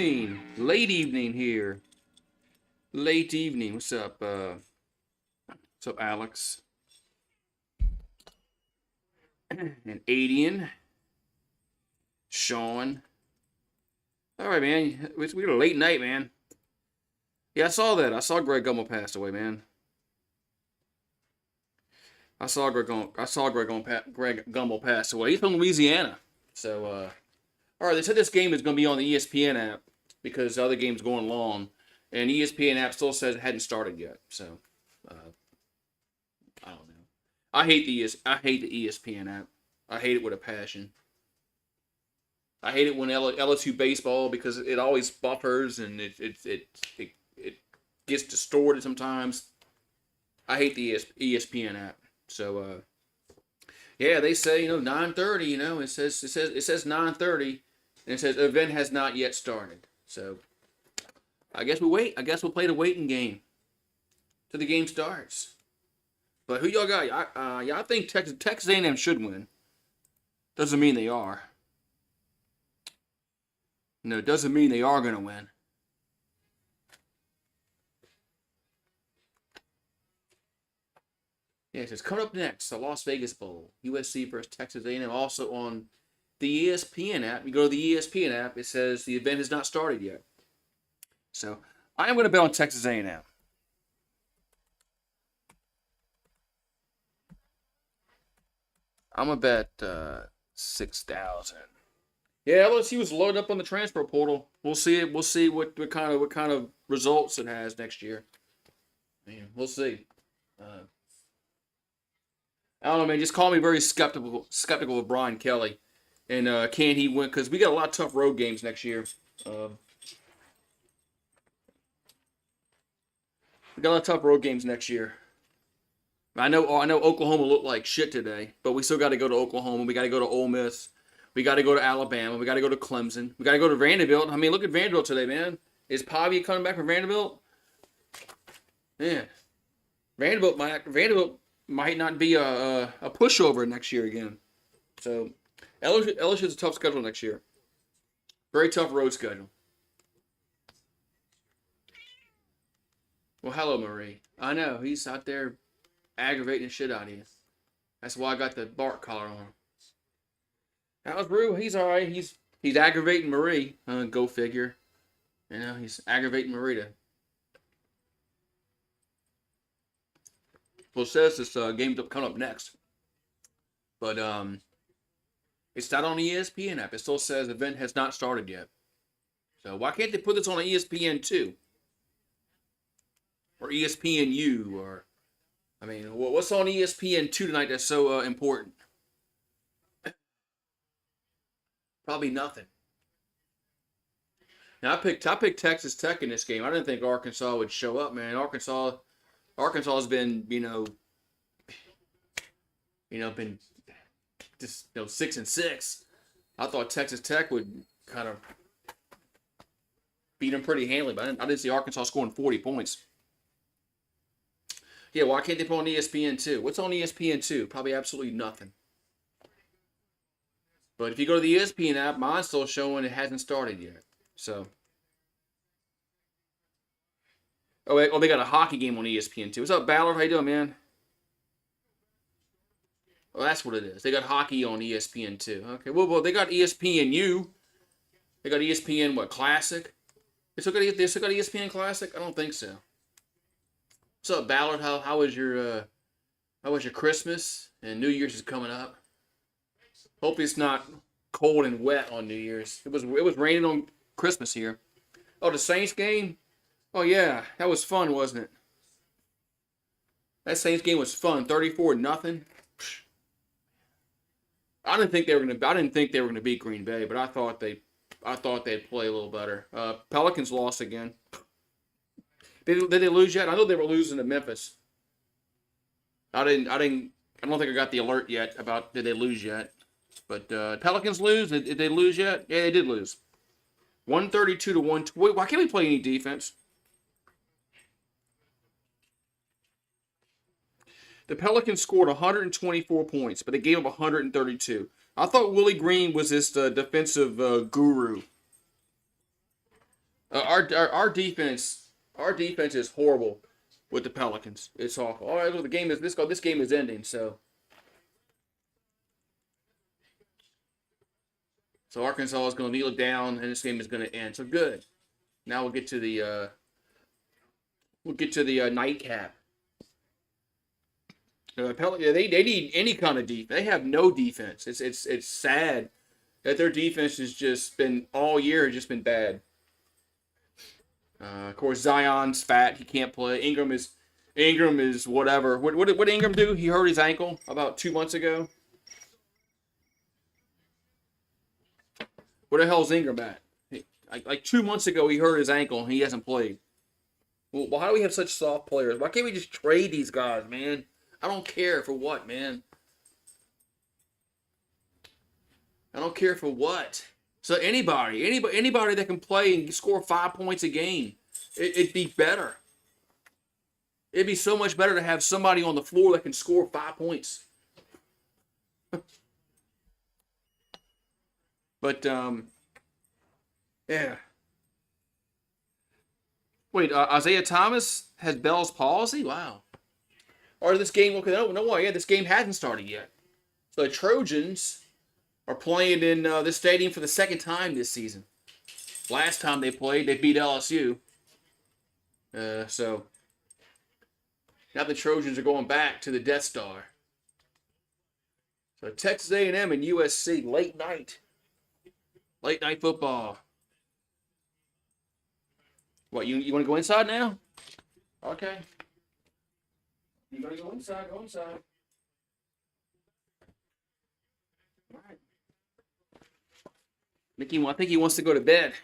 evening. Late evening here. Late evening. What's up? What's up, Alex? And Adian. Sean. All right, man. We got a late night, man. Yeah, I saw that. I saw Greg Gumbel passed away, man. Greg Gumbel passed away. He's from Louisiana. So, all right. They said this game is going to be on the ESPN app because the other game's going long, and ESPN app still says it hadn't started yet. So, uh, I don't know. I hate the ESPN app. I hate it with a passion. I hate it when LSU baseball because it always buffers and it gets distorted sometimes. I hate the ESPN app. So yeah, they say 9:30. It says 9:30, and it says event has not yet started. So I guess we wait. I guess we'll play the waiting game till the game starts. But who y'all got? I think Texas A&M should win. Doesn't mean they are. No, it doesn't mean they are gonna win. Yes, it's coming up next, the Las Vegas Bowl, USC versus Texas A&M. Also on the ESPN app. You go to the ESPN app, it says the event has not started yet. So I am going to bet on Texas A&M. I'm going to bet 6,000. Yeah, LSU was loaded up on the transfer portal. We'll see it. We'll see what kind of results it has next year. We'll see. I don't know, man. Just call me very skeptical of Brian Kelly, and can he win? Because we got a lot of tough road games next year. We got a lot of tough road games next year. I know Oklahoma looked like shit today, but we still got to go to Oklahoma. We got to go to Ole Miss. We got to go to Alabama. We got to go to Clemson. We got to go to Vanderbilt. I mean, look at Vanderbilt today, man. Is Pavia coming back from Vanderbilt? Yeah, Vanderbilt might not be a pushover next year again. So LSU has a tough schedule next year. Very tough road schedule. Well, hello, Marie. I know he's out there aggravating the shit out of you. That's why I got the bark collar on. How's Rue? He's all right. He's aggravating Marie. Go figure. He's aggravating Marita. Well, it says this game's coming up next, but it's not on the ESPN app. It still says the event has not started yet. So why can't they put this on ESPN2 or ESPNU or what's on ESPN2 tonight that's so important? Probably nothing. Now I picked Texas Tech in this game. I didn't think Arkansas would show up, man. Arkansas has been, been just 6-6. I thought Texas Tech would kind of beat them pretty handily, but I didn't see Arkansas scoring 40 points. Yeah, why can't they put on ESPN2? What's on ESPN2? Probably absolutely nothing. But if you go to the ESPN app, mine's still showing it hasn't started yet. So. Oh, they got a hockey game on ESPN2. What's up, Ballard? How you doing, man? Well, that's what it is. They got hockey on ESPN2. Okay, well, they got ESPNU. They got ESPN, Classic? They still got ESPN Classic? I don't think so. What's up, Ballard? How was your Christmas? And New Year's is coming up. Hope it's not cold and wet on New Year's. It was raining on Christmas here. Oh, the Saints game? Oh yeah, that was fun, wasn't it? That Saints game was fun. 34-0. I didn't think they were gonna beat Green Bay, but I thought they'd play a little better. Pelicans lost again. Did they lose yet? I know they were losing to Memphis. I don't think I got the alert yet about did they lose yet. But Pelicans lose? Did they lose yet? Yeah, they did lose. 132-1. Why can't we play any defense? The Pelicans scored 124 points, but they gave up 132. I thought Willie Green was this defensive guru. Our defense is horrible with the Pelicans. It's awful. All right, well, this game is ending. So Arkansas is going to kneel it down, and this game is going to end. So good. Now we'll get to the nightcap. They need any kind of defense. They have no defense. It's sad that their defense has just been all year just been bad. Of course, Zion's fat. He can't play. Ingram is whatever. What did Ingram do? He hurt his ankle about 2 months ago. Where the hell's Ingram at? Like 2 months ago, he hurt his ankle and he hasn't played. Well, how do we have such soft players? Why can't we just trade these guys, man? I don't care for what, man. I don't care for what. So anybody that can play and score 5 points a game, it'd be better. It'd be so much better to have somebody on the floor that can score 5 points. But yeah. Wait, Isaiah Thomas has Bell's palsy? Wow. Or this game? Okay, no, yeah, this game hasn't started yet. So the Trojans are playing in this stadium for the second time this season. Last time they played, they beat LSU. So now the Trojans are going back to the Death Star. So Texas A&M and USC, late night football. What, you want to go inside now? Okay. You gotta go inside, go inside. All right. I think he wants to go to bed.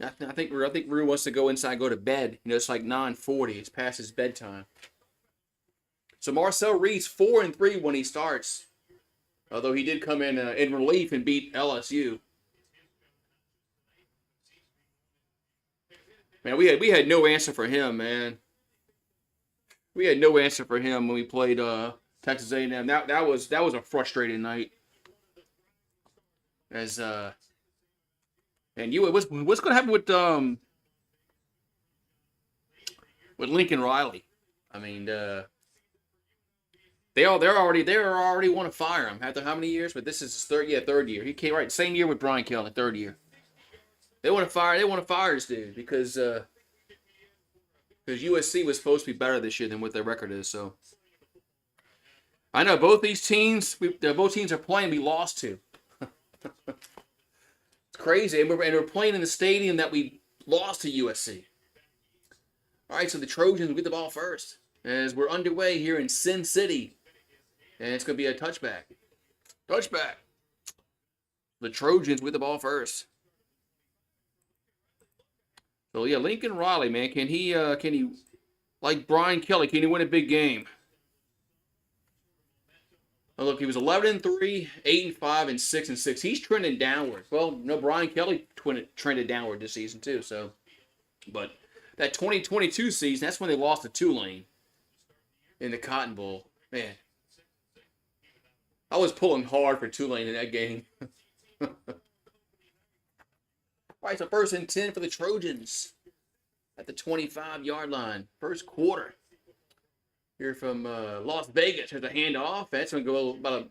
I think Rue wants to go inside, go to bed. You know, it's like 9:40. It's past his bedtime. So Marcel Reed's 4-3 when he starts, although he did come in relief and beat LSU. Man, we had no answer for him, man. We had no answer for him when we played Texas A&M. That was a frustrating night. And what's going to happen with Lincoln Riley? I mean, they already want to fire him after how many years? But this is his third year. He came right same year with Brian Kelly, third year. They want to fire this dude because USC was supposed to be better this year than what their record is. So I know both teams are playing. We lost to. It's crazy, and we're playing in the stadium that we lost to USC. All right, so the Trojans get the ball first as we're underway here in Sin City, and it's going to be a touchback. The Trojans with the ball first. So yeah, Lincoln Riley, man, can he like Brian Kelly? Can he win a big game? Oh, look, he was 11-3, 8-5, and 6-6. He's trending downward. Well, no, Brian Kelly trended downward this season too. So, but that 2022 season, that's when they lost to Tulane in the Cotton Bowl. Man, I was pulling hard for Tulane in that game. All right, so 1st and 10 for the Trojans at the 25-yard line. First quarter. Here from Las Vegas. There's a handoff. That's going to go about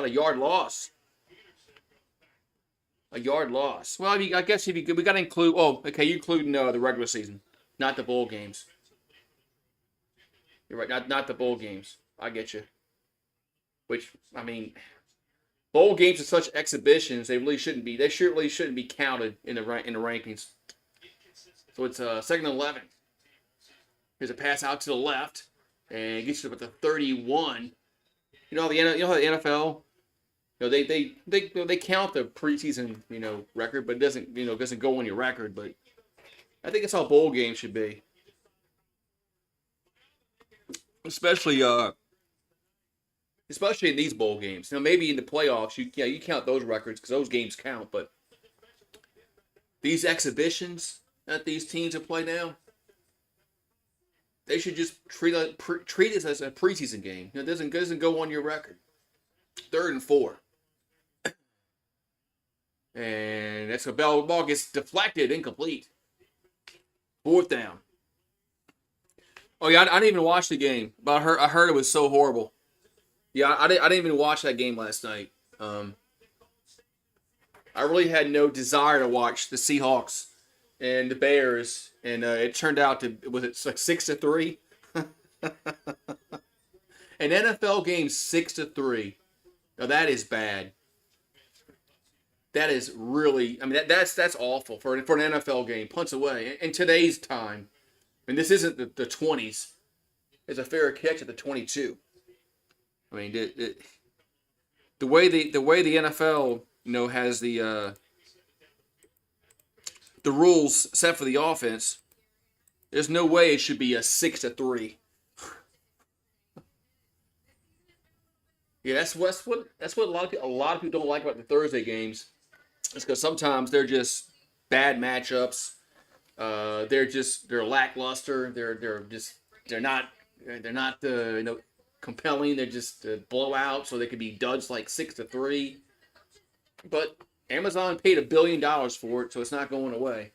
a yard loss. A yard loss. Well, I guess we got to include. Oh, okay, you including the regular season, not the bowl games. You're right, not the bowl games. I get you. Which I mean, bowl games are such exhibitions. They shouldn't be counted in the rankings. So it's 2nd and 11. Here's a pass out to the left. And it gets you about the 31. You know how the NFL, they count the preseason record, but it doesn't go on your record. But I think that's how bowl games should be, especially in these bowl games. Now maybe in the playoffs, you count those records because those games count. But these exhibitions that these teams have played now. They should just treat it as a preseason game. It doesn't go on your record. 3rd and 4. And that's a ball gets deflected, incomplete. Fourth down. Oh yeah, I didn't even watch the game, but I heard it was so horrible. Yeah, I didn't even watch that game last night. I really had no desire to watch the Seahawks and the Bears, and it turned out to was it like 6-3. An NFL game 6-3. Now that is bad. That is really, I mean, that's awful for an NFL game. Punts away in today's time. I mean, this isn't the 20s. It's a fair catch at the 22. I mean, the way the NFL has the rules set for the offense, there's no way it should be a 6-3. Yeah, that's what a lot of people don't like about the Thursday games. It's because sometimes they're just bad matchups. They're lackluster. They're not compelling. They're just blowouts, so they could be duds like 6-3. But Amazon paid $1 billion for it, so it's not going away.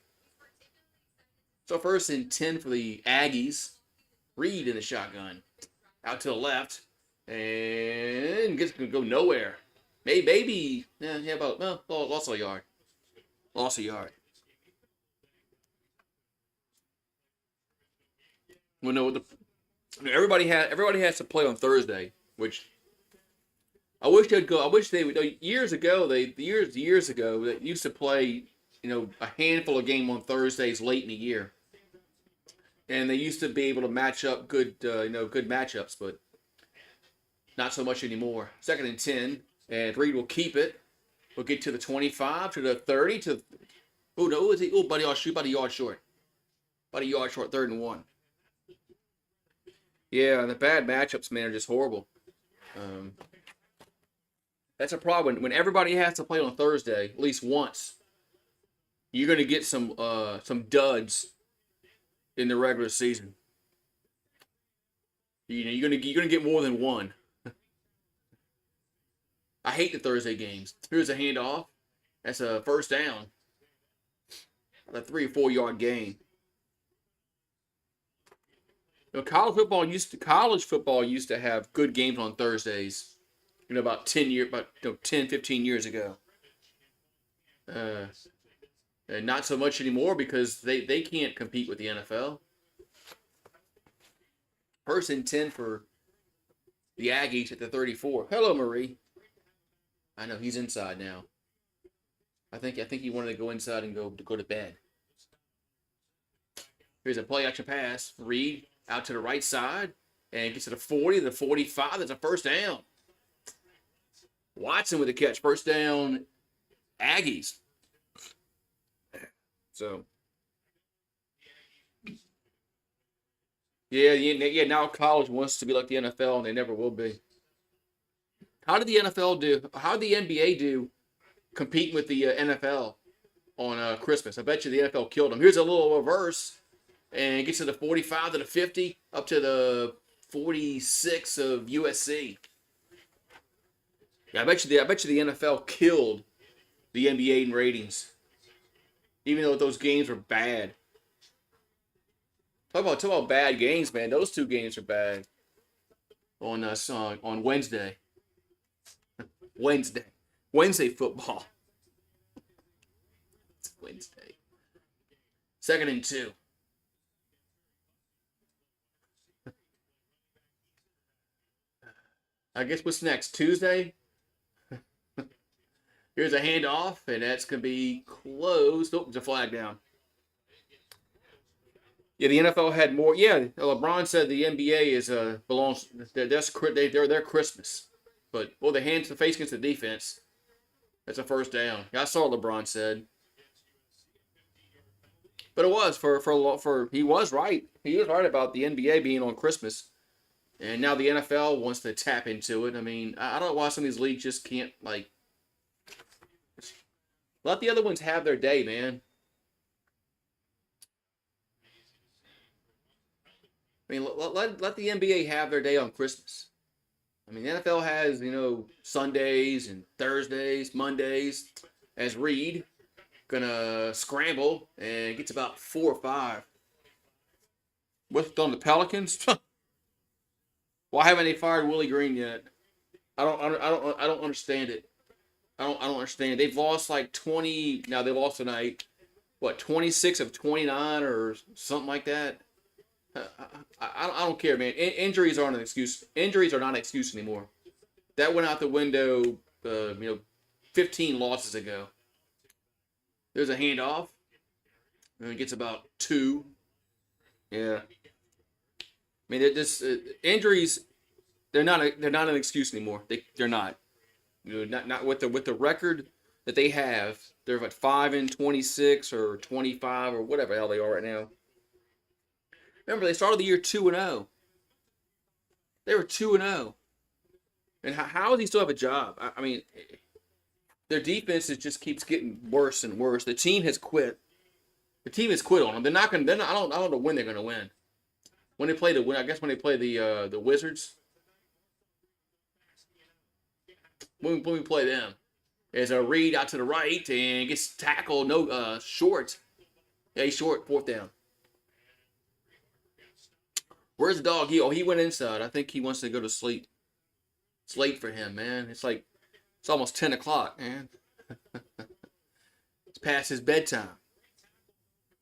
So 1st and 10 for the Aggies. Reed in the shotgun, out to the left, and gets to go nowhere. Maybe lost a yard. Lost a yard. Well, no, everybody has to play on Thursday, which I wish they'd go. I wish they would. Years ago, they used to play, a handful of games on Thursdays late in the year, and they used to be able to match up good matchups, but not so much anymore. 2nd and 10, and Reed will keep it. We'll get to the 25, to the 30, to is he? About a yard short. About a yard short. 3rd and 1. Yeah, the bad matchups, man, are just horrible. That's a problem. When everybody has to play on Thursday, at least once, you're going to get some duds in the regular season. You're going to get more than one. I hate the Thursday games. Here's a handoff. That's a 1st down. A 3 or 4 yard gain. College football used to have good games on Thursdays. About 10, 15 years ago. And not so much anymore because they can't compete with the NFL. 1st and 10 for the Aggies at the 34. Hello, Marie. I know he's inside now. I think he wanted to go inside and go to bed. Here's a play action pass. Reed out to the right side and gets to the 40, the 45. That's a 1st down. Watson with the catch. 1st down, Aggies. So, yeah. Now college wants to be like the NFL, and they never will be. How did the NFL do? How did the NBA do competing with the NFL on Christmas? I bet you the NFL killed them. Here's a little reverse, and gets to the 45 to the 50, up to the 46 of USC. Yeah, I bet you the NFL killed the NBA in ratings, even though those games were bad. Talk about bad games, man. Those 2 games are bad. On Wednesday. Wednesday football. It's Wednesday. 2nd and 2. I guess what's next? Tuesday? Here's a handoff, and that's going to be closed. Oh, there's a flag down. Yeah, the NFL had more. Yeah, LeBron said the NBA is belongs. They're their Christmas. But the hands to face against the defense. That's a 1st down. I saw what LeBron said. But it was for he was right. He was right about the NBA being on Christmas. And now the NFL wants to tap into it. I mean, I don't know why some of these leagues just can't let the other ones have their day, man. I mean, let the NBA have their day on Christmas. I mean, the NFL has, Sundays and Thursdays, Mondays. as Reed gonna scramble and gets about 4 or 5. What's on the Pelicans? Why haven't they fired Willie Green yet? I don't understand it. I don't understand. They've lost like 20. Now they lost tonight. What, 26 of 29 or something like that? I don't care, man. Injuries aren't an excuse. Injuries are not an excuse anymore. That went out the window, 15 losses ago. There's a handoff, and it gets about 2. Yeah. I mean, injuries. They're not an excuse anymore. They're not. Not with the record that they have. They're at 5-26 or 25 or whatever the hell they are right now. Remember, they started the year 2-0. They were 2-0. And how does he still have a job? I mean, their defense just keeps getting worse and worse. The team has quit. The team has quit on them. They're not going. I don't know when they're going to win. When they play I guess when they play the Wizards. When we play them, there's a Reed out to the right and gets tackled. No, short. Yeah, he's short. 4th down. Where's the dog? He went inside. I think he wants to go to sleep. It's late for him, man. It's almost 10 o'clock, man. It's past his bedtime.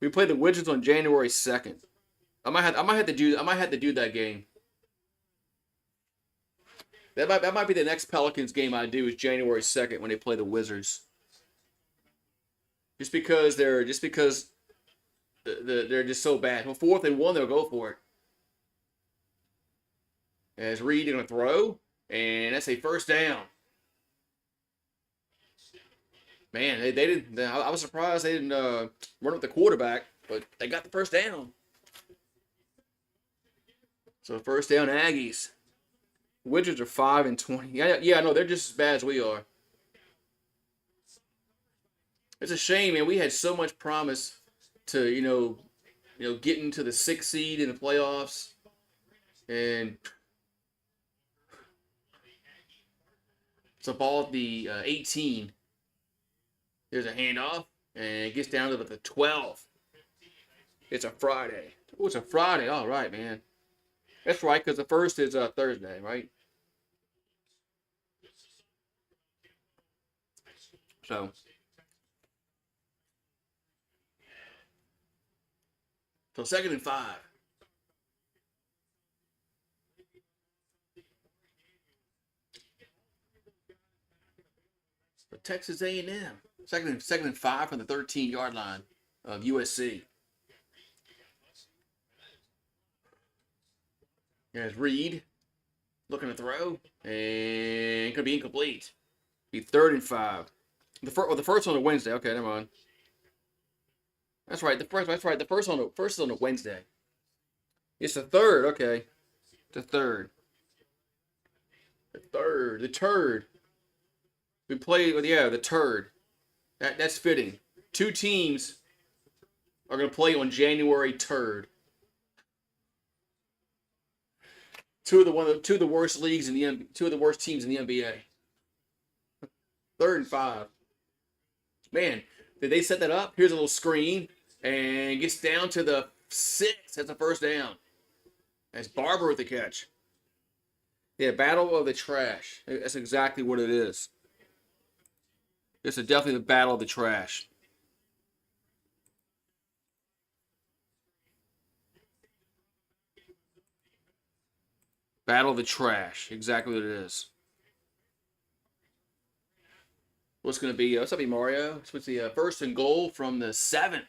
We play the Wizards on January 2nd. I might have to do that game. That might be the next Pelicans game I do is January 2nd when they play the Wizards. Just because they're just so bad. Well, 4th and 1, they'll go for it. As Reed going to throw, and that's a 1st down. Man, they didn't. I was surprised they didn't run up the quarterback, but they got the 1st down. So 1st down, Aggies. Wizards are 5-20. Yeah, no, they're just as bad as we are. It's a shame, man. We had so much promise to get into the 6th seed in the playoffs, and it's a ball at the 18. There's a handoff, and it gets down to the 12. It's a Friday. Oh, it's a Friday. All right, man. That's right, because the 1st is Thursday, right? So 2nd and 5. For Texas A&M. Second and 5 from the 13-yard line of USC. There's Reed looking to throw, and could be incomplete. Be 3rd and 5. The first on a Wednesday. Okay, never mind. That's right. The first is on a Wednesday. It's the 3rd. Okay, the 3rd. The turd. We play with the turd. That's fitting. 2 teams are gonna play on January 3rd. Two of the worst leagues in the two of the worst teams in the NBA. 3rd and 5. Man, did they set that up? Here's a little screen and gets down to the 6. That's a 1st down. That's Barber with the catch. Yeah, battle of the trash. That's exactly what it is. This is definitely the battle of the trash. Battle of the trash. Exactly what it is. What's going to be? What's up, Mario? What's the 1st and goal from the 7?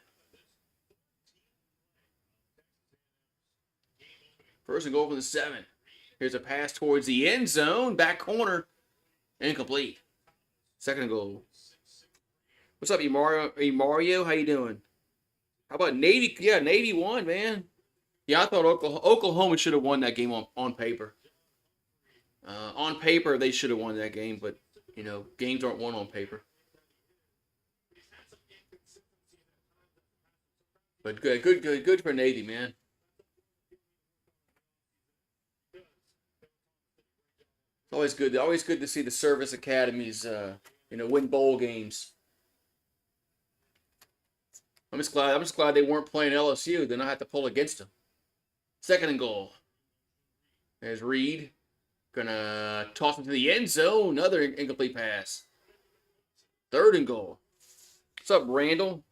1st and goal from the 7. Here's a pass towards the end zone. Back corner. Incomplete. 2nd and goal. What's up, Mario? How you doing? How about Navy? Yeah, Navy won, man. Yeah, I thought Oklahoma should have won that game on paper. On paper, they should have won that game, but games aren't won on paper. But good for Navy, man. It's always good to see the service academies, win bowl games. I'm just glad they weren't playing LSU. Then I have to pull against them. Second and goal. There's Reed. Gonna toss him to the end zone. Another incomplete pass. Third and goal. What's up, Randall?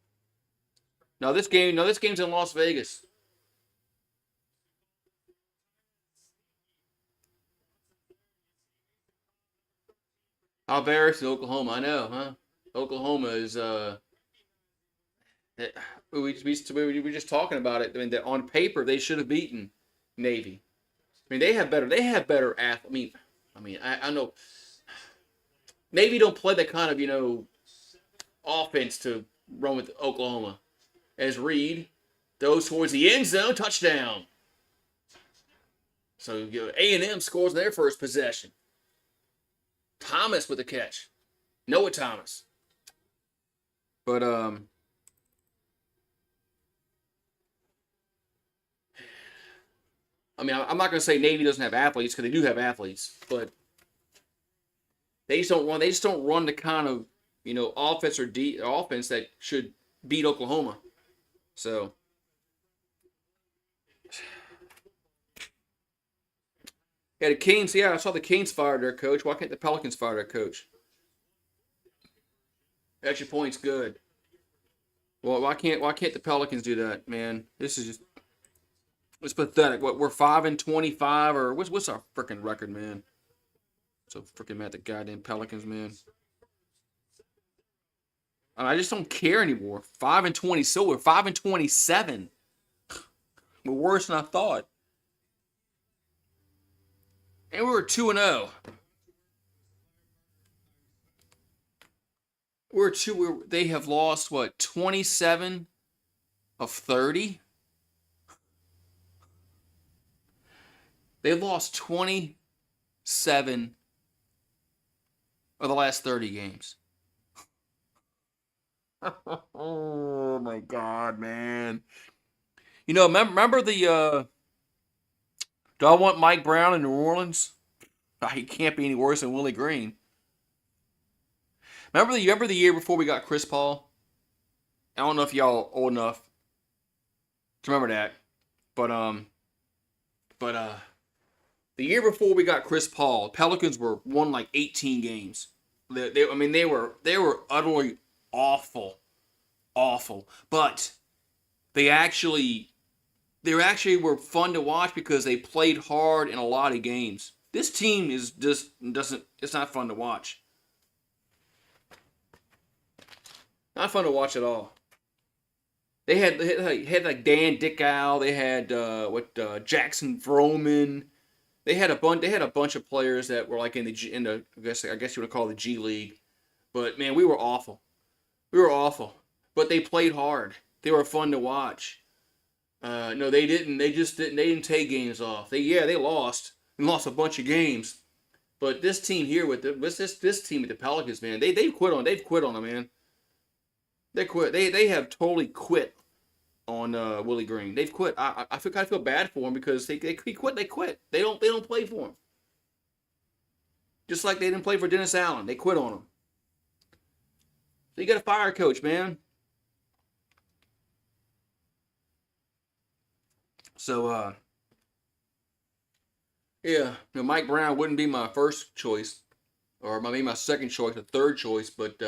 No, this game's in Las Vegas. Alvarez in Oklahoma. I know, huh? Oklahoma is we were just talking about it. I mean, that on paper they should have beaten Navy. I mean, they have better athletes. I know Navy don't play that kind of offense to run with Oklahoma. As Reed throws towards the end zone, touchdown. So A&M scores their first possession. Thomas with the catch. Noah Thomas. But I'm not going to say Navy doesn't have athletes because they do have athletes, but they just don't run. They just don't run the kind of offense or offense that should beat Oklahoma. So yeah, the Canes. Yeah, I saw the Canes fire their coach. Why can't the Pelicans fire their coach? Extra points, good. Well, why can't the Pelicans do that, man? This is just it's pathetic. What we're 5-25 or what's our freaking record, man? So freaking mad at the goddamn Pelicans, man. I just don't care anymore. 5-20, so we're 5-27. We're worse than I thought. And we were 2-0. They have lost what 27 of 30. They've lost 27 of the last 30 games. Oh my God, man! Remember the do I want Mike Brown in New Orleans? He can't be any worse than Willie Green. Remember the year before we got Chris Paul? I don't know if y'all old enough to remember that, but the year before we got Chris Paul, Pelicans won like 18 games. They were utterly awful, but they actually were fun to watch because they played hard in a lot of games. This team is just doesn't. It's not fun to watch. Not fun to watch at all. They had like Dan Dickow. They had Jackson Vroman. They had a bunch of players that were like in the I guess you would call it the G League. But man, we were awful. We were awful. But they played hard. They were fun to watch. No, they didn't. They just didn't. They didn't take games off. They lost. They lost a bunch of games. But this team here this team with the Pelicans, man, they've quit on them, man. They quit. They have totally quit on Willie Green. They've quit. I kind of feel bad for him because he quit. They quit. They don't play for him. Just like they didn't play for Dennis Allen. They quit on him. So you got to fire a coach, man. So yeah, Mike Brown wouldn't be my first choice, or maybe my second choice, a third choice, but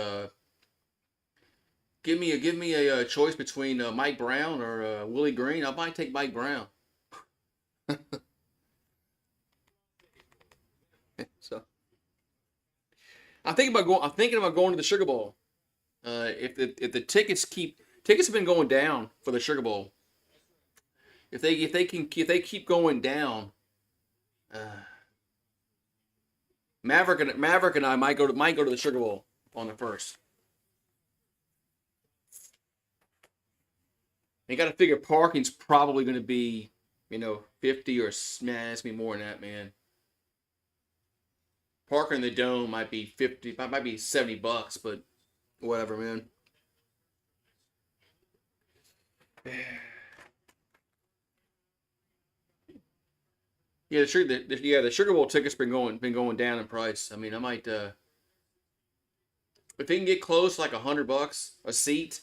give me a choice between Mike Brown or Willie Green. I might take Mike Brown. So I'm thinking about going to the Sugar Bowl. If the tickets have been going down for the Sugar Bowl. If they keep going down, Maverick and I might go to the Sugar Bowl on the first. You got to figure parking's probably going to be, 50 or it's going to be more than that, man. Parking in the Dome might be 50, might be $70, but whatever, man. Yeah, the Sugar Bowl tickets been going down in price. I mean, I might if they can get close like $100 a seat.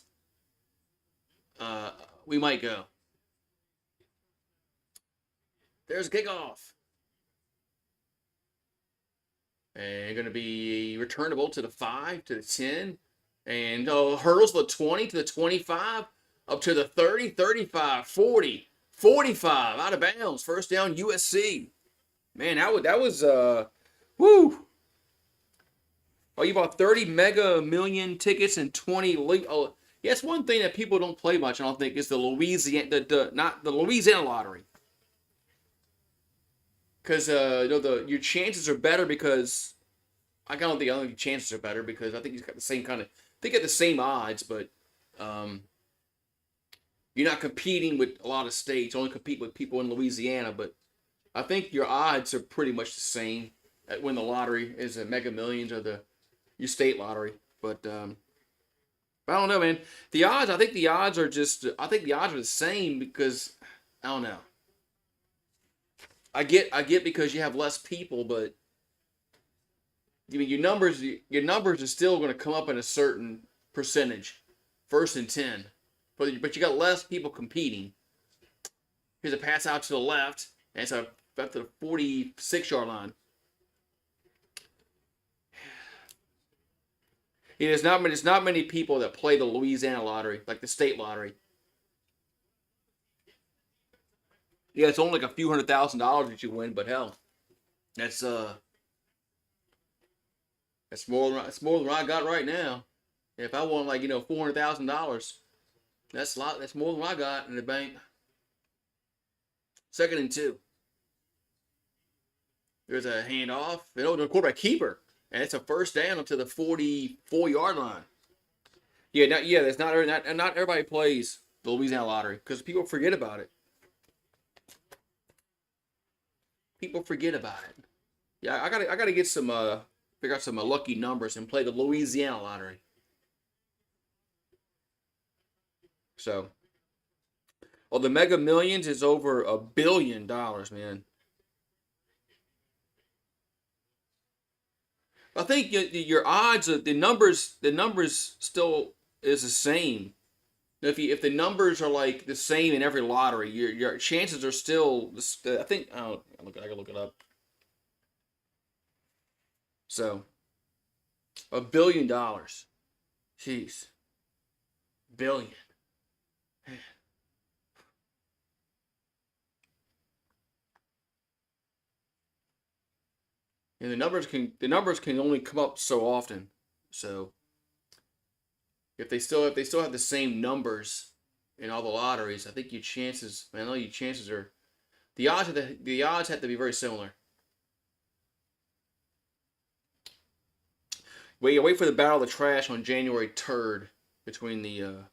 we might go. There's a kickoff. And going to be returnable to the 5, to the 10. And hurdles to the 20, to the 25, up to the 30, 35, 40, 45, out of bounds. First down, USC. Man, that was woo. Oh, you bought 30 mega million tickets and 20. Oh, yeah, it's one thing that people don't play much. I don't think is the Louisiana, not the Louisiana lottery, because your chances are better because I don't think your chances are better because I think he's got the same kind of they get the same odds, but um, you're not competing with a lot of states. You only compete with people in Louisiana, but I think your odds are pretty much the same at when the lottery is a Mega Millions or your state lottery. But I don't know, man. The odds, I think the odds are the same because I don't know. I get because you have less people, but I mean your numbers are still going to come up in a certain percentage, 1st and 10, but you got less people competing. Here's a pass out to the left, and it's up to the 46-yard line. Yeah, there's not many people that play the Louisiana lottery, like the state lottery. Yeah, it's only like a few $100,000 that you win, but hell, that's that's more than what I got right now. If I won like $400,000, that's a lot. That's more than what I got in the bank. 2nd and 2. There's a handoff. The quarterback keeper, and it's a first down up to the 44-yard line. Yeah, There's not everybody plays the Louisiana lottery because people forget about it. People forget about it. Yeah, I gotta get some figure out some lucky numbers and play the Louisiana lottery. So, the Mega Millions is over $1 billion, man. I think your odds, the numbers still is the same. If the numbers are like the same in every lottery, your chances are still. I think I gotta look it up. So $1 billion, jeez, billion. And the numbers can only come up so often. So if they still have the same numbers in all the lotteries, I think your chances. Man, I know your chances are the odds have to be very similar. Wait for the battle of the trash on January 3rd between the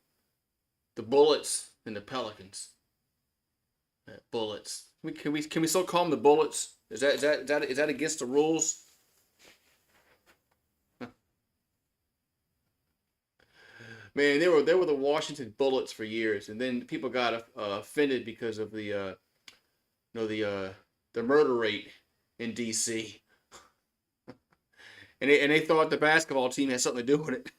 Bullets and the Pelicans. Bullets. Can we still call them the Bullets? Is that against the rules? Man, they were the Washington Bullets for years, and then people got offended because of the murder rate in D.C. And they thought the basketball team had something to do with it.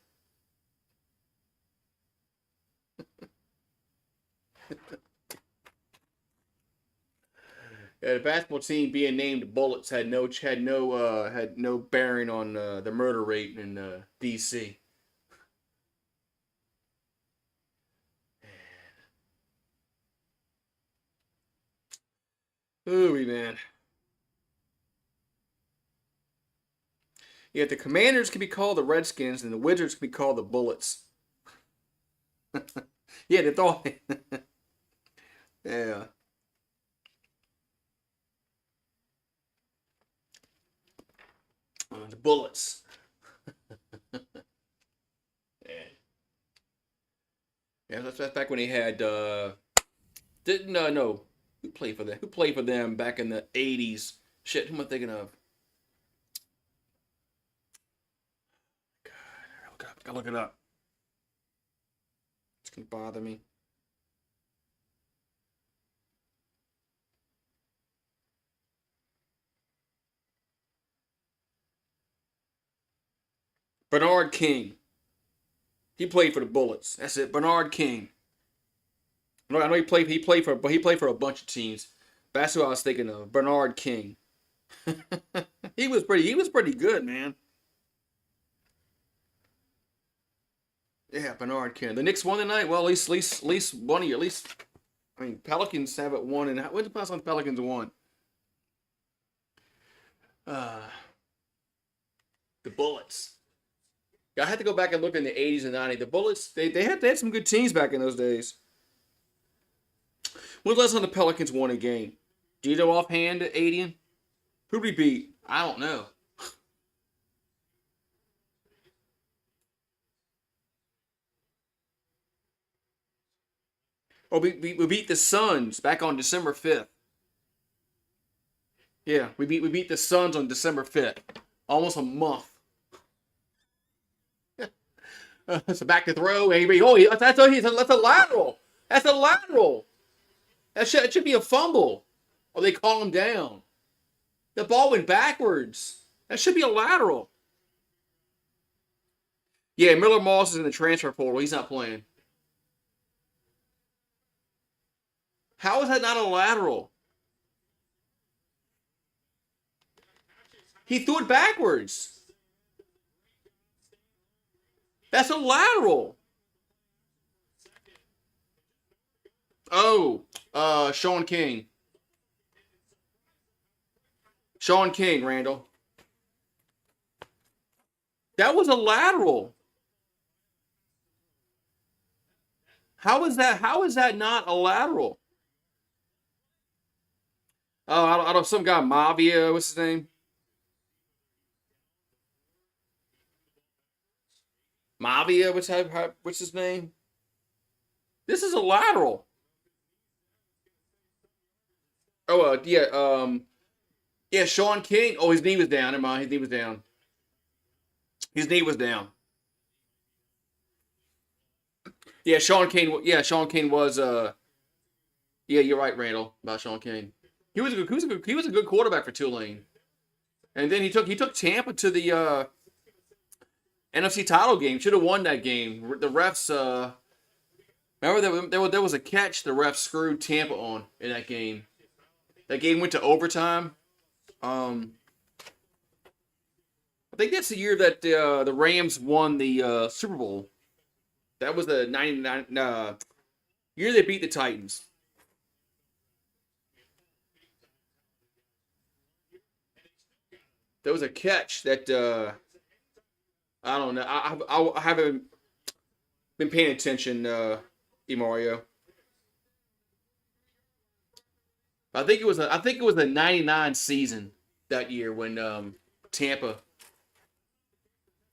Yeah, the basketball team being named Bullets had no bearing on the murder rate in D.C. Ooh, man. Yeah, the Commanders can be called the Redskins, and the Wizards can be called the Bullets. Yeah, they thought. Yeah, the Bullets. Yeah, yeah, that's back when he had. Didn't no. Who played for them? Who played for them back in the '80s? Shit, who am I thinking of? God, gotta look it up. It's gonna bother me. Bernard King. He played for the Bullets. That's it. Bernard King. I know he played for a bunch of teams. That's who I was thinking of. Bernard King. He was pretty good, man. Yeah, Bernard King. The Knicks won tonight. Well, at least one of you. At least I mean, Pelicans have it won. And when's the last time Pelicans won? Uh, the Bullets. I had to go back and look in the 80s and 90s. The Bullets, they had some good teams back in those days. When's the last time the Pelicans won a game? Do you know offhand, Adian? Who'd we beat? I don't know. Oh, we beat the Suns back on December 5th. Yeah, we beat the Suns on December 5th. Almost a month. So back to throw. Oh, that's a lateral. That's a lateral. It should be a fumble. Oh, they call him down. The ball went backwards. That should be a lateral. Yeah, Miller Moss is in the transfer portal. He's not playing. How is that not a lateral? He threw it backwards. That's a lateral. Oh, Sean King. Sean King, Randall. That was a lateral. How is that not a lateral? Oh, I don't know, some guy Mavia, what's his name? Mavia, what's his name? This is a lateral. Oh, yeah, Sean King. Oh, his knee was down. Never mind, his knee was down. His knee was down. Yeah, Sean Kane. Yeah, Sean Kane was. Yeah, you're right, Randall, about Sean Kane. He was a good quarterback for Tulane, and then he took Tampa to the NFC title game. Should have won that game. The refs. Remember there was a catch the refs screwed Tampa on in that game. That game went to overtime. I think that's the year that the Rams won the Super Bowl. That was the 99 year they beat the Titans. There was a catch that I don't know. I haven't been paying attention, Mario. I think it was the '99 season that year when Tampa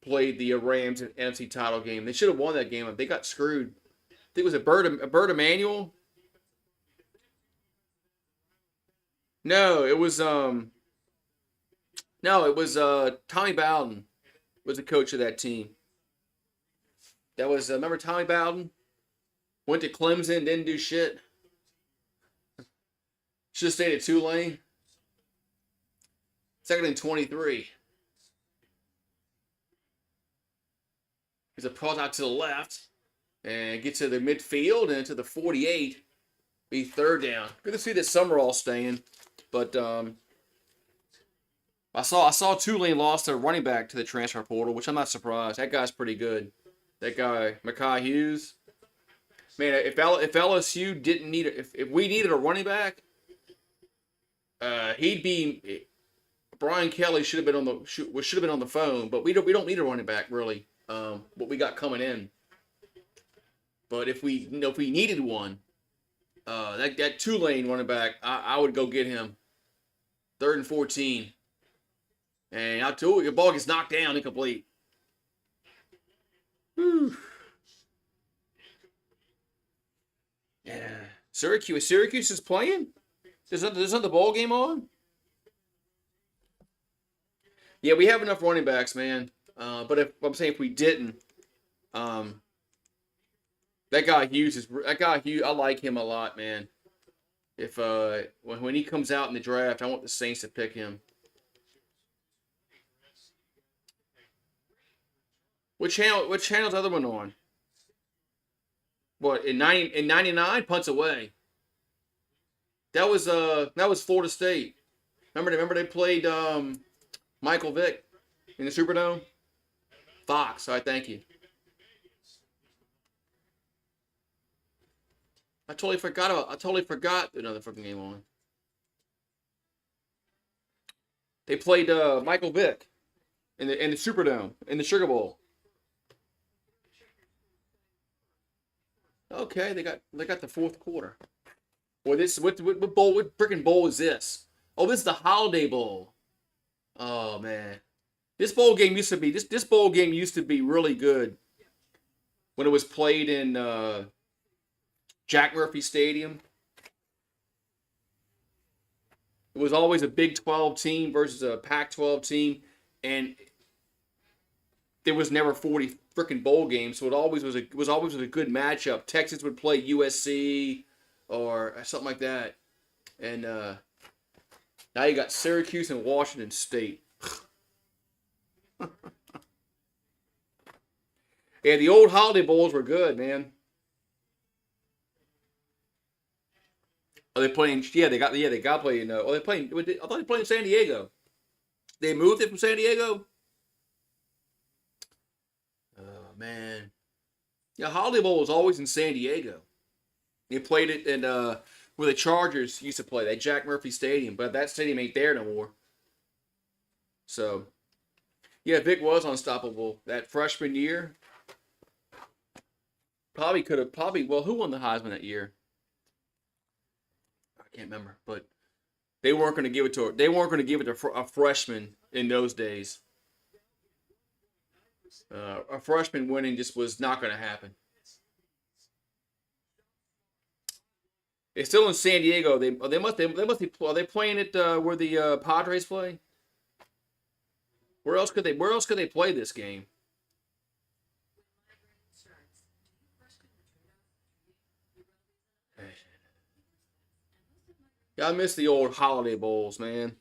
played the Rams in NFC title game. They should have won that game. They got screwed. I think it was a Bird Emanuel. No, it was Tommy Bowden was the coach of that team. That was remember Tommy Bowden went to Clemson, didn't do shit. Should have stayed at Tulane. Second and 23. He's a pull out to the left and get to the midfield and to the 48. Be third down. Good to see that Summerall staying, but I saw Tulane lost their running back to the transfer portal, which I'm not surprised. That guy's pretty good. That guy, Makai Hughes. Man, if LSU didn't need if we needed a running back, he'd be. Brian Kelly should have been on the phone, but we don't need a running back really. What we got coming in. But if we needed one, that Tulane running back, I would go get him. 3rd and 14. And I told you, your ball gets knocked down incomplete. Whew. Yeah. Syracuse is playing? There's another ball game on? Yeah, we have enough running backs, man. But if we didn't, that guy Hughes, I like him a lot, man. If when he comes out in the draft, I want the Saints to pick him. What channel's the other one on? What in '99 punts away. That was Florida State. Remember they played Michael Vick in the Superdome. Fox. All right, thank you. I totally forgot another fucking game on. They played Michael Vick in the Superdome in the Sugar Bowl. Okay, they got the fourth quarter. Boy, this what bowl? What freaking bowl is this? Oh, this is the Holiday Bowl. Oh man, this bowl game used to be really good when it was played in Jack Murphy Stadium. It was always a Big 12 team versus a Pac-12 team, and there was never 40 freaking bowl games, so it was always a good matchup. Texas would play USC or something like that, and now you got Syracuse and Washington State. Yeah, the old Holiday Bowls were good, man. Are they playing? They got to play in. Oh, they playing. I thought they played in San Diego. They moved it from San Diego. Oh man, yeah, Holiday Bowl was always in San Diego. They played it in where the Chargers used to play, that Jack Murphy Stadium, but that stadium ain't there no more. So, yeah, Vic was unstoppable that freshman year. Well, who won the Heisman that year? I can't remember, but they weren't going to give it to a freshman in those days. A freshman winning just was not going to happen. It's still in San Diego. They must be. Are they playing it where the Padres play? Where else could they play this game? Yeah, I miss the old Holiday Bowls, man.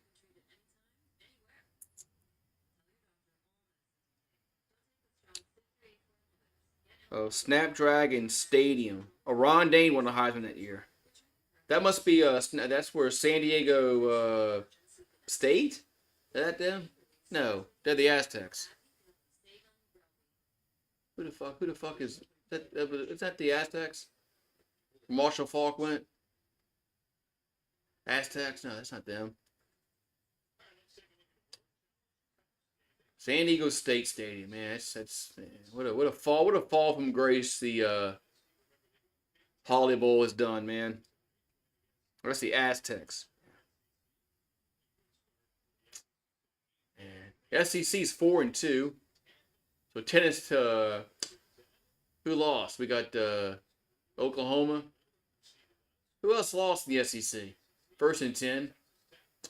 Oh, Snapdragon Stadium. Ron Dane won the Heisman that year. That must be that's where San Diego State? Is that them? No, they're the Aztecs. Who the fuck is that the Aztecs? Marshall Falk went. Aztecs? No, that's not them. San Diego State Stadium, man. That's man, what a fall from grace the Holiday Bowl has done, man. That's the Aztecs. And SEC's 4-2. So tennis to who lost? We got Oklahoma. Who else lost in the SEC? First and 10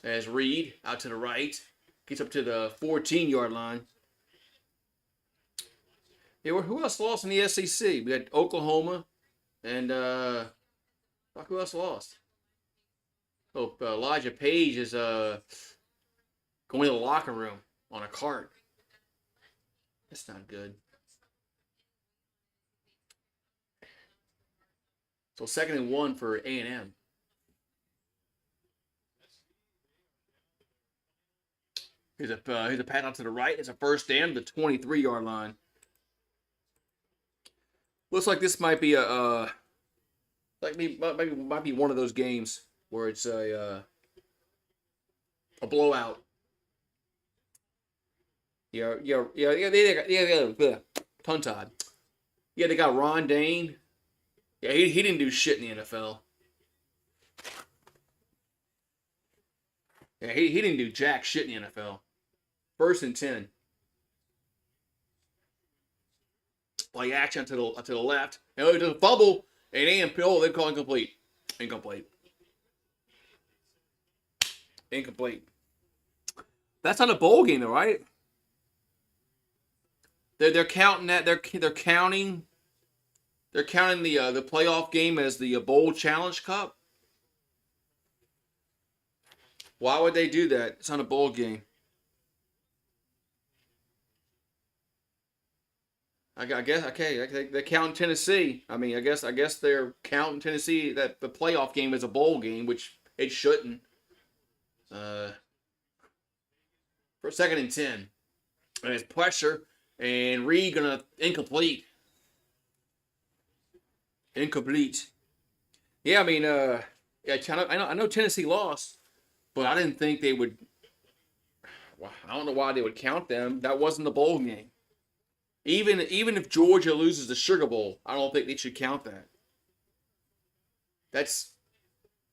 as Reed out to the right gets up to the 14-yard line. Yeah, who else lost in the SEC? We got Oklahoma and who else lost? Oh, Elijah Page is going to the locker room on a cart. That's not good. So 2nd and 1 for A&M. Here's a pass out to the right. It's a first down, the 23-yard line. Looks like this might be might be one of those games where it's a blowout. Yeah. Tongue tied. Yeah, they got Ron Dane. Yeah, he didn't do shit in the NFL. Yeah, he didn't do jack shit in the NFL. 1st and 10. Play action to the left. And it does a fumble. And they call incomplete. Incomplete. That's not a bowl game, though, right? They're counting that. They're counting. They're counting the playoff game as the bowl challenge cup. Why would they do that? It's not a bowl game. I guess okay. They count Tennessee. I mean, I guess they're counting Tennessee that the playoff game is a bowl game, which it shouldn't. Uh, for 2nd and 10, and it's pressure, and Reed gonna incomplete. Yeah, I mean, yeah, I know Tennessee lost, but I didn't think they would. Well, I don't know why they would count them. That wasn't the bowl game. Even if Georgia loses the Sugar Bowl, I don't think they should count that. That's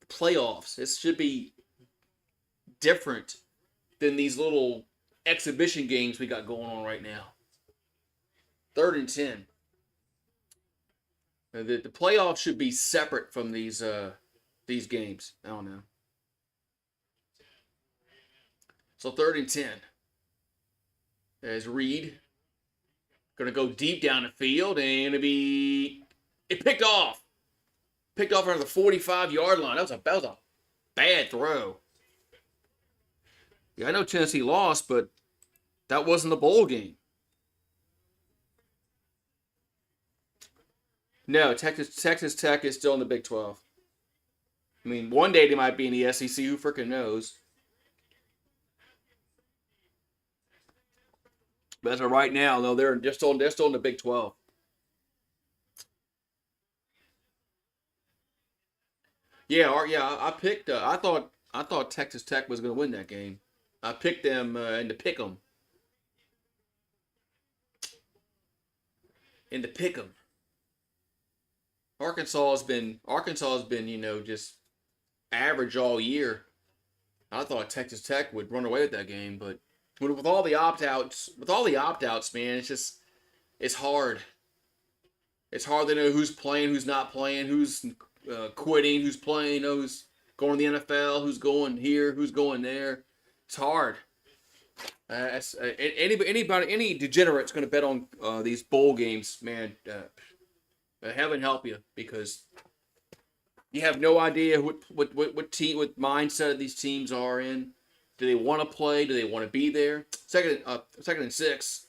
playoffs. It should be different than these little exhibition games we got going on right now. 3rd and 10. The playoffs should be separate from these games. I don't know. So 3rd and 10. As Reed gonna go deep down the field and it picked off. Picked off around the 45-yard line. That was a bad throw. Yeah, I know Tennessee lost, but that wasn't the bowl game. No, Texas Tech is still in the Big 12. I mean, one day they might be in the SEC. Who freaking knows? But as of right now, no, they're still in the Big 12. Yeah, I picked. I thought Texas Tech was going to win that game. I picked them in the pick 'em. In the pick 'em. Arkansas has been just average all year. I thought Texas Tech would run away with that game, but with all the opt-outs, man, it's hard. It's hard to know who's playing, who's not playing, who's quitting, who's playing, who's going to the NFL, who's going here, who's going there. It's hard. Any degenerate's going to bet on these bowl games, man. Heaven help you, because you have no idea what mindset these teams are in. Do they want to play? Do they want to be there? 2nd and 6,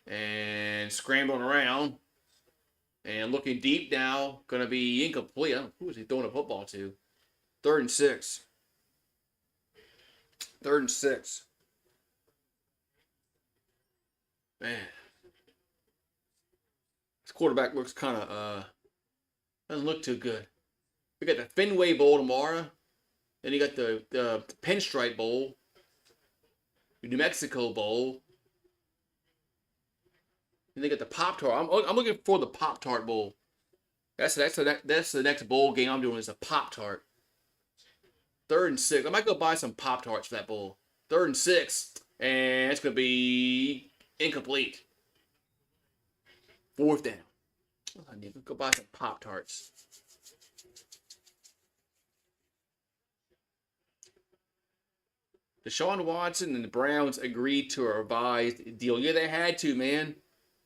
and scrambling around and looking deep now. Going to be incomplete. Who is he throwing a football to? 3rd and 6. 3rd and 6. Man, this quarterback looks kind of doesn't look too good. We got the Fenway Bowl tomorrow. Then you got the Pinstripe Bowl, the New Mexico Bowl. And they got the Pop-Tart. I'm looking for the Pop-Tart Bowl. That's the next bowl game I'm doing is a Pop-Tart. 3rd and 6. I might go buy some Pop-Tarts for that bowl. 3rd and 6. And it's going to be incomplete. 4th down. I need to go buy some Pop-Tarts. Deshaun Watson and the Browns agreed to a revised deal. Yeah, they had to, man.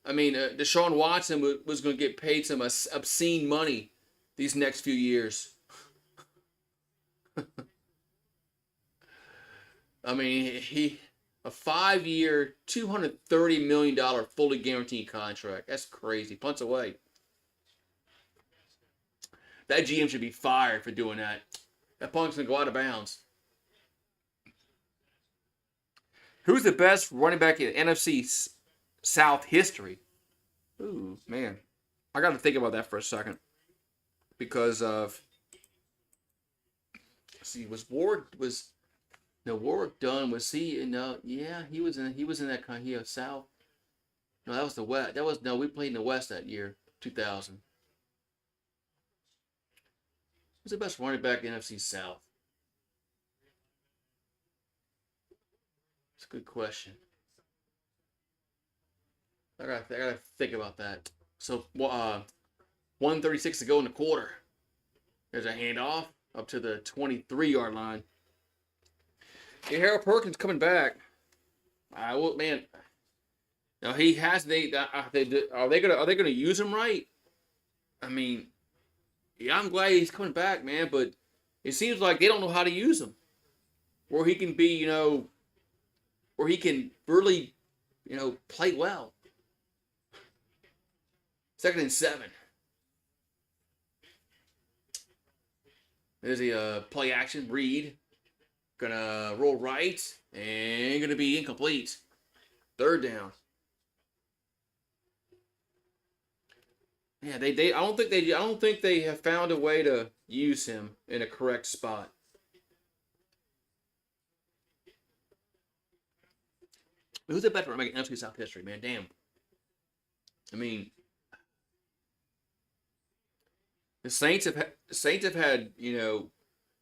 I mean, Deshaun Watson was going to get paid some obscene money these next few years. I mean, a 5-year, $230 million fully guaranteed contract. That's crazy. Punts away. That GM should be fired for doing that. That punk's going to go out of bounds. Who's the best running back in NFC South history? Ooh, man. I got to think about that for a second. Because of... See, Warwick Dunn? Was he in yeah, he was in that kind of South. No, that was the West. We played in the West that year, 2000. Who's the best running back in NFC South? It's a good question. I gotta think about that. So, 1:36 to go in the quarter. There's a handoff up to the 23-yard line. Hey, Harold Perkins coming back. Well, man. Now he has are they gonna use him right? I mean, yeah, I'm glad he's coming back, man. But it seems like they don't know how to use him, where he can be, where he can really, play well. Second and 7. There's a play action. Reed. Gonna roll right. And gonna be incomplete. Third down. Yeah, I don't think they have found a way to use him in a correct spot. Who's the better making NFC South history, man? Damn. I mean, the Saints have had, you know,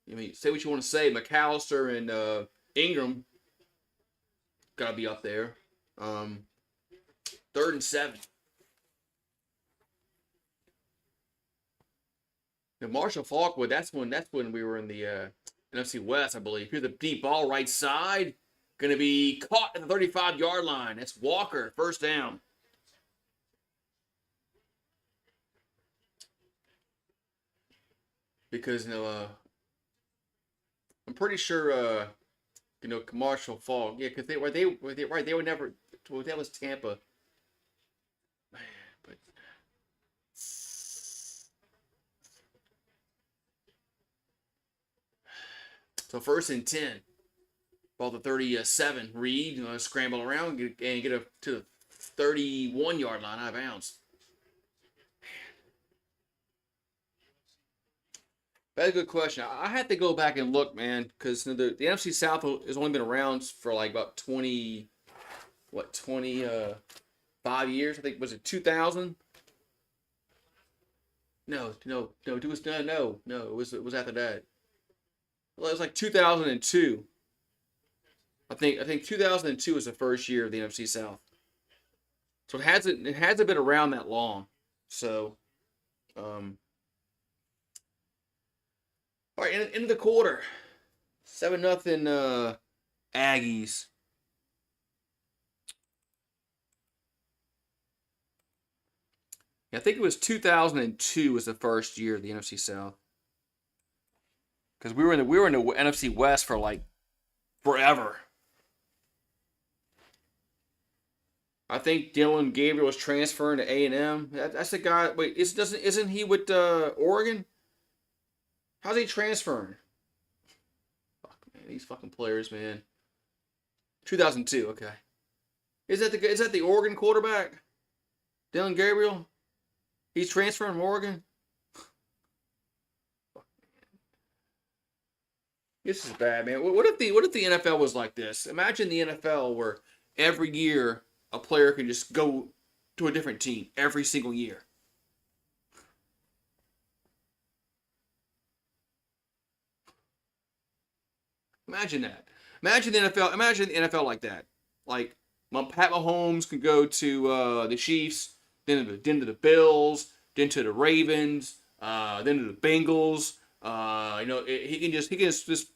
I mean, say what you want to say, McAllister and Ingram gotta be up there. Third and 7. Now, Marshall Falkwood, that's when we were in the NFC West, I believe. Here's the deep ball right side. Going to be caught at the 35-yard line. That's Walker, first down. Because, you know, I'm pretty sure, you know, Marshall Falk. Yeah, because they were never, well, that was Tampa. Man, but so first and 10. Ball to 37. Reed scramble around and get up to the 31-yard line out of bounds. That's a good question. I had to go back and look, man, because the NFC South has only been around for like about 25 years. I think, was it 2000? No, it was it was after that. Well, it was like 2002. I think 2002 was the first year of the NFC South. So it hasn't been around that long. So, all right, into the quarter, 7-0 Aggies. Yeah, I think it was 2002 was the first year of the NFC South. Because we were in the NFC West for like forever. I think Dylan Gabriel was transferring to A&M. That's the guy. Wait, isn't he with Oregon? How's he transferring? Fuck, man, these fucking players, man. 2002, okay. Is that the Oregon quarterback? Dylan Gabriel? He's transferring from Oregon? This is bad, man. What if the NFL was like this? Imagine the NFL where every year a player can just go to a different team every single year. Imagine that. Imagine the NFL. Imagine the NFL like that. Like Pat Mahomes can go to the Chiefs, then to the Bills, then to the Ravens, then to the Bengals. He can just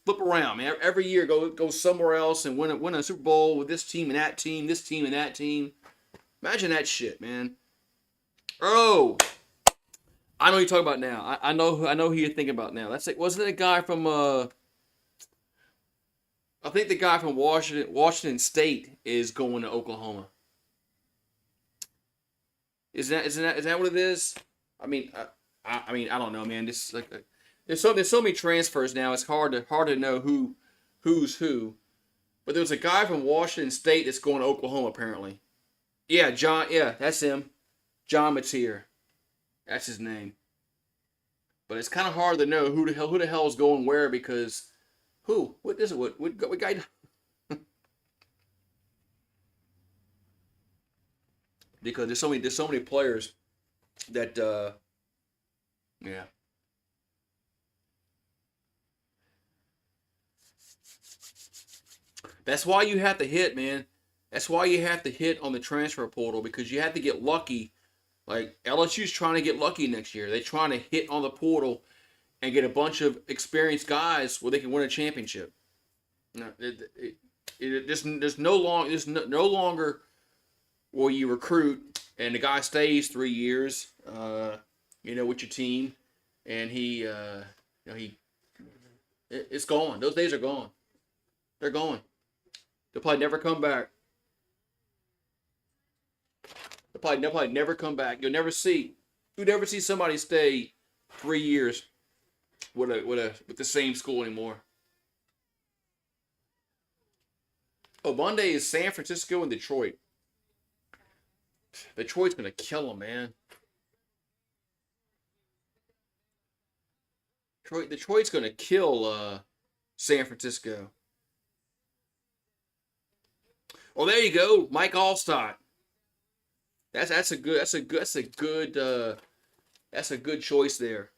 flip around, man. Every year go somewhere else and win a Super Bowl with this team and that team, this team and that team. Imagine that shit, man. Oh, I know who you're talking about now. I know who you're thinking about now. That's like, wasn't it a guy from I think the guy from Washington State is going to Oklahoma. Is that what it is? I mean, I don't know, man. This like there's so many transfers now. It's hard to know who's who. But there's a guy from Washington State that's going to Oklahoma apparently. Yeah, John. Yeah, that's him. John Mateer. That's his name. But it's kind of hard to know who the hell is going where because who? What guy? Because there's so many players that yeah. That's why you have to hit, man. That's why you have to hit on the transfer portal because you have to get lucky. Like LSU's trying to get lucky next year. They're trying to hit on the portal and get a bunch of experienced guys where they can win a championship. There's no longer where you recruit and the guy stays 3 years, with your team, and it's gone. Those days are gone. They're gone. They'll probably never come back. They'll probably never come back. You'll never see somebody stay 3 years with the same school anymore. Oh, Monday is San Francisco and Detroit. Detroit's gonna kill them, man. Detroit's gonna kill San Francisco. Oh, there you go, Mike Allstott. That's a good choice there,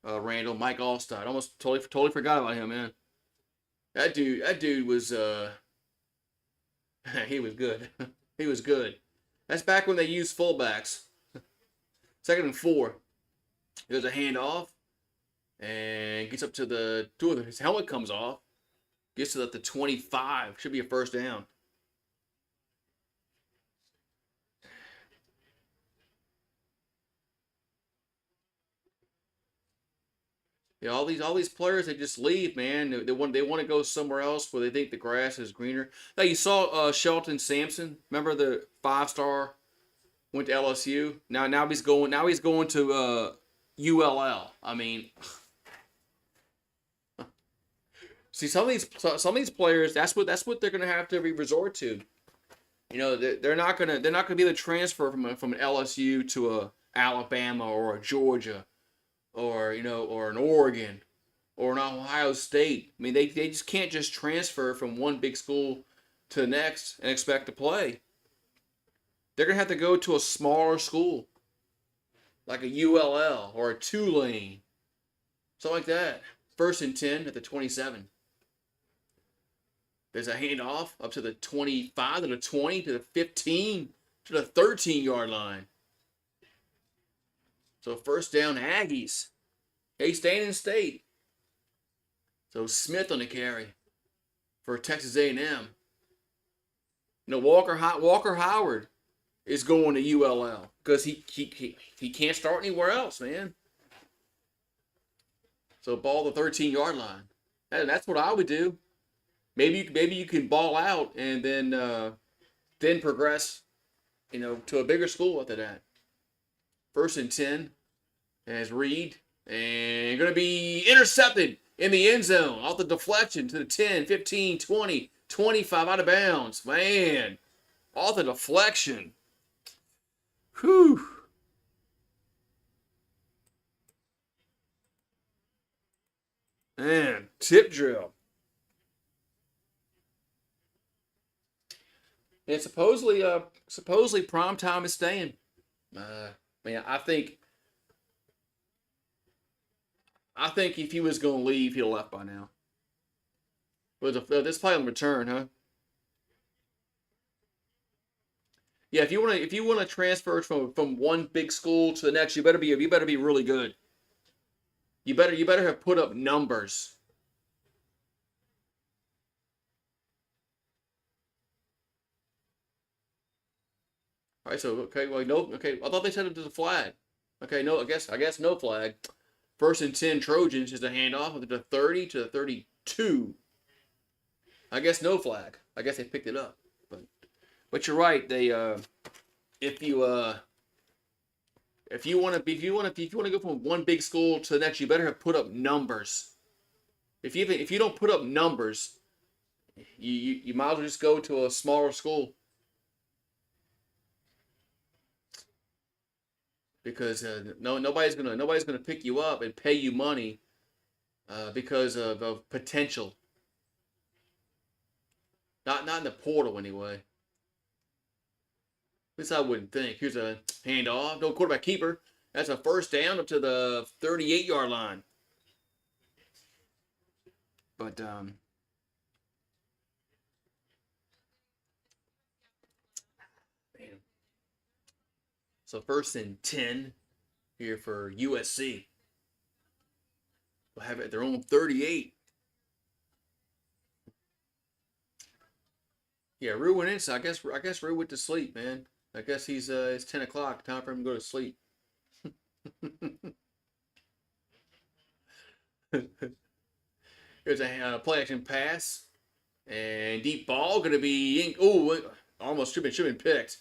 Randall. Mike Allstott. Almost totally forgot about him, man. That dude was he was good. He was good. That's back when they used fullbacks. 2nd and 4. There's a handoff and gets up to his helmet comes off. Gets to the 25. Should be a first down. Yeah, all these players, they just leave, man. They want to go somewhere else where they think the grass is greener. Now you saw Shelton Sampson. Remember the 5-star went to LSU. Now he's going to ULL. I mean, see some of these players. That's what they're gonna have to resort to. You know, they're not gonna be able to transfer from an LSU to a Alabama or a Georgia, or or an Oregon, or an Ohio State. I mean, they just can't just transfer from one big school to the next and expect to play. They're going to have to go to a smaller school, like a ULL or a Tulane, something like that. 1st and 10 at the 27. There's a handoff up to the 25, to the 20, to the 15, to the 13-yard line. So first down, Aggies. Hey, staying in state. So Smith on the carry for Texas A&M. Walker Howard is going to ULL because he can't start anywhere else, man. So ball the 13-yard line. That's what I would do. Maybe you can ball out and then progress, to a bigger school after that. 1st and 10 as Reed, and going to be intercepted in the end zone off the deflection to the 10, 15, 20, 25 out of bounds. Man, off the deflection. Whew. Man, tip drill. And supposedly prime time is staying. Man, I think if he was going to leave, he'd have left by now. But this play on the return, huh? Yeah, if you want to transfer from one big school to the next, you better be really good. You better have put up numbers. All right, so okay, well, no, okay. I thought they said it was a flag. Okay, no, I guess no flag. 1st and 10 Trojans is a handoff of the 30 to the 32. I guess no flag. I guess they picked it up. But you're right. They if you want to go from one big school to the next, you better have put up numbers. If you don't put up numbers, you might as well just go to a smaller school. Because nobody's gonna pick you up and pay you money because of potential. Not in the portal anyway. At least I wouldn't think. Here's a handoff. No quarterback keeper. That's a first down up to the 38-yard line. But man. So 1st and 10 here for USC. They'll have it at their own 38. Yeah, Rue went in, so I guess Rue went to sleep, man. I guess it's 10 o'clock. Time for him to go to sleep. Here's a play action pass. And deep ball going to be in. Oh, almost should have been picked.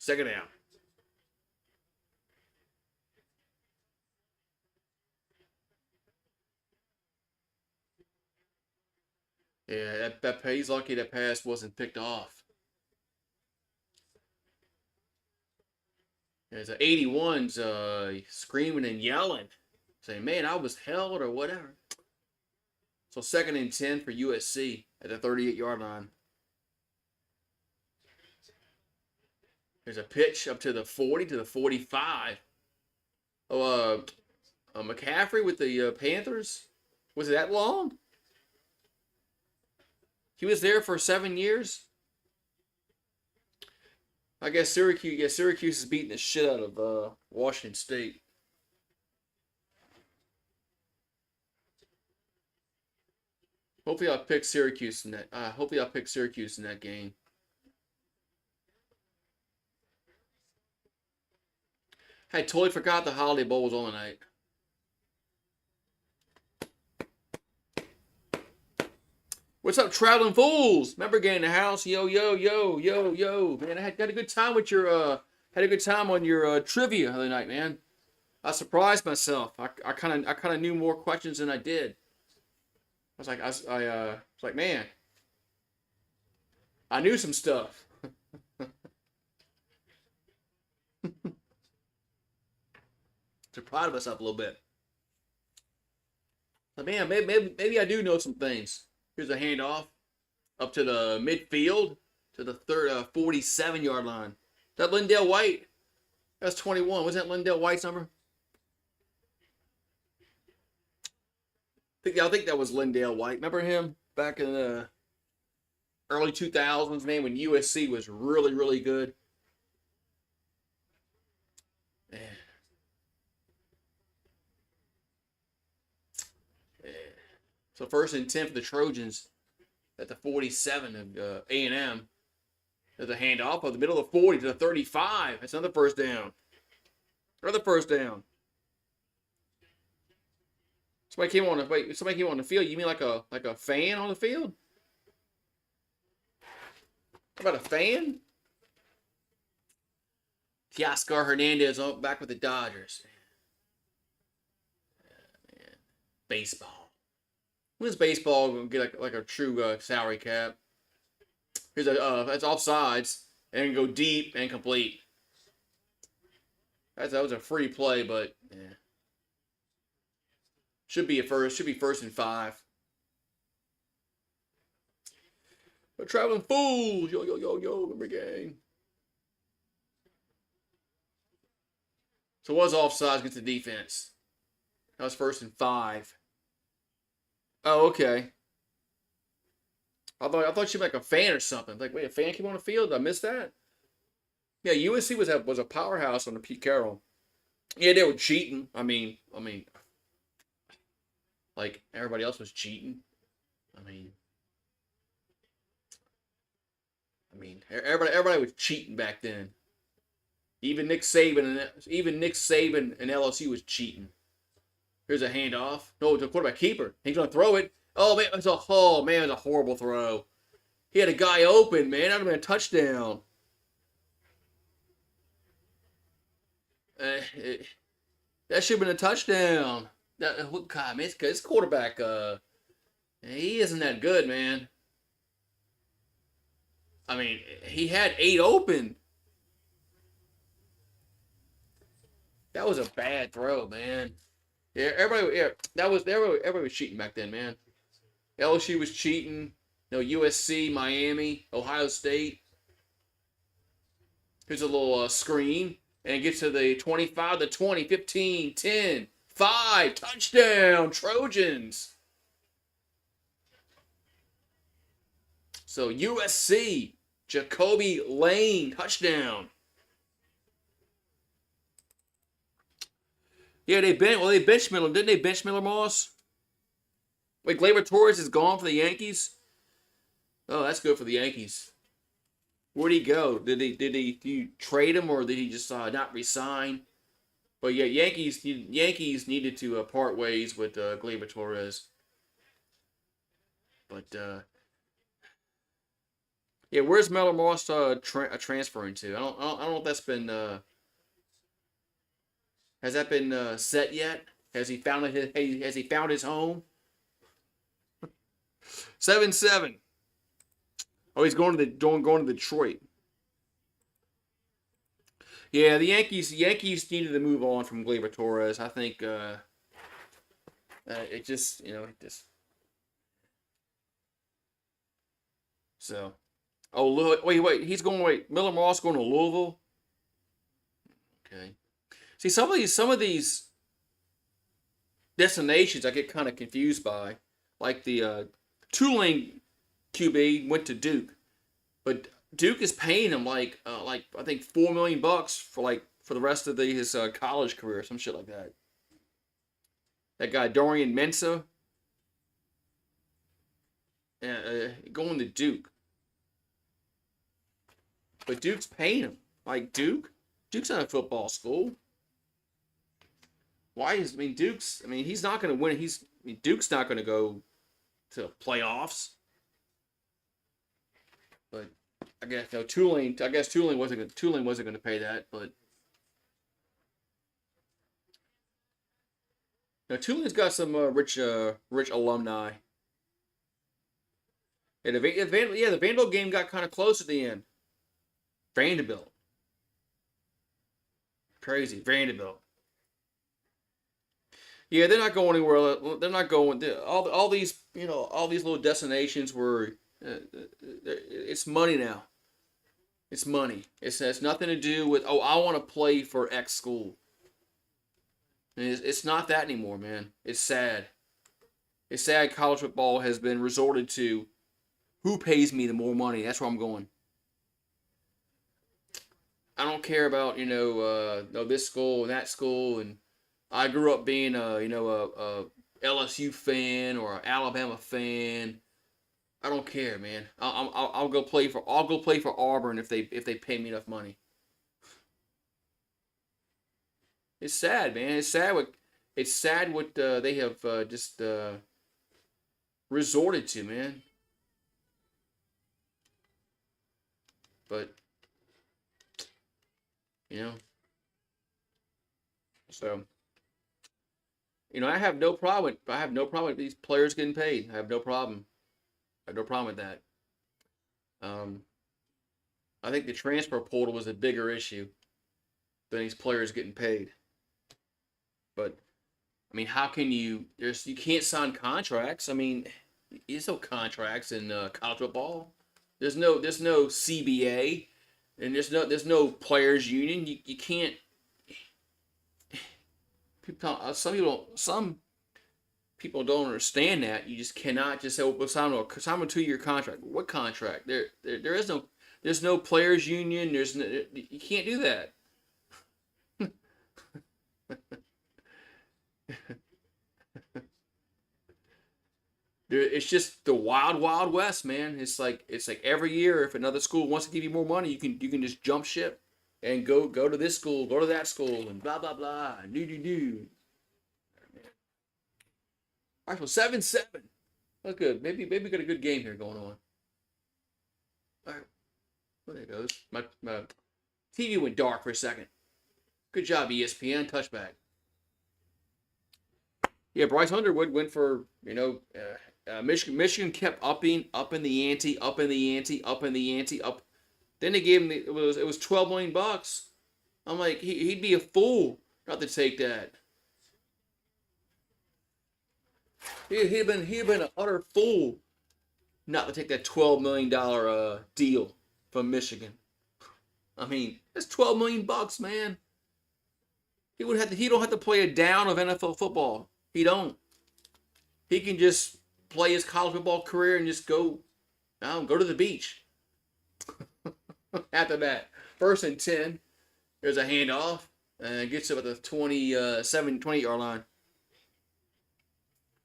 Second down. Yeah, he's lucky that pass wasn't picked off. There's a 81's screaming and yelling, saying, "Man, I was held," or whatever. So 2nd and 10 for USC at the 38-yard line. There's a pitch up to the 40 to the 45. Oh, McCaffrey with the Panthers. Was it that long? He was there for 7 years. I guess Syracuse. Yeah, Syracuse is beating the shit out of Washington State. Hopefully, I'll pick Syracuse in that. Hopefully, I'll pick Syracuse in that game. I totally forgot the Holiday Bowl was on tonight. What's up, traveling fools? Remember getting in the house? Yo, yo, yo, yo, yo, man! I had a good time with your had a good time on your trivia the other night, man. I surprised myself. I kind of knew more questions than I did. I was like, man, I knew some stuff. So proud of myself a little bit. But man, maybe I do know some things. Here's a handoff up to the midfield to the 47-yard line. Is that Lindell White? That's 21. Was that Lindell White's number? I think that was Lindell White. Remember him back in the early 2000s, man, when USC was really, really good? Man. So 1st and 10 for the Trojans at the 47 of A&M. There's a handoff of the middle of the 40 to the 35. That's another first down. Another first down. Somebody came on the field. You mean like a fan on the field? How about a fan? Teoscar Hernandez back with the Dodgers. Man. Baseball. When's baseball gonna get like a true salary cap? Here's that's offsides and go deep and complete. That was a free play, but yeah. Should be 1st and 5. But traveling fools, yo yo yo yo, remember gang. So it was offsides against the defense. That was 1st and 5. Oh, okay. I thought she was like a fan or something. Like, wait, a fan came on the field? Did I miss that? Yeah, USC was a powerhouse on the Pete Carroll. Yeah, they were cheating. I mean, like everybody else was cheating. I mean, everybody was cheating back then. Even Nick Saban and LSU was cheating. Here's a handoff. No, it's a quarterback keeper. He's gonna throw it. Oh man, it was a horrible throw. He had a guy open, man. That would have been a touchdown. That should have been a touchdown. God, man, this quarterback, he isn't that good, man. I mean, he had 8 open. That was a bad throw, man. Yeah, everybody was cheating back then, man. LSU was cheating. USC, Miami, Ohio State. Here's a little screen. And it gets to the 25, the 20, 15, 10, 5. Touchdown, Trojans. So USC, Jacoby Lane, touchdown. Yeah, they benched Miller. Didn't they bench Miller Moss? Wait, Gleyber Torres is gone for the Yankees? Oh, that's good for the Yankees. Where'd he go? Did you trade him or did he just not resign? But yeah, Yankees needed to part ways with Gleyber Torres. But Yeah, where's Melo Moss transferring to? I don't know if that's been has that been set yet? Has he found his home? 7-7. Oh, he's going to Detroit. Yeah, the Yankees needed to move on from Gleyber Torres. I think it just it just so. Oh, wait. Miller Moss going to Louisville. Okay. See, some of these destinations I get kind of confused by, like the Tulane QB went to Duke, but Duke is paying him like I think $4 million for the rest of his college career, some shit like that. That guy Dorian Mensa, going to Duke, but Duke's paying him like Duke's not a football school. Why is I mean Duke's I mean he's not going to win. Duke's not going to go to playoffs. But I guess Tulane. I guess Tulane wasn't going to pay that. But Tulane's got some rich alumni. And the Vanderbilt game got kind of close at the end. Vanderbilt, crazy Vanderbilt. Yeah, they're not going anywhere. They're not going. All these all these little destinations were. It's money now. It's money. It has nothing to do with I want to play for X school. It's not that anymore, man. It's sad. It's sad college football has been resorted to. Who pays me the more money? That's where I'm going. I don't care about this school and that school, and I grew up being a LSU fan or an Alabama fan. I don't care, man. I'll go play for Auburn if they pay me enough money. It's sad, man. It's sad what they have just resorted to, man. But you know, so I have no problem with these players getting paid. I have no problem. I have no problem with that. Um, I think the transfer portal was a bigger issue than these players getting paid. But I mean, how can you can't sign contracts. I mean, there's no contracts in college football. There's no CBA, and there's no players union. You can't. Some people don't understand that. You just cannot just say, "Well, sign a 2-year contract." What contract? There is no. There's no players union. You can't do that. It's just the wild, wild west, man. It's like every year, if another school wants to give you more money, you can just jump ship and go to this school, go to that school, and blah blah blah, and do. All right, so 7-7. That's good. Maybe we got a good game here going on. All right, well, there it goes. My TV went dark for a second. Good job, ESPN. Touchback. Yeah, Bryce Underwood went for Michigan kept upping the ante, upping the ante, upping the ante, up. Then they gave him it was $12 million. I'm like he'd be a fool not to take that. He'd been an utter fool not to take that $12 million deal from Michigan. I mean that's $12 million, man. He don't have to play a down of NFL football. He don't. He can just play his college football career and just go to the beach. After that, 1st and 10, there's a handoff and gets up at the 28-yard line.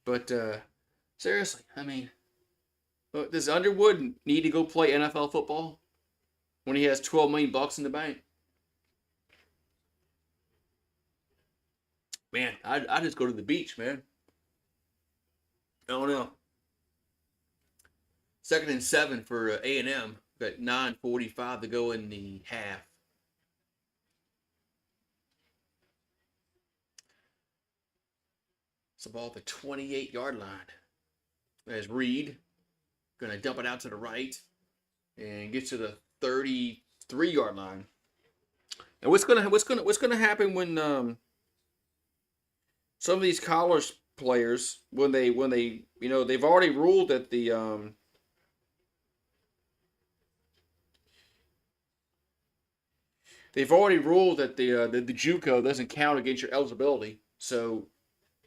But seriously, I mean, does Underwood need to go play NFL football when he has $12 million in the bank? Man, I just go to the beach, man. I don't know. 2nd and 7 for A&M. Got 9:45 to go in the half. It's the ball at the 28-yard line. As Reed gonna dump it out to the right and get to the 33-yard line. And what's gonna happen when some of these college players when they they've already ruled that the JUCO doesn't count against your eligibility. So,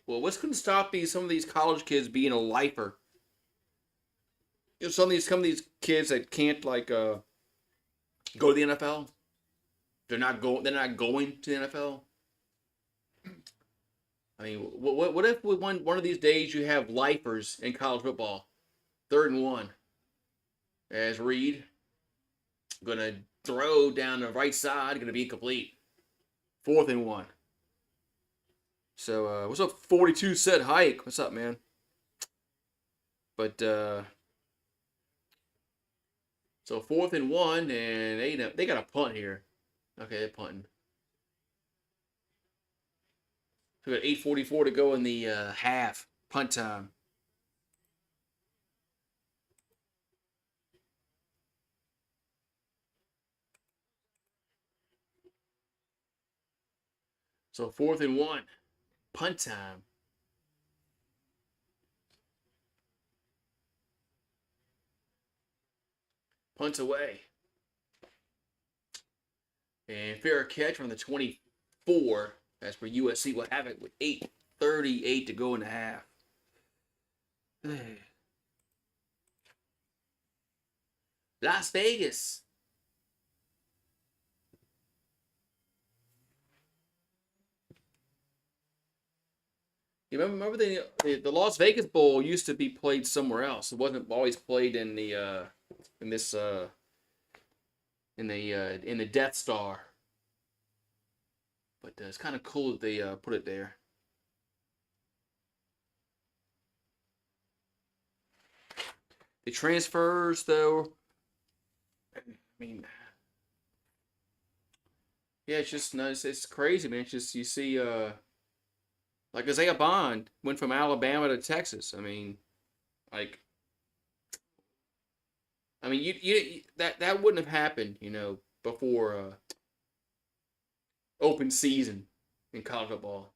well, what's going to stop some of these college kids being a lifer? Some of these kids that can't go to the NFL. They're not going to the NFL. I mean, what if one of these days you have lifers in college football? 3rd and 1. As Reed gonna throw down the right side, gonna be incomplete. 4th and 1. So what's up, 42 set hike? What's up, man? But so 4th and 1, and they got a punt here. Okay, they're punting. So we got 8:44 to go in the half. Punt time. So 4th and 1. Punt time. Punts away. And fair catch from the 24. That's for USC. We'll have it with 8:38 to go in the half. Las Vegas. You remember the Las Vegas Bowl used to be played somewhere else. It wasn't always played in the Death Star. But it's kind of cool that they put it there. The transfers, though, I mean, yeah, it's just it's crazy, man. It's just you see, like Isaiah Bond went from Alabama to Texas. I mean, you that wouldn't have happened, before open season in college football.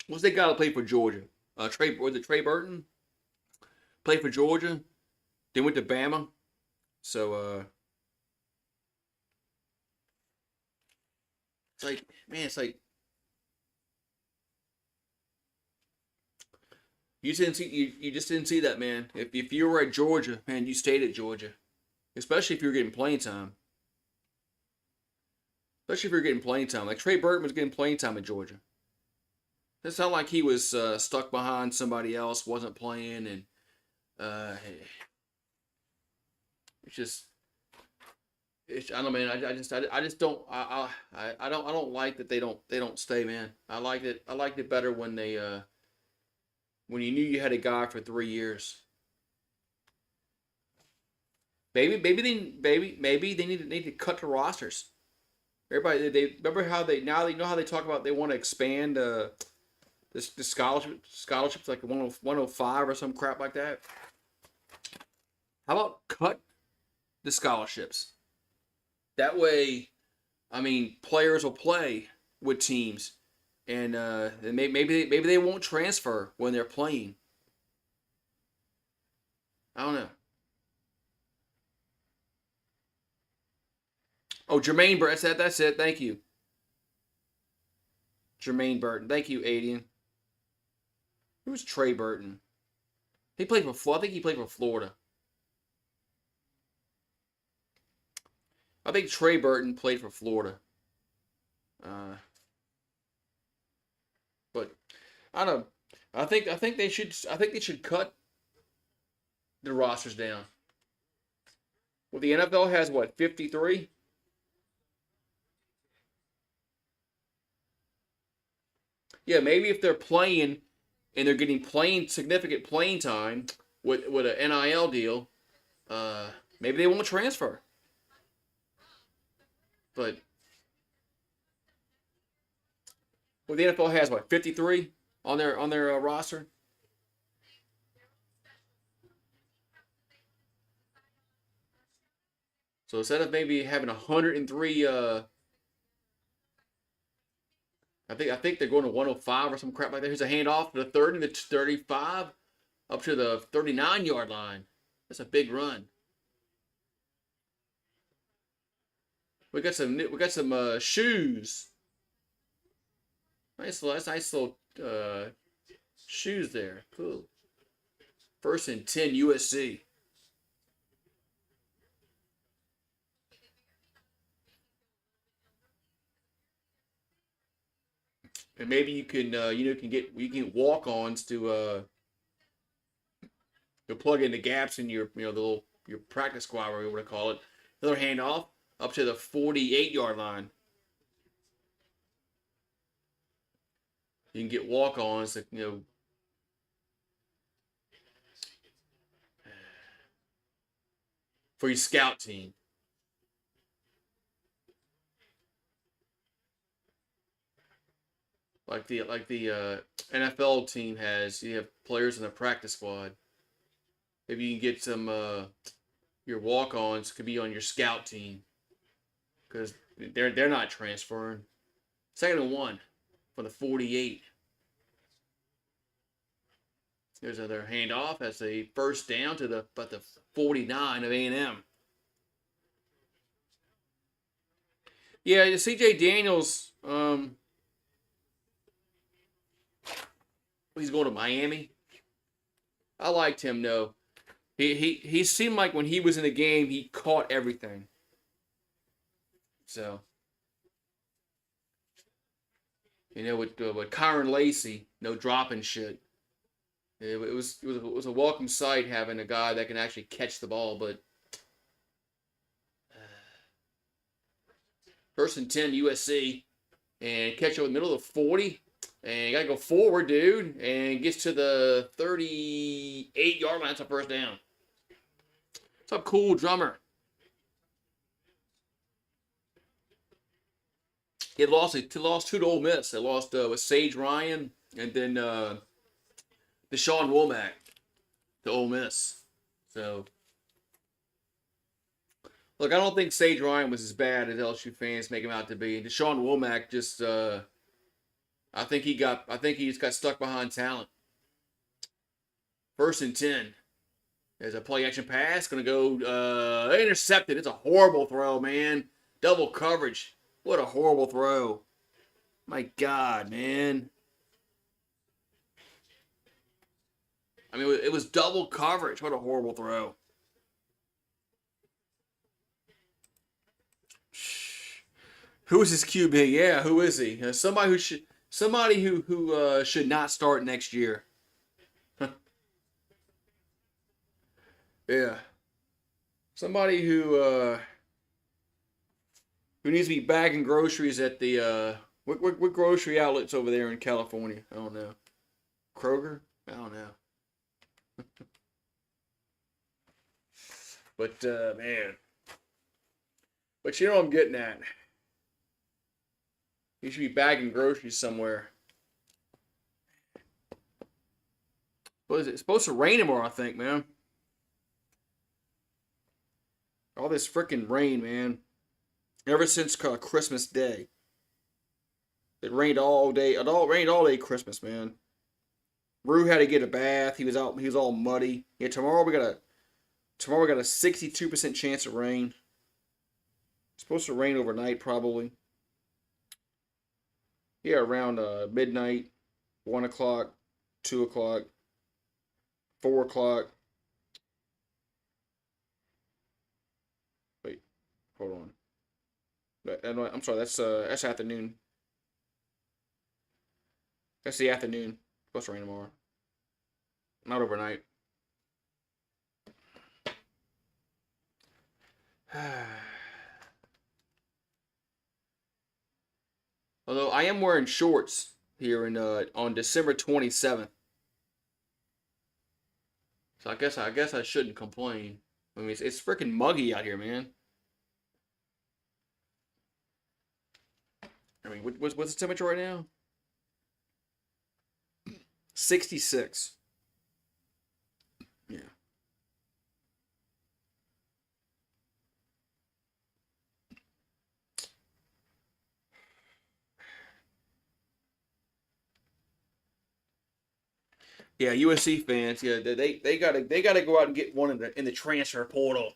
What's they got to play for Georgia? Trey Burton? Played for Georgia. Then went to Bama. So it's like you just didn't see that, man. If you were at Georgia, man, you stayed at Georgia. Especially if you were getting playing time. Especially if you're getting playing time. Like Trey Burton was getting playing time at Georgia. It's not like he was stuck behind somebody else, wasn't playing, and I don't know, man. I just don't I don't like that they don't stay, man. I liked it better when when you knew you had a guy for 3 years. Maybe they need to cut the rosters. Everybody, they remember how they know how they talk about they want to expand the scholarships like 105 or some crap like that. How about cut the scholarships? That way, I mean, players will play with teams, and maybe they won't transfer when they're playing. I don't know. Oh, Jermaine Burton. That's it. Thank you. Jermaine Burton. Thank you, Adian. Who's Trey Burton? He played for. I think he played for Florida. I think Trey Burton played for Florida. But I don't know. I think they should cut the rosters down. Well, the NFL has what, 53? Yeah, maybe if they're playing and they're getting significant playing time with an NIL deal, Maybe they won't transfer. But well, the NFL has what 53 on their roster. So instead of maybe having 103, I think they're going to 105 or some crap like that. Here's a handoff to the 30, the 35, up to the 39-yard line. That's a big run. We got some shoes. Nice little shoes there. Cool. 1st and 10 USC. And maybe you can get walk-ons to plug in the gaps in your your practice squad, whatever you want to call it. Another handoff up to the 48-yard line. You can get walk-ons that for your scout team. Like the NFL team has, you have players in the practice squad. Maybe you can get some your walk-ons could be on your scout team because they're not transferring. 2nd and 1 for the 48. There's another handoff. That's a 1st down to the 49 of A&M. Yeah, C.J. Daniels. He's going to Miami. I liked him though. He seemed like when he was in the game, he caught everything. So, with Kyron Lacey, no dropping shit. It was a welcome sight having a guy that can actually catch the ball. But 1st and 10 USC, and catch over the middle of the 40. And you got to go forward, dude. And gets to the 38-yard line. That's a 1st down. What's up, Cool Drummer? They lost 2 to Ole Miss. They lost with Sage Ryan and then Deshaun Womack to Ole Miss. So, look, I don't think Sage Ryan was as bad as LSU fans make him out to be. And Deshaun Womack just... I think he just got stuck behind talent. 1st and 10. There's a play action pass. Going to go intercepted. It's a horrible throw, man. Double coverage. What a horrible throw. My God, man. I mean, it was double coverage. What a horrible throw. Who is this QB? Yeah, who is he? Somebody who should not start next year. Yeah. Somebody who needs to be bagging groceries at the what grocery outlets over there in California? I don't know. Kroger? I don't know. But man. But you know what I'm getting at. You should be bagging groceries somewhere. What is it? It's supposed to rain tomorrow, I think, man. All this freaking rain, man. Ever since Christmas Day. It rained all day. It all rained all day Christmas, man. Rue had to get a bath. He was all muddy. Yeah, tomorrow we got a 62% chance of rain. It's supposed to rain overnight, probably. Yeah, around midnight, 1 o'clock, 2 o'clock, 4 o'clock. Wait, hold on. I'm sorry, that's afternoon. That's the afternoon. It's supposed to rain tomorrow. Not overnight. Although I am wearing shorts here on December 27th. So I guess I shouldn't complain. I mean, it's freaking muggy out here, man. I mean, what's the temperature right now? 66. Yeah. Yeah, USC fans. Yeah, they gotta go out and get one in the transfer portal.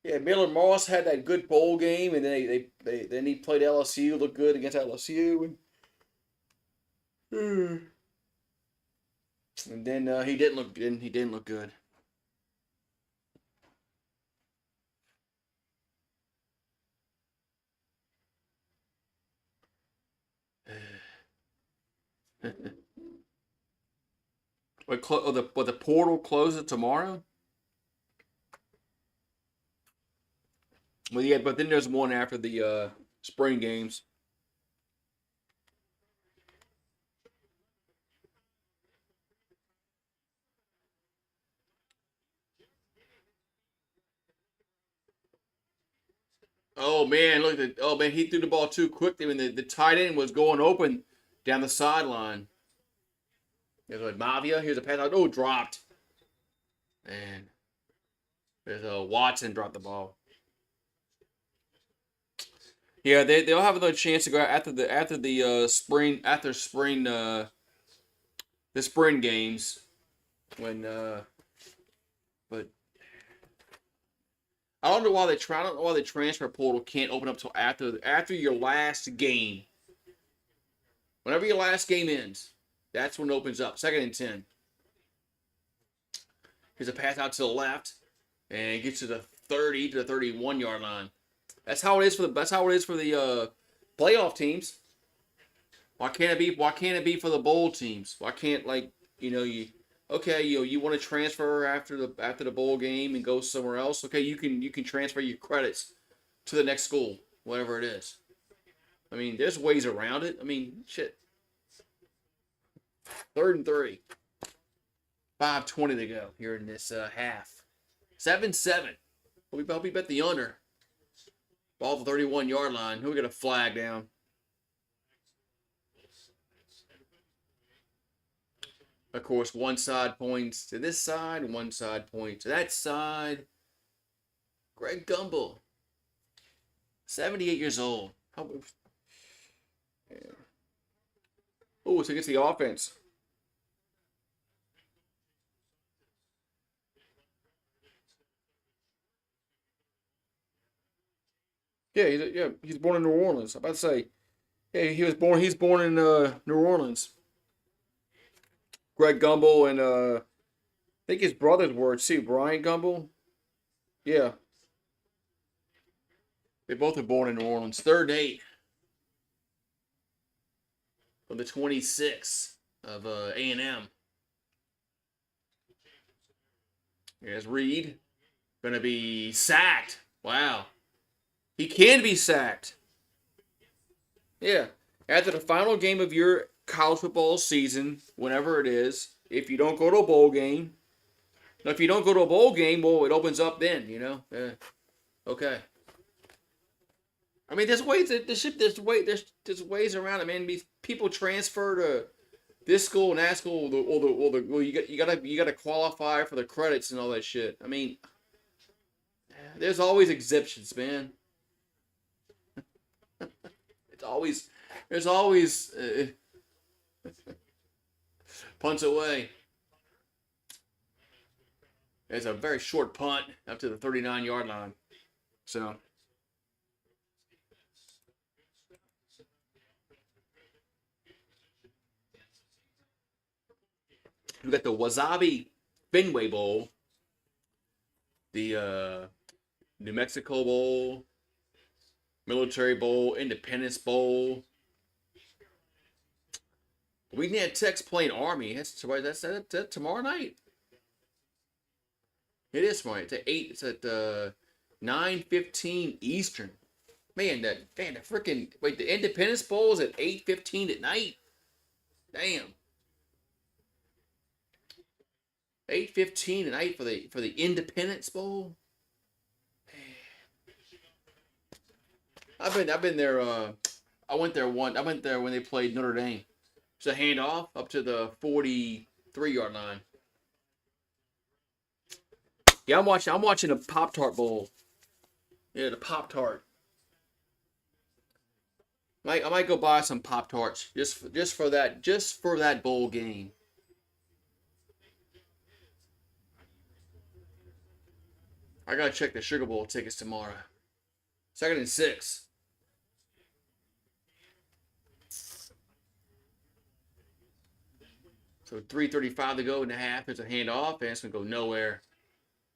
Yeah, Miller Moss had that good bowl game, and then he played LSU, looked good against LSU, and then he didn't look good. The portal closes tomorrow? Well, yeah, but then there's one after the spring games. Oh man, oh man, he threw the ball too quickly when the tight end was going open down the sideline. There's like Mavia. Here's a pass out. Oh, dropped. And there's Watson dropped the ball. Yeah, they'll have another chance to go after the spring games when but I don't know why the transfer portal can't open up till after your last game. Whenever your last game ends, that's when it opens up. 2nd and 10. Here's a pass out to the left, and it gets to the 30 to the 31-yard line. That's how it is for the playoff teams. Why can't it be for the bowl teams? Why can't you want to transfer after the bowl game and go somewhere else? Okay, you can transfer your credits to the next school, whatever it is. I mean, there's ways around it. I mean, shit. 3rd and 3. 5:20 to go here in this half. 7-7. We bet the under. Ball to the 31-yard line. Who we got a flag down? Of course, one side points to this side, one side points to that side. Greg Gumbel, 78 years old. Yeah. Oh, so it gets the offense. He's born in New Orleans. I'm about to say, yeah, he's born in New Orleans. Greg Gumbel and I think his brothers were too. Brian Gumbel. Yeah, they both were born in New Orleans. 3rd and 8 from the 26 of A&M. Here's Reed. Gonna be sacked. Wow. He can be sacked. Yeah. After the final game of your college football season, whenever it is, if you don't go to a bowl game, now if you don't go to a bowl game, well, it opens up then, Yeah. Okay. I mean, there's ways there's ways around it, man. People transfer to this school and that school, well, you gotta qualify for the credits and all that shit. I mean, there's always exceptions, man. There's always punts away. It's a very short punt up to the 39-yard line. So we got the Wasabi Fenway Bowl, the New Mexico Bowl, Military Bowl, Independence Bowl. Louisiana Tech's playing Army. That's tomorrow night. It is tomorrow. It's at 8. It's at 9:15 Eastern. Man, the freaking the Independence Bowl is at 8:15 at night. Damn. 8:15 tonight for the Independence Bowl. I've been there. I went there when they played Notre Dame. It's a handoff up to the 43-yard line. Yeah, I'm watching a Pop-Tart Bowl. Yeah, the Pop-Tart. I might go buy some Pop-Tarts just for that bowl game. I gotta check the Sugar Bowl tickets tomorrow. 2nd and 6. So 3:35 to go in the half. There's a handoff, and it's gonna go nowhere.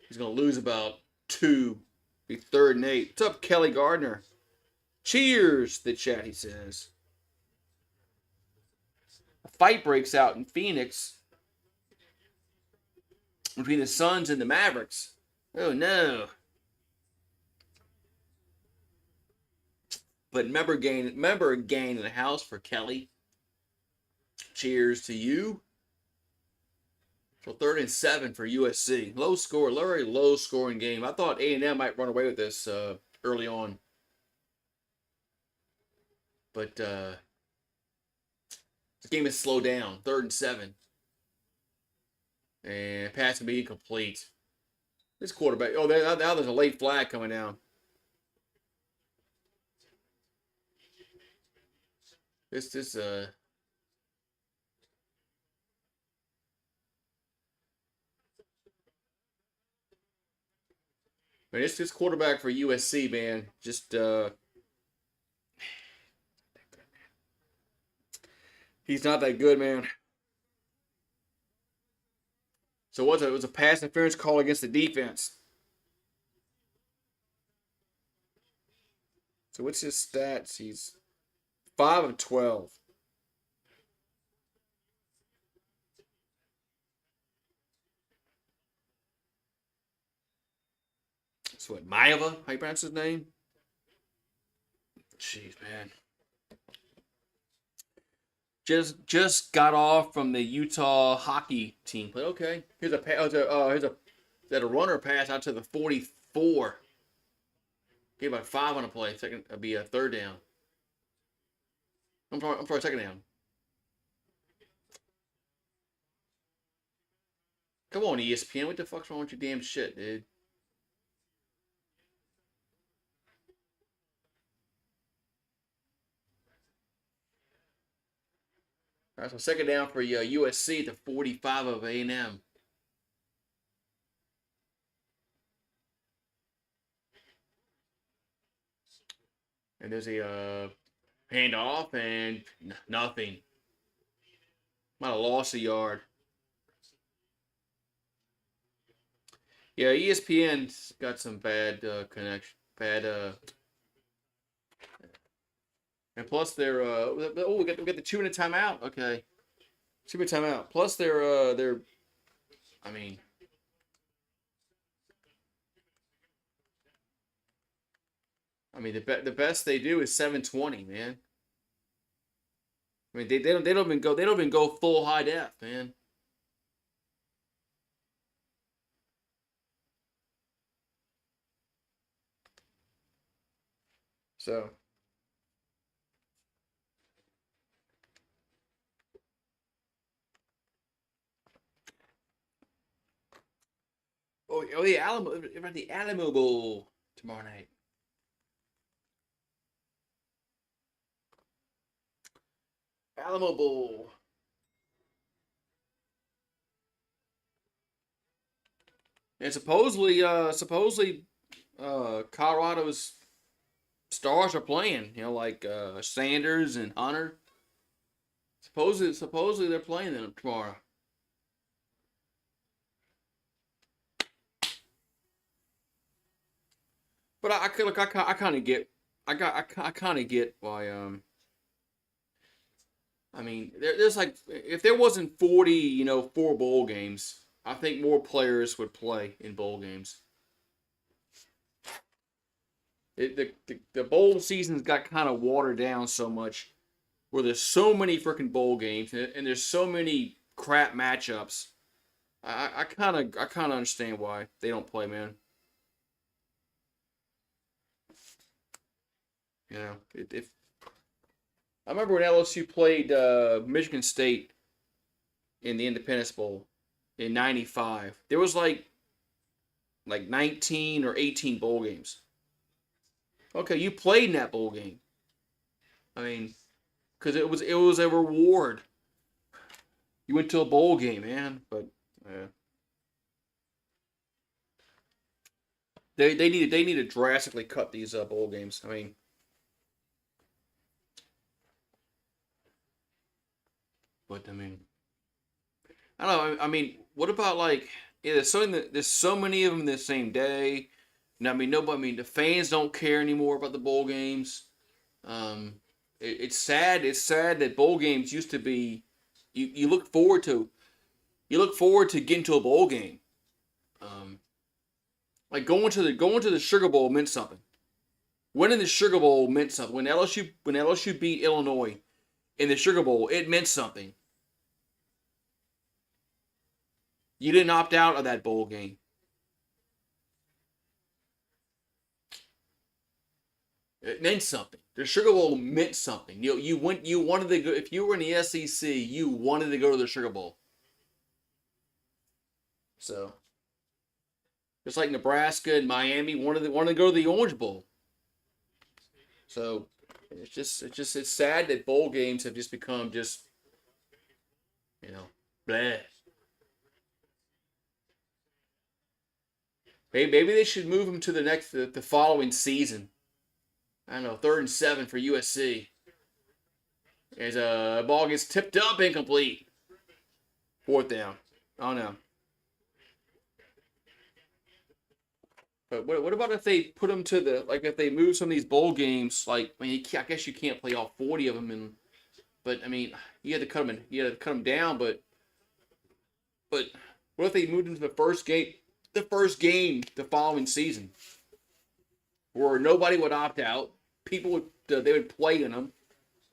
He's gonna lose about 2. Be 3rd and 8. What's up, Kelly Gardner? Cheers, the chat, he says. A fight breaks out in Phoenix between the Suns and the Mavericks. Oh, no. But member gain in the house for Kelly. Cheers to you. So 3rd and 7 for USC. Very low scoring game. I thought A&M might run away with this early on. But this game is slowed down. 3rd and 7. And pass can be incomplete. This quarterback. Oh, now there's a late flag coming down. This quarterback for USC, man, just he's not that good, man. So it was a pass interference call against the defense. So what's his stats? He's 5 of 12. So what, Maeva? How you pronounce his name? Jeez, man. Just got off from the Utah hockey team. But okay, here's a runner pass out to the 44. Gave about 5 on a play. Second, it'll be a 3rd down. I'm sorry, 2nd down. Come on, ESPN. What the fuck's wrong with your damn shit, dude? All right, so 2nd down for USC, the 45 of A&M. And there's a handoff and nothing. Might have lost a yard. Yeah, ESPN's got some bad connection. And plus they're we got the 2-minute timeout. Okay, 2-minute timeout. Plus they're I mean, the best they do is 720, man. I mean they don't even go full high def, man. So. Oh, the Alamo Bowl tomorrow night. Alamo Bowl. And supposedly, Colorado's stars are playing. You know, like Sanders and Hunter. Supposedly they're playing them tomorrow. But I kind of get why I mean there's like if there wasn't 40 4 bowl games, I think more players would play in bowl games. The bowl season's got kind of watered down so much, where there's so many freaking bowl games and there's so many crap matchups. I kind of understand why they don't play, man. You know, if I remember when LSU played Michigan State in the Independence Bowl in '95, there was like 19 or 18 bowl games. Okay, you played in that bowl game. I mean, because it was a reward. You went to a bowl game, man. But uh, they need to drastically cut these bowl games. I mean, but I mean, I don't know. I mean, what about like yeah? There's so many of them the same day. And I mean, nobody. I mean, the fans don't care anymore about the bowl games. Um, it's sad. It's sad that bowl games used to be. You look forward to. You look forward to getting to a bowl game. Um, like going to the Sugar Bowl meant something. Winning the Sugar Bowl meant something. When LSU beat Illinois in the Sugar Bowl, it meant something. You didn't opt out of that bowl game. It meant something. The Sugar Bowl meant something. You wanted to go if you were in the SEC, you wanted to go to the Sugar Bowl. So just like Nebraska and Miami wanted to go to the Orange Bowl. So it's sad that bowl games have just become just you know bleh. Maybe they should move them to the following season. I don't know, 3rd and 7 for USC. As a ball gets tipped up, incomplete. 4th down. Oh no. But what about if they put them to if they move some of these bowl games, like, I mean, I guess you can't play all 40 of them, but I mean, you had to cut them down, but what if they moved into the first game the following season, where nobody would opt out, people they would play in them,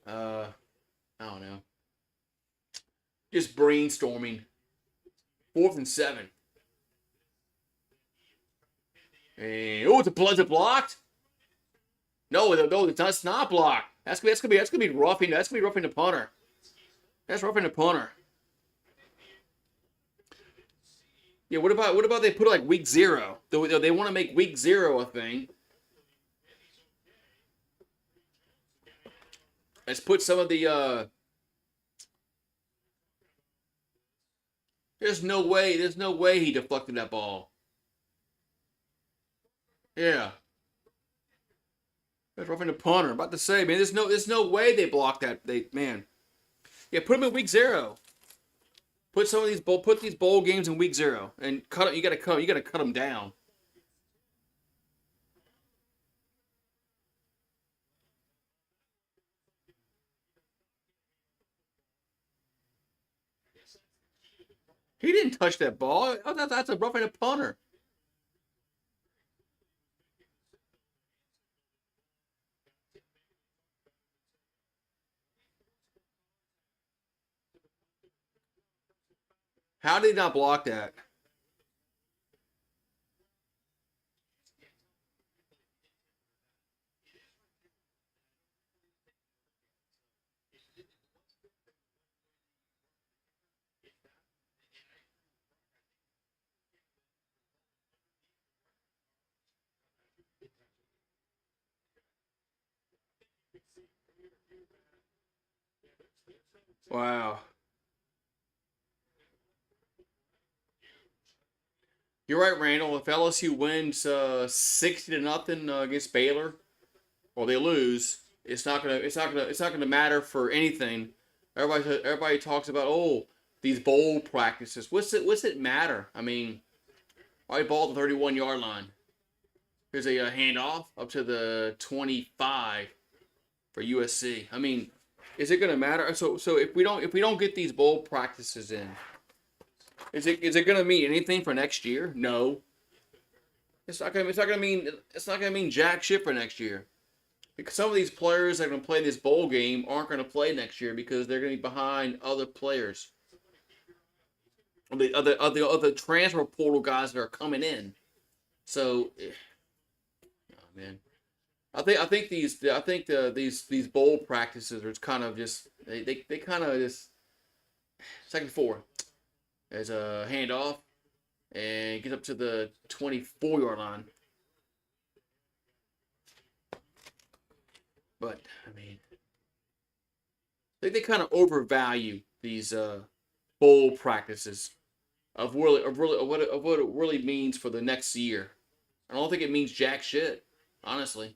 uh, I don't know, just brainstorming, 4th and 7. And, is it blocked? No, it's not blocked. That's gonna be roughing. That's gonna be roughing the punter. That's roughing the punter. Yeah. What about they put like week 0? They want to make week 0 a thing. Let's put some of the. There's no way. There's no way he deflected that ball. Yeah. That's roughing the punter. I'm about to say, man, there's no way they blocked that. Man. Yeah, put them in week 0. Put these bowl games in week 0 and cut it. You gotta cut them down. He didn't touch that ball. That's a roughing a punter. How did he not block that? Wow. You're right, Randall. If LSU wins 60-0 against Baylor, or they lose, it's not gonna matter for anything. Everybody talks about these bowl practices. What's it matter? I mean, I ball at the 31-yard line. Here's a handoff up to the 25 for USC. I mean, is it gonna matter? So if we don't get these bowl practices in, is it gonna mean anything for next year? No. It's not gonna mean jack shit for next year. Because some of these players that are gonna play in this bowl game aren't gonna play next year because they're gonna be behind other players. other transfer portal guys that are coming in. So, oh, man, these bowl practices are kind of just they kind of just second four. There's a handoff and gets up to the 24-yard line. But I mean, I think they kind of overvalue these bowl practices of what it really means for the next year. I don't think it means jack shit, honestly.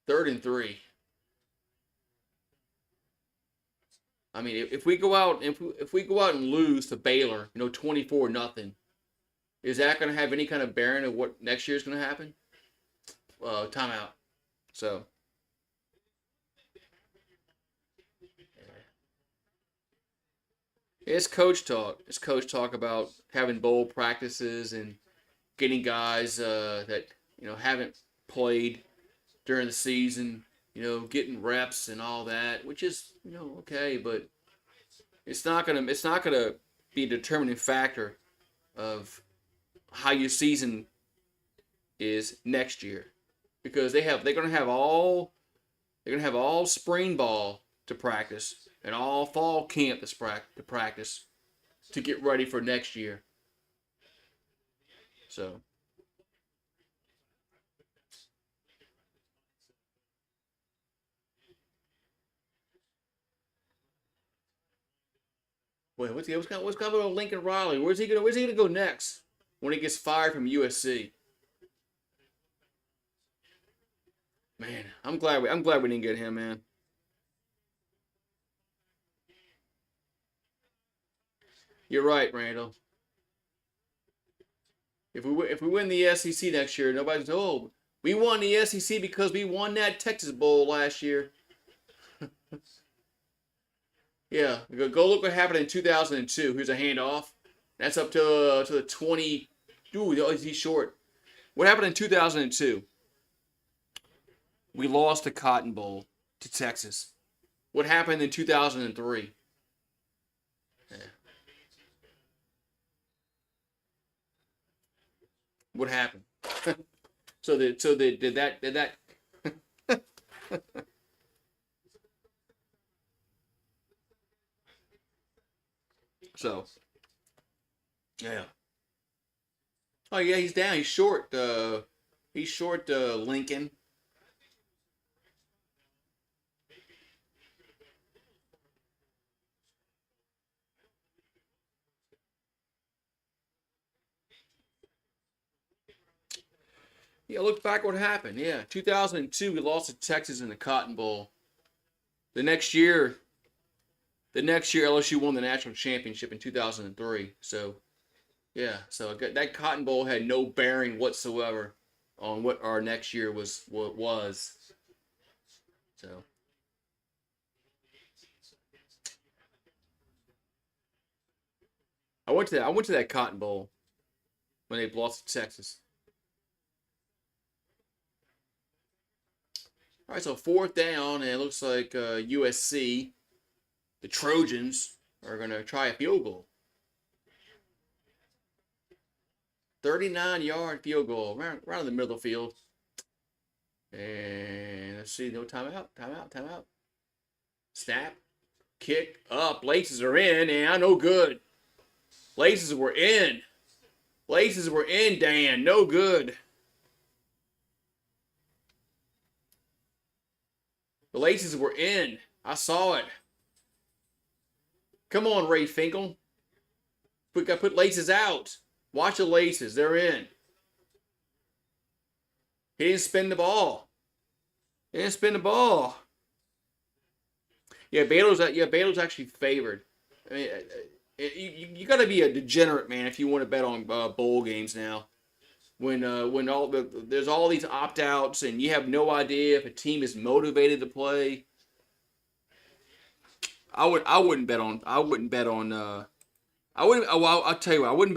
3rd and 3. I mean, if we go out and lose to Baylor, 24-0, is that going to have any kind of bearing of what next year is going to happen? Timeout. So, it's coach talk. It's coach talk about having bowl practices and getting guys that haven't played during the season, getting reps and all that, which is okay, but it's not gonna be a determining factor of how your season is next year, because they're gonna have all spring ball to practice and all fall camp to practice to get ready for next year. So. Wait, what's going on with Lincoln Riley? Where's he gonna go next when he gets fired from USC? Man, I'm glad we didn't get him, man. You're right, Randall. If we win the SEC next year, nobody's we won the SEC because we won that Texas Bowl last year. Yeah, go look what happened in 2002. Here's a handoff. That's up to the 20. Ooh, he's short. What happened in 2002? We lost the Cotton Bowl to Texas. What happened in 2003? Yeah. What happened? Did that so yeah. Oh yeah, he's down. He's short. He's short. Lincoln. Yeah, look back what happened. Yeah, 2002 we lost to Texas in the Cotton Bowl. The next year, the next year LSU won the national championship in 2003. So yeah, so that Cotton Bowl had no bearing whatsoever on what our next year was. So I went to that Cotton Bowl when they lost to Texas. All right, so 4th down, and it looks like USC, the Trojans, are gonna try a field goal. 39-yard field goal, right in the middle of the field. And let's see, no timeout. Snap, kick up, laces are in, and I no good. Laces were in. Laces were in, Dan, no good. The laces were in. I saw it. Come on, Ray Finkel. Put laces out. Watch the laces. They're in. He didn't spin the ball. He didn't spin the ball. Yeah, Baylor's actually favored. I mean, you got to be a degenerate, man, if you want to bet on bowl games now. When there's all these opt outs and you have no idea if a team is motivated to play. I'll tell you what, I wouldn't bet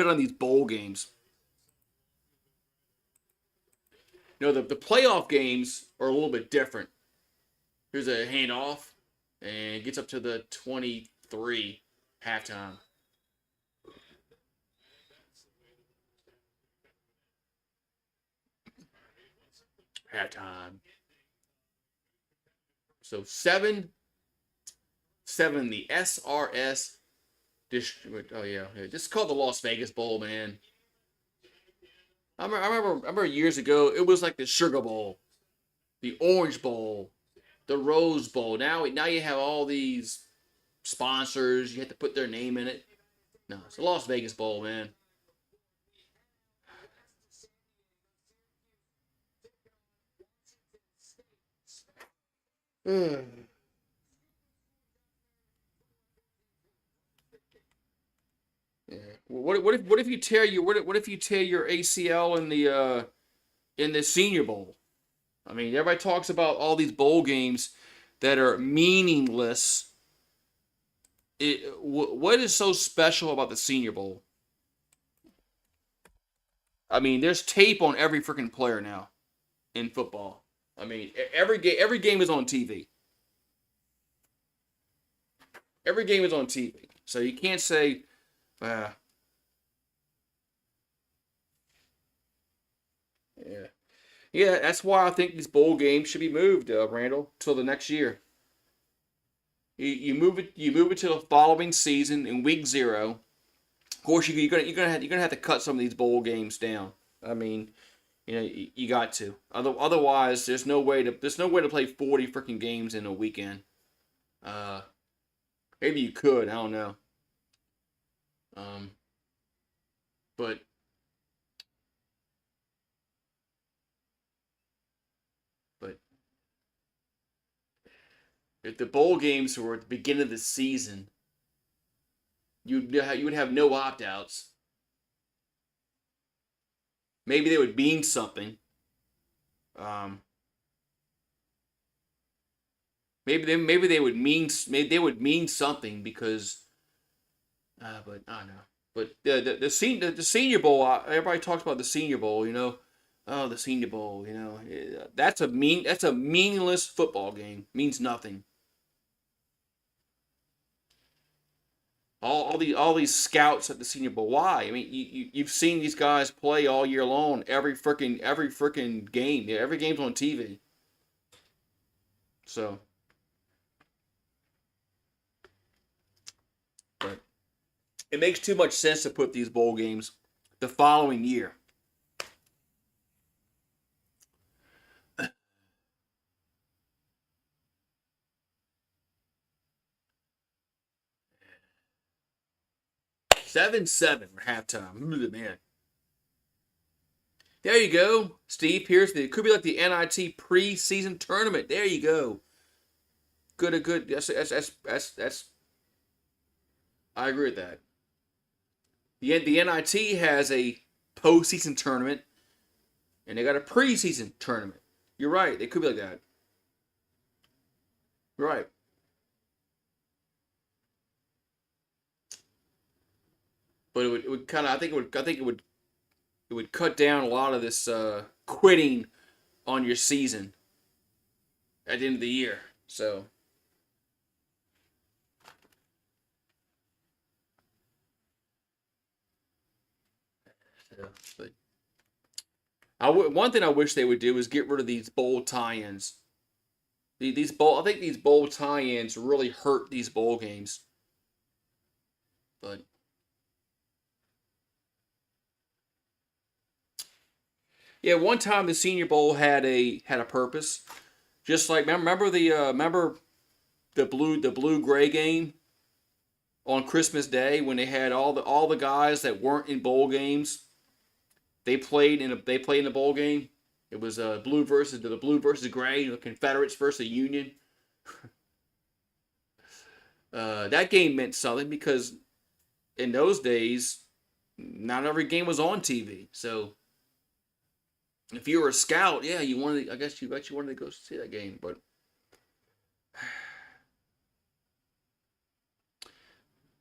on these bowl games. The playoff games are a little bit different. Here's a handoff. and gets up to the 23 halftime. Halftime. So 7 the SRS district. Oh yeah, just called the Las Vegas Bowl, man. I remember years ago it was like the Sugar Bowl, the Orange Bowl, the Rose Bowl. Now you have all these sponsors. You have to put their name in it. No, it's the Las Vegas Bowl, man. Yeah. What if you tear your what if you tear your ACL in the Senior Bowl? I mean, everybody talks about all these bowl games that are meaningless. What is so special about the Senior Bowl? I mean, there's tape on every freaking player now in football. I mean, every game is on TV. Every game is on TV. So you can't say, uh, yeah, yeah. That's why I think these bowl games should be moved, Randall, till the next year. You move it to the following season in week 0. Of course, you're gonna have to cut some of these bowl games down. I mean, you got to. Otherwise, there's no way to play 40 freaking games in a weekend. Uh, Maybe you could. I don't know. Um, but but if the bowl games were at the beginning of the season, you would have no opt outs. Maybe they would mean something. Um, maybe they would mean something because. But I don't know. But the Senior Bowl, everybody talks about the Senior Bowl. Oh, the Senior Bowl. That's a meaningless football game. Means nothing. All these scouts at the Senior Bowl. Why? I mean, you've seen these guys play all year long. Every freaking game. Yeah, every game's on TV. So, but it makes too much sense to put these bowl games the following year. 7-7 for halftime. Man. There you go, Steve. It could be like the NIT preseason tournament. There you go. Good. That's. I agree with that. The NIT has a postseason tournament, and they got a preseason tournament. You're right. It could be like that. Right. But it would kind of. I think it would cut down a lot of this quitting on your season at the end of the year. Yeah, but one thing I wish they would do is get rid of these bowl tie-ins. I think these bowl tie-ins really hurt these bowl games. But yeah, one time the Senior Bowl had a purpose. Just like remember the blue gray game on Christmas Day when they had all the guys that weren't in bowl games. They played in the bowl game. It was blue versus gray, the Confederates versus the Union. That game meant something because in those days, not every game was on TV. So if you were a scout, yeah, you wanted. I guess you wanted to go see that game. But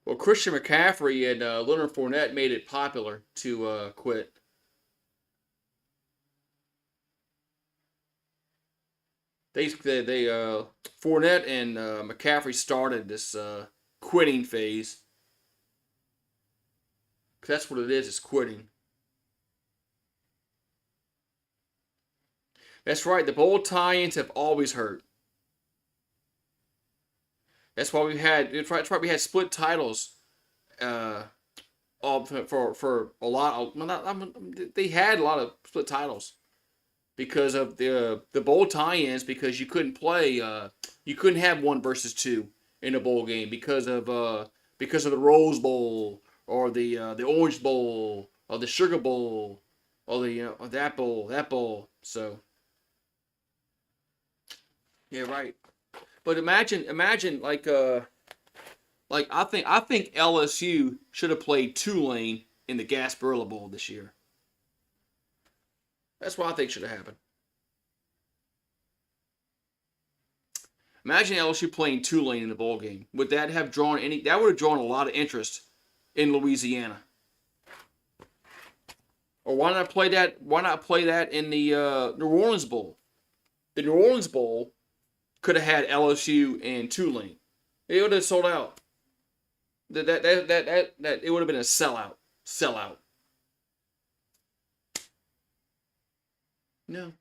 well, Christian McCaffrey and Leonard Fournette made it popular to quit. Fournette and McCaffrey started this quitting phase. 'Cause that's what it is. It's quitting. That's right. The bowl tie-ins have always hurt. That's why we had. That's why we had split titles. Uh, for a lot. They had a lot of split titles because of the bowl tie-ins. Because you couldn't have 1 versus 2 in a bowl game because of the Rose Bowl or the Orange Bowl or the Sugar Bowl or or that bowl. So yeah, right. But imagine like I think LSU should have played Tulane in the Gasparilla Bowl this year. That's what I think should have happened. Imagine LSU playing Tulane in the bowl game. Would that have drawn any? That would have drawn a lot of interest in Louisiana. Or why not play that? Why not play that in the New Orleans Bowl? The New Orleans Bowl could have had LSU and Tulane. It would have sold out. That it would have been a sellout. Sellout. No.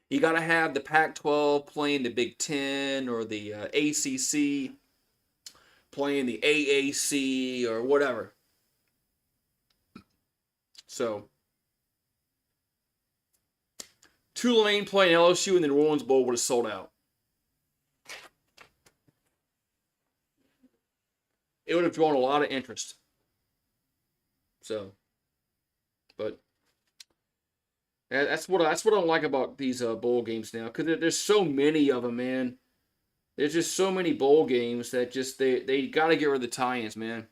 You got to have the Pac-12 playing the Big Ten or the ACC playing the AAC or whatever. So Tulane playing LSU in the New Orleans Bowl would have sold out. It would have drawn a lot of interest. So, but that's what I don't like about these bowl games now, because there's so many of them, man. There's just so many bowl games that just they got to get rid of the tie-ins, man.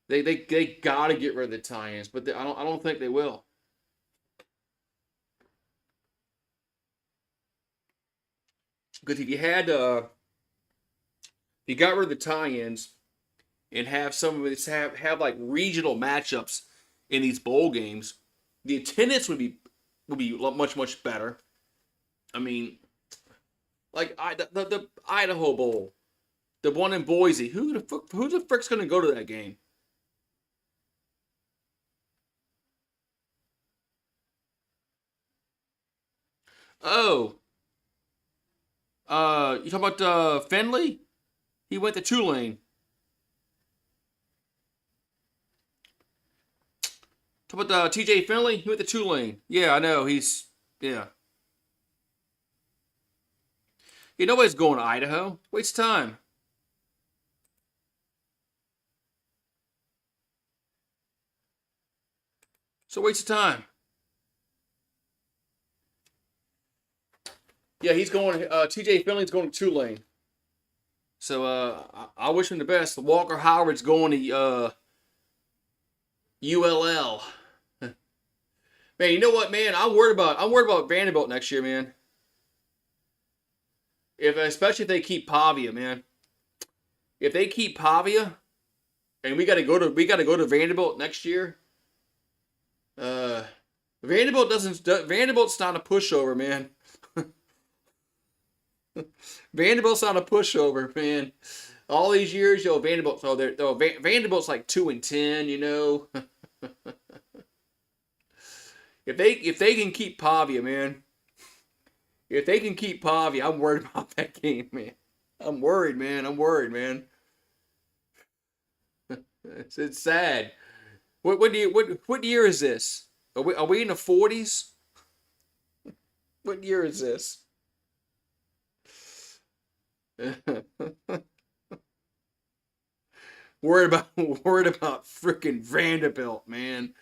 They got to get rid of the tie-ins, but I don't think they will. Because if you got rid of the tie-ins and have some of it have like regional matchups in these bowl games, the attendance would be much better. I mean, like the Idaho Bowl, the one in Boise. Who the frick's gonna go to that game? Oh, you talking about Finley? He went to Tulane. Talk about T.J. Finley. He went to Tulane. Yeah, I know. Yeah. Nobody's going to Idaho. Waste time. So waste of time. Yeah, he's going. T.J. Finley's going to Tulane. So I wish him the best. Walker Howard's going to ULL. Man, you know what, man? I'm worried about Vanderbilt next year, man. Especially if they keep Pavia, man. If they keep Pavia, and we got to go to Vanderbilt next year. Vanderbilt's not a pushover, man. Vanderbilt's not a pushover, man. All these years, Vanderbilt's like 2-10, you know. If they can keep Pavia, man. If they can keep Pavia, I'm worried about that game, man. I'm worried, man. It's sad. What year is this? Are we in the 40s? What year is this? worried about freaking Vanderbilt, man.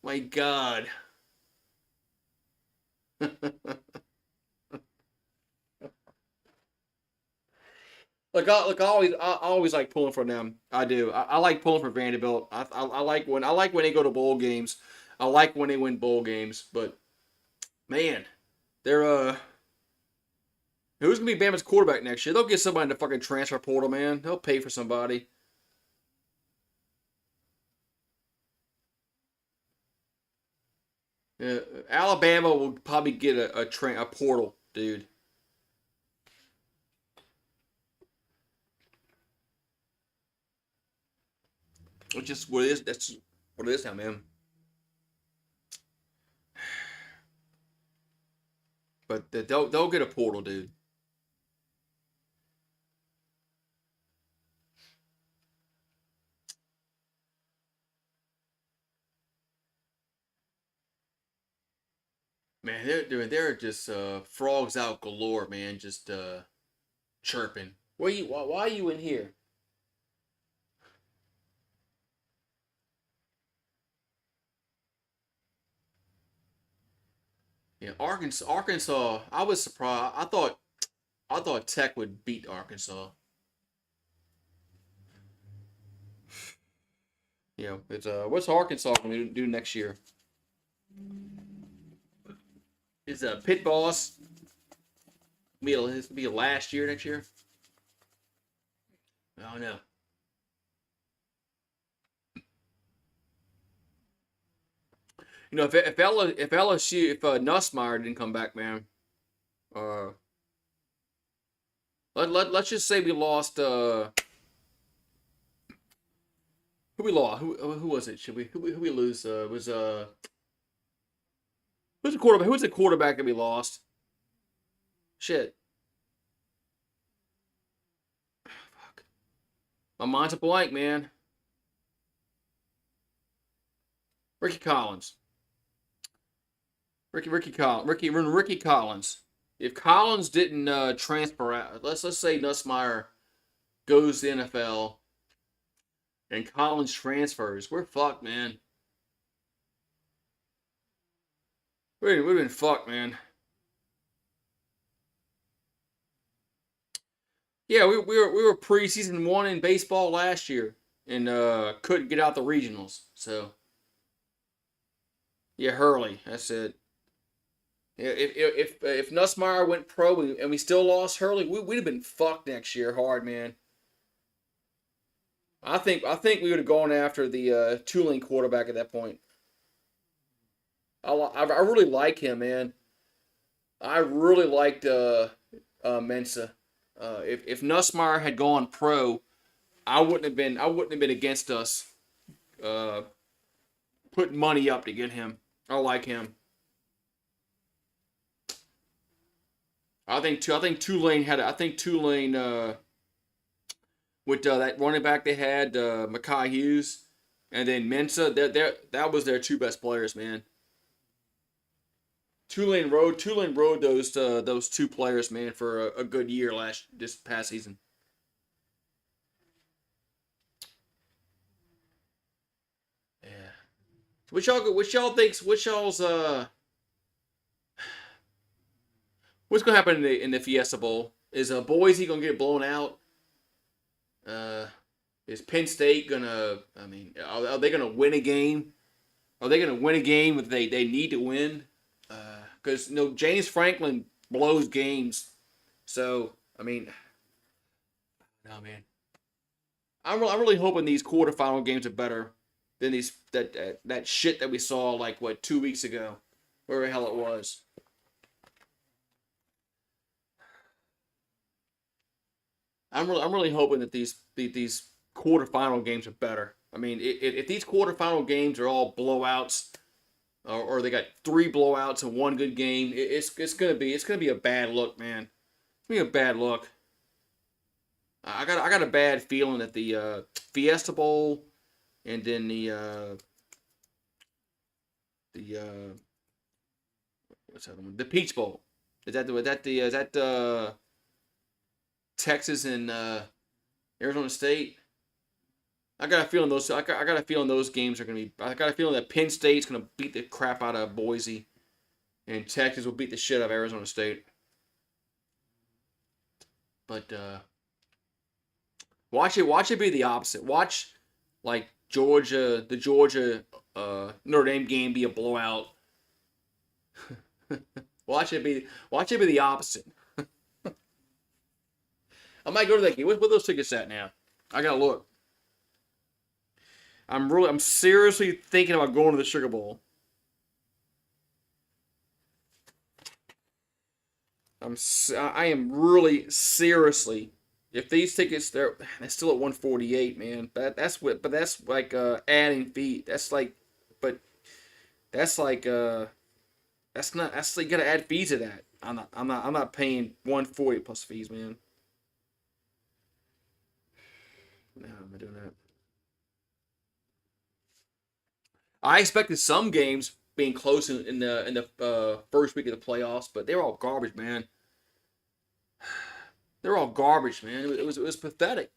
My God. I always like pulling for them. I do. I like pulling for Vanderbilt. I like when they go to bowl games. I like when they win bowl games. But man, they're who's gonna be Bama's quarterback next year? They'll get somebody in the fucking transfer portal, man. They'll pay for somebody. Alabama will probably get a portal, dude. It's just what it is. That's what it is now, man. But they'll get a portal, dude. Man, they're just frogs out galore, man. Just chirping. Why are you in here? Yeah, Arkansas. I was surprised. I thought Tech would beat Arkansas. Yeah, it's what's Arkansas going to do next year? Is Pit Boss be a last year next year? Oh no. If LSU if Nussmeier didn't come back, man, uh, let's just say we lost. Who we lost? Who was it? Who we lose? Was who's the quarterback? Who's the quarterback that we lost? Shit. Fuck. My mind's a blank, man. Ricky Collins. Ricky Collins. If Collins didn't transfer out, let's say Nussmeier goes to the NFL and Collins transfers, we're fucked, man. We've been fucked, man. Yeah, we were preseason one in baseball last year and couldn't get out the regionals. So yeah, Hurley, that's it. Yeah, if Nussmeier went pro and we still lost Hurley, we'd have been fucked next year hard, man. I think we would have gone after the Tulane quarterback at that point. I really like him, man. I really liked Mensa. If Nussmeier had gone pro, I wouldn't have been against us uh, putting money up to get him. I like him. I think Tulane with that running back they had Makai Hughes and then Mensa that was their two best players, man. Tulane rode those two players, man, for a good year this past season. Yeah. Which y'all thinks which y'all's what's gonna happen in the Fiesta Bowl? Is Boise gonna get blown out? Uh, is Penn State gonna? I mean, are they gonna win a game? Are they gonna win a game that they need to win? Because James Franklin blows games. So I mean, no man. I'm really hoping these quarterfinal games are better than that shit that we saw like what 2 weeks ago, where the hell it was. I'm really hoping that these quarterfinal games are better. I mean, if these quarterfinal games are all blowouts, or they got three blowouts and one good game, it's gonna be a bad look, man. It's gonna be a bad look. I got a bad feeling that the Fiesta Bowl and then the what's that one? The Peach Bowl. Is that Texas and Arizona State? I got a feeling those games are gonna be. I got a feeling that Penn State's gonna beat the crap out of Boise, and Texas will beat the shit out of Arizona State. But watch it be the opposite. Watch like the Georgia Notre Dame game be a blowout. Watch it be the opposite. I might go to that game. Where those tickets at now? I gotta look. I'm seriously thinking about going to the Sugar Bowl. I am really seriously. If these tickets they're still at 148, man. But that's like adding fee. That's like, but that's like that's not that's like you gotta add fees to that. I'm not paying 140 plus fees, man. No, I'm not doing that. I expected some games being close in the first week of the playoffs, but they were all garbage, man. They're all garbage, man. It was pathetic.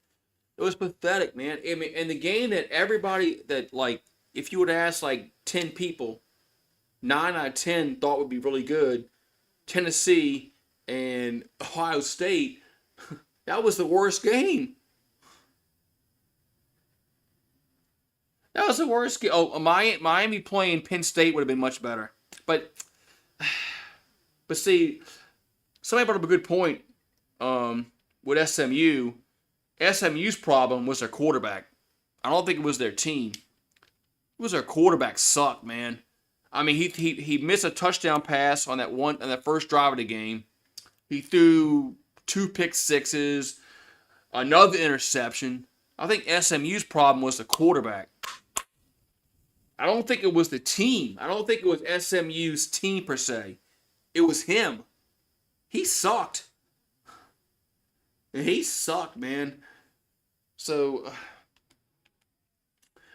It was pathetic, man. I mean, and the game that everybody that like, if you would ask like 10 people, 9 out of 10 thought would be really good. Tennessee and Ohio State. That was the worst game. That was the worst game. Oh, Miami playing Penn State would have been much better. But see, somebody brought up a good point. With SMU, SMU's problem was their quarterback. I don't think it was their team. It was their quarterback sucked, man. I mean, he missed a touchdown pass on that first drive of the game. He threw 2 pick-sixes, another interception. I think SMU's problem was the quarterback. I don't think it was the team. I don't think it was SMU's team per se. It was him. He sucked. He sucked, man. So I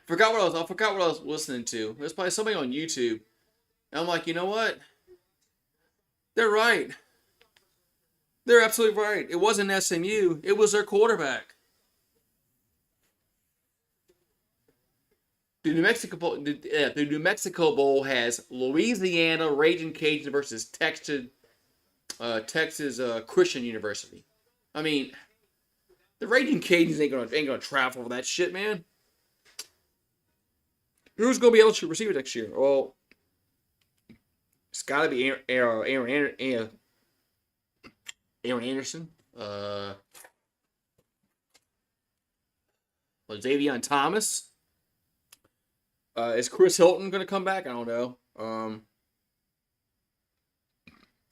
forgot what I was listening to. It was probably somebody on YouTube. And I'm like, you know what? They're right. They're absolutely right. It wasn't SMU. It was their quarterback. The New Mexico Bowl has Louisiana Raging Cajuns versus Texas Christian University. I mean, the Raging Cajuns ain't gonna travel for that shit, man. Who's gonna be able to receive it next year? Well, it's gotta be Aaron Anderson. Xavier Thomas. Is Chris Hilton gonna come back? I don't know.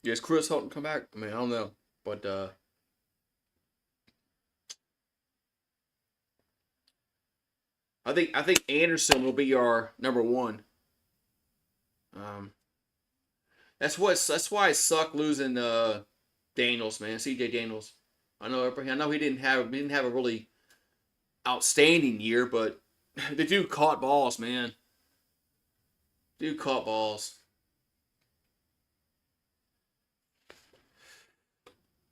Is Chris Hilton come back? I mean, I don't know, but I think Anderson will be our number one. Um, that's why it sucked losing Daniels, man. C.J. Daniels. I know he didn't have a really outstanding year, but the dude caught balls, man. Dude caught balls.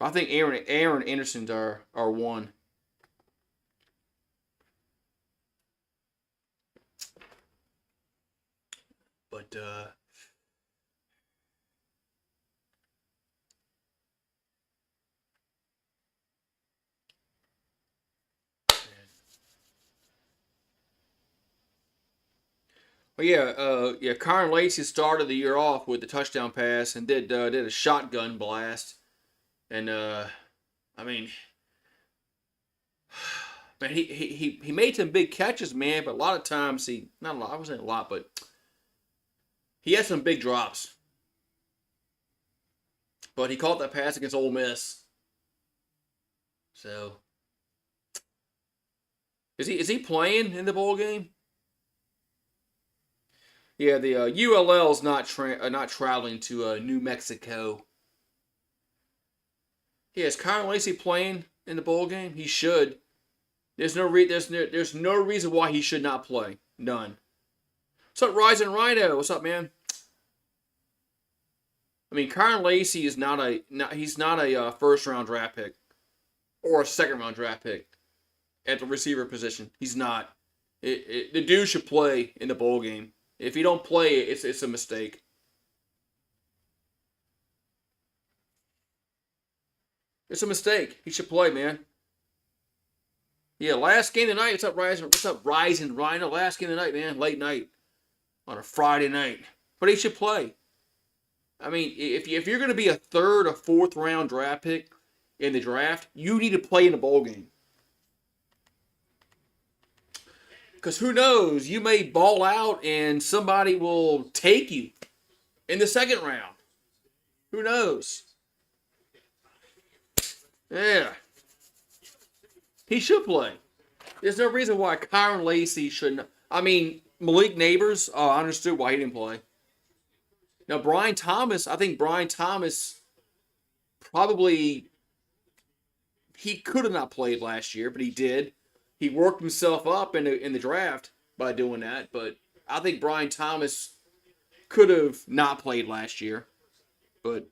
I think Aaron Anderson's our one. But yeah. Kyron Lacey started the year off with the touchdown pass and did a shotgun blast, and I mean, man, he made some big catches, man. But a lot of times not a lot. I wasn't a lot, but he had some big drops. But he caught that pass against Ole Miss. So is he playing in the bowl game? Yeah, the ULL's not traveling to New Mexico. Yeah, is Kyron Lacey playing in the bowl game? He should. There's no reason why he should not play. None. What's up, Rising Rhino? What's up, man? I mean, Kyron Lacey is he's not a first round draft pick or a second round draft pick at the receiver position. He's not. The dude should play in the bowl game. If he don't play, it's a mistake. It's a mistake. He should play, man. Yeah, last game of the night. What's up, Rising? What's up, Rising Rhino? Last game of the night, man. Late night on a Friday night. But he should play. I mean, if you're going to be a third or fourth round draft pick in the draft, you need to play in a bowl game. Because who knows, you may ball out and somebody will take you in the second round. Who knows? Yeah. He should play. There's no reason why Kyron Lacey shouldn't. I mean, Malik Neighbors, I understood why he didn't play. Now, Brian Thomas, I think Brian Thomas probably, he could have not played last year, but he did. He worked himself up in the draft by doing that, but I think Brian Thomas could have not played last year. But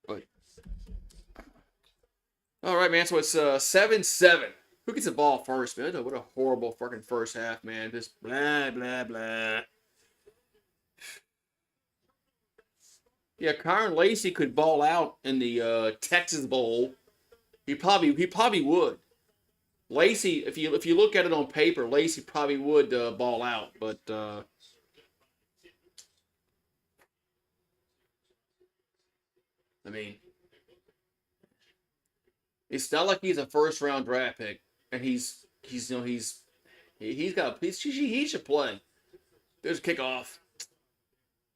but all right, man. So it's 7-7. Who gets the ball first, man? What a horrible fucking first half, man. Just blah blah blah. Yeah, Kyron Lacey could ball out in the Texas Bowl. He probably would. Lacey, if you look at it on paper, Lacey probably would ball out, but I mean, it's not like he's a first round draft pick, and he should play. There's a kickoff.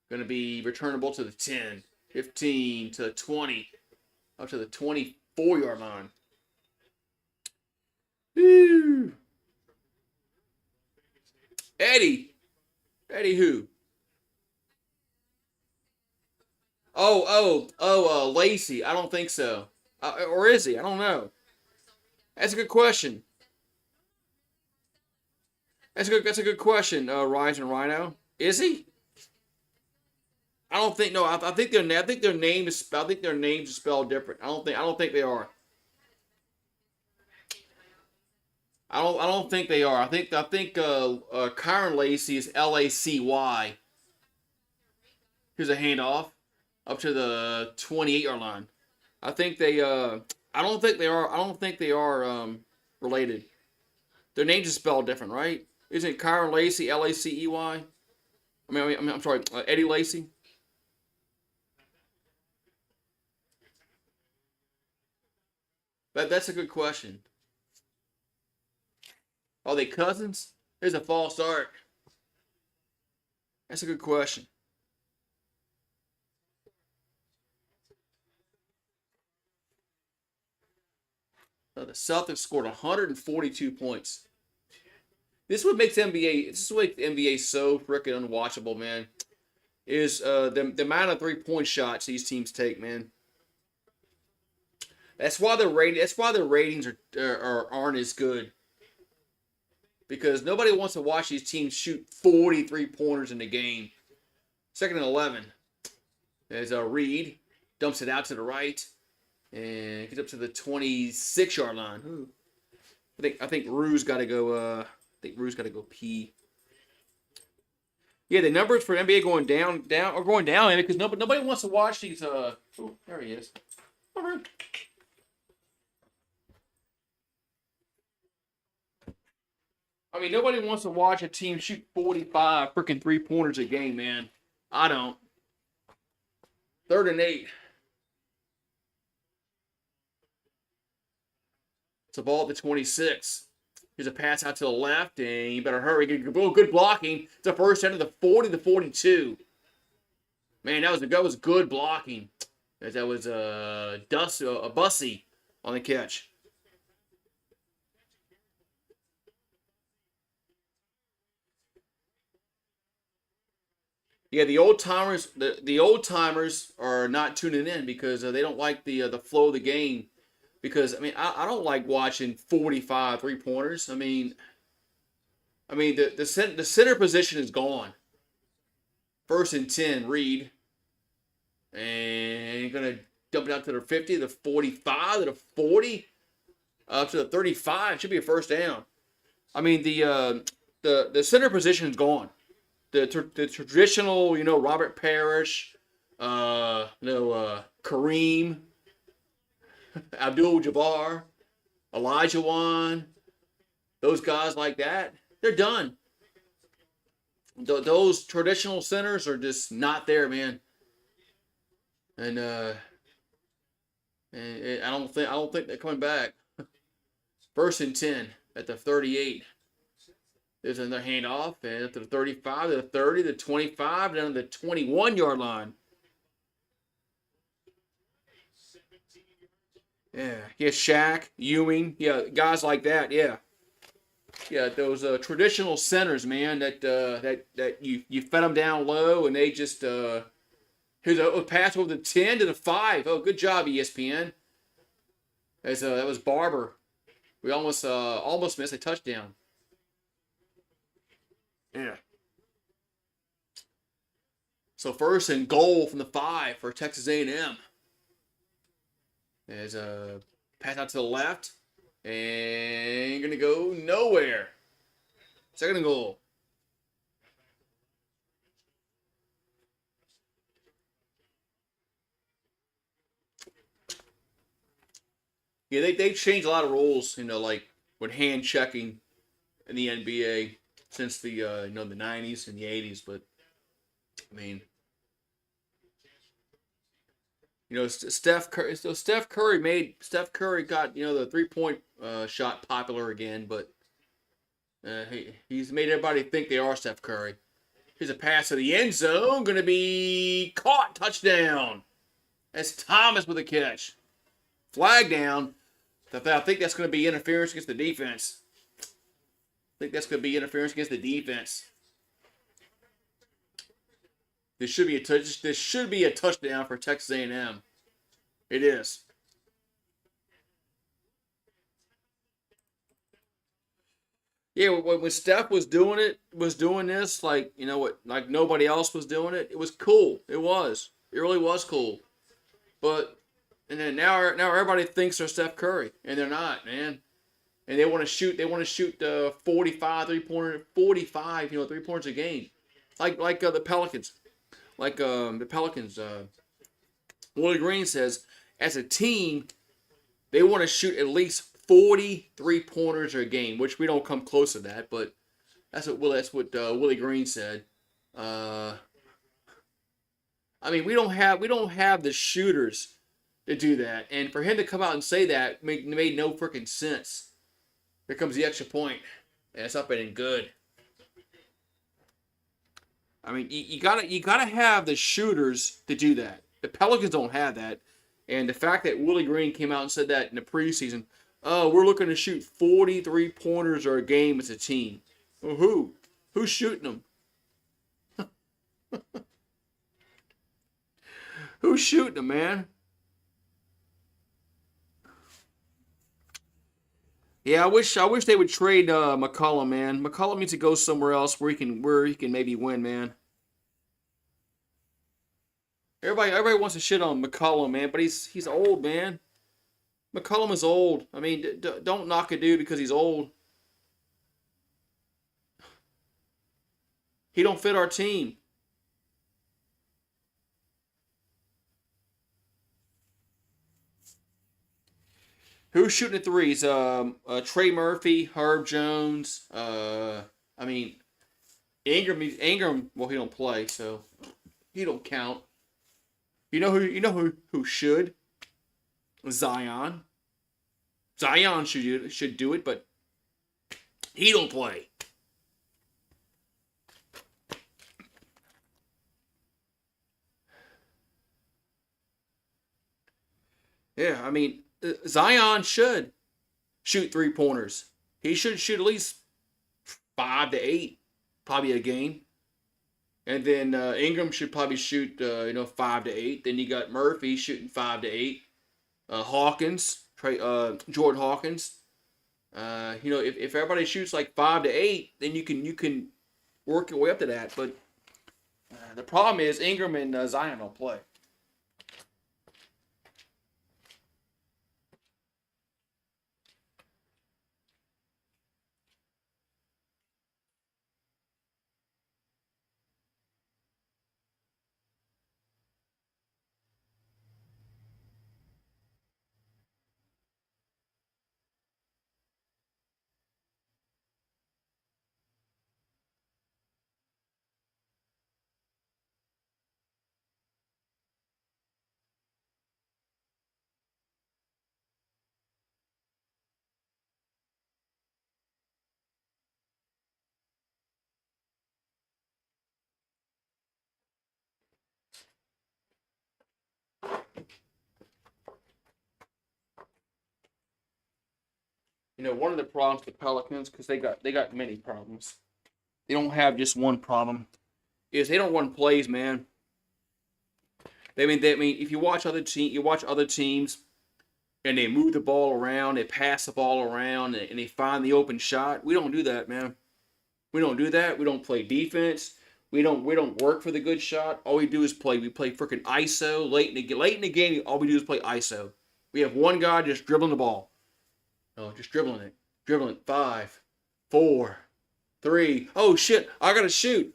Going to be returnable to the 10, 15, to the 20, up to the 24-yard line. Woo. Eddie who? Lacey. I don't think so. Or is he? I don't know. That's a good question. That's a good question, Rise and Rhino. Is he? I don't think. No, I think their name is. I think their names are spelled different. I don't think they are. I don't think they are. I think Kyron Lacey is Lacy. Here's a handoff up to the 28-yard line. I think they. I don't think they are. I don't think they are related. Their names are spelled different, right? Isn't Kyron Lacey Lacey? I'm sorry, Eddie Lacy. That's a good question. Are they cousins? There's a false start. That's a good question. The Celtics scored 142 points. This is what makes NBA. This is what makes the NBA so freaking unwatchable, man. Is the amount of 3-point shots these teams take, man. That's why the ratings aren't as good. Because nobody wants to watch these teams shoot 43 pointers in the game. Second and 11. There's a Reed. Dumps it out to the right. And gets up to the 26-yard line. Ooh. I think Rue's got to go. Rue's got to go pee. Yeah, the numbers for NBA going down, because nobody wants to watch these. Oh, there he is. I mean, nobody wants to watch a team shoot 45 freaking 3-pointers a game, man. I don't. 3rd and 8. It's a ball at the 26. Here's a pass out to the left, and you better hurry. Good blocking. It's a first down to the 40 to 42. Man, that was good blocking. That was a Bussy on the catch. Yeah, the old timers are not tuning in because they don't like the flow of the game. Because I don't like watching 45 3-pointers. I mean the center position is gone. 1st and 10, Reed, and you're gonna dump it out to the 50, the 45, to the 40, up to the 35. Should be a first down. I mean the center position is gone. The traditional, Robert Parrish, Kareem, Abdul-Jabbar, Elijah Wan, those guys like that, they're done. Those traditional centers are just not there, man. And I don't think they're coming back. 1st and 10 at the 38. There's another handoff, and at the 35, to the 30, the 25, down to the 21-yard line. Yeah, Shaq, Ewing, yeah, guys like that. Yeah, yeah, those traditional centers, man. That you fed them down low, and they just here's a pass over the 10 to the 5. Oh, good job, ESPN. As that was Barber. We almost missed a touchdown. Yeah. So first and goal from the 5 for Texas A&M. There's a pass out to the left, and gonna go nowhere. Second and goal. Yeah, they changed a lot of rules, like with hand checking in the NBA since the the 90s and the 80s. But I mean, Steph Curry got the 3-point shot popular again, but he's made everybody think they are Steph Curry. Here's a pass to the end zone, gonna be caught, touchdown. That's Thomas with a catch. Flag down. I think that's going to be interference against the defense. I think that's going to be interference against the defense. This should be a touchdown for Texas A&M. It is. Yeah, when Steph was doing this, like like nobody else was doing it. It was cool. It was. It really was cool. But and then now everybody thinks they're Steph Curry, and they're not, man. And they want to shoot. They want to shoot 45 3-pointer, 45 3-pointers a game, like the Pelicans. Like the Pelicans, Willie Green says, as a team, they want to shoot at least 40 3-pointers a game, which we don't come close to that, but that's what Willie Green said. Uh, I mean, we don't have the shooters to do that, and for him to come out and say that made no freaking sense. Here comes the extra point, and it's up and good. I mean, you gotta have the shooters to do that. The Pelicans don't have that, and the fact that Willie Green came out and said that in the preseason, oh, we're looking to shoot 43 pointers or a game as a team. Well, who's shooting them? Who's shooting them, man? Yeah, I wish they would trade McCollum, man. McCollum needs to go somewhere else where he can maybe win, man. Everybody wants to shit on McCollum, man, but he's old, man. McCollum is old. I mean, don't knock a dude because he's old. He don't fit our team. Who's shooting the threes? Trey Murphy, Herb Jones. I mean, Ingram. Well, he don't play, so he don't count. You know who should? Zion. Zion should do it, but he don't play. Yeah, I mean, Zion should shoot 3-pointers. He should shoot at least 5 to 8, probably a game. And then Ingram should probably shoot 5 to 8. Then you got Murphy shooting 5 to 8. Jordan Hawkins. If everybody shoots like 5 to 8, then you can work your way up to that. But the problem is Ingram and Zion don't play. One of the problems with the Pelicans, because they got many problems. They don't have just one problem. Is they don't run plays, man. They mean, if you watch other teams, and they move the ball around, they pass the ball around, and they find the open shot. We don't do that, man. We don't do that. We don't play defense. We don't work for the good shot. All we do is play. We play freaking ISO late in the game. All we do is play ISO. We have one guy just dribbling the ball. Oh, just dribbling it, dribbling it. 5, 4, 3. Oh shit! I gotta shoot.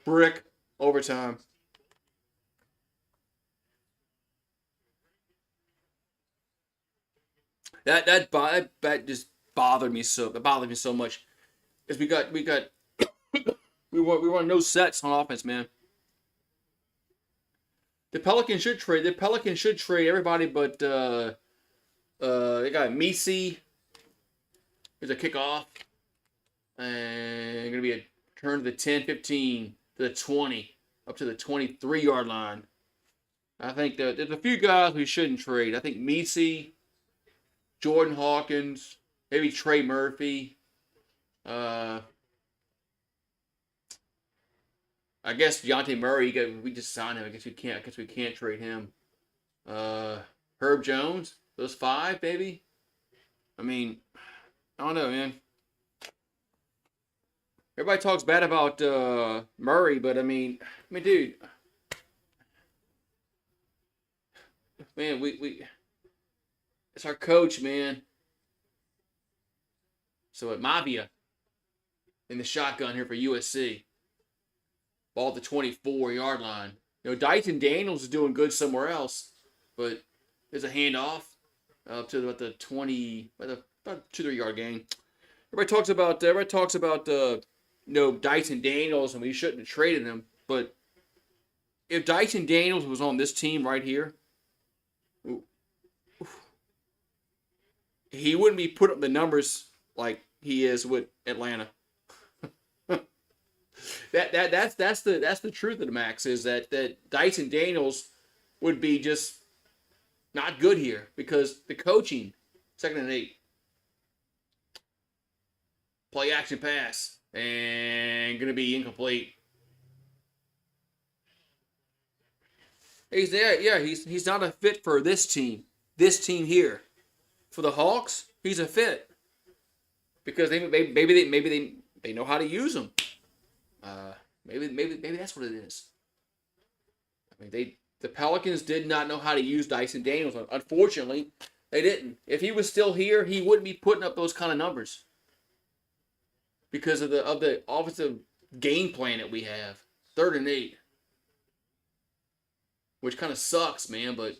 Brick overtime. That just bothered me so. That bothered me so much. Because we want no sets on offense, man. The Pelicans should trade. The Pelicans should trade everybody, but they got Misi. There's a kickoff, and gonna be a turn to the 10, 15, to the 20, up to the 23-yard line. I think that there's a few guys we shouldn't trade. I think Misi, Jordan Hawkins, maybe Trey Murphy. I guess Dejounte Murray. We just signed him. I guess we can't. Trade him. Herb Jones. Those 5, baby. I mean, I don't know, man. Everybody talks bad about Murray, but I mean, dude, man, we it's our coach, man. So at Mavia in the shotgun here for USC. Ball at the 24-yard line. Dyson Daniels is doing good somewhere else, but there's a handoff up to about the 20, about 2-3 yard gain. Everybody talks about Dyson Daniels, and we shouldn't have traded him. But if Dyson Daniels was on this team right here, he wouldn't be putting up the numbers like he is with Atlanta. That's the truth of the max, is that Dyson Daniels would be just not good here because the coaching, 2nd and 8, play action pass, and gonna be incomplete. He's there, yeah. He's not a fit for this team. This team here, for the Hawks, he's a fit because maybe they know how to use him. Maybe that's what it is. I mean, the Pelicans did not know how to use Dyson Daniels. Unfortunately, they didn't. If he was still here, he wouldn't be putting up those kind of numbers because of the offensive game plan that we have. 3rd and 8, which kind of sucks, man. But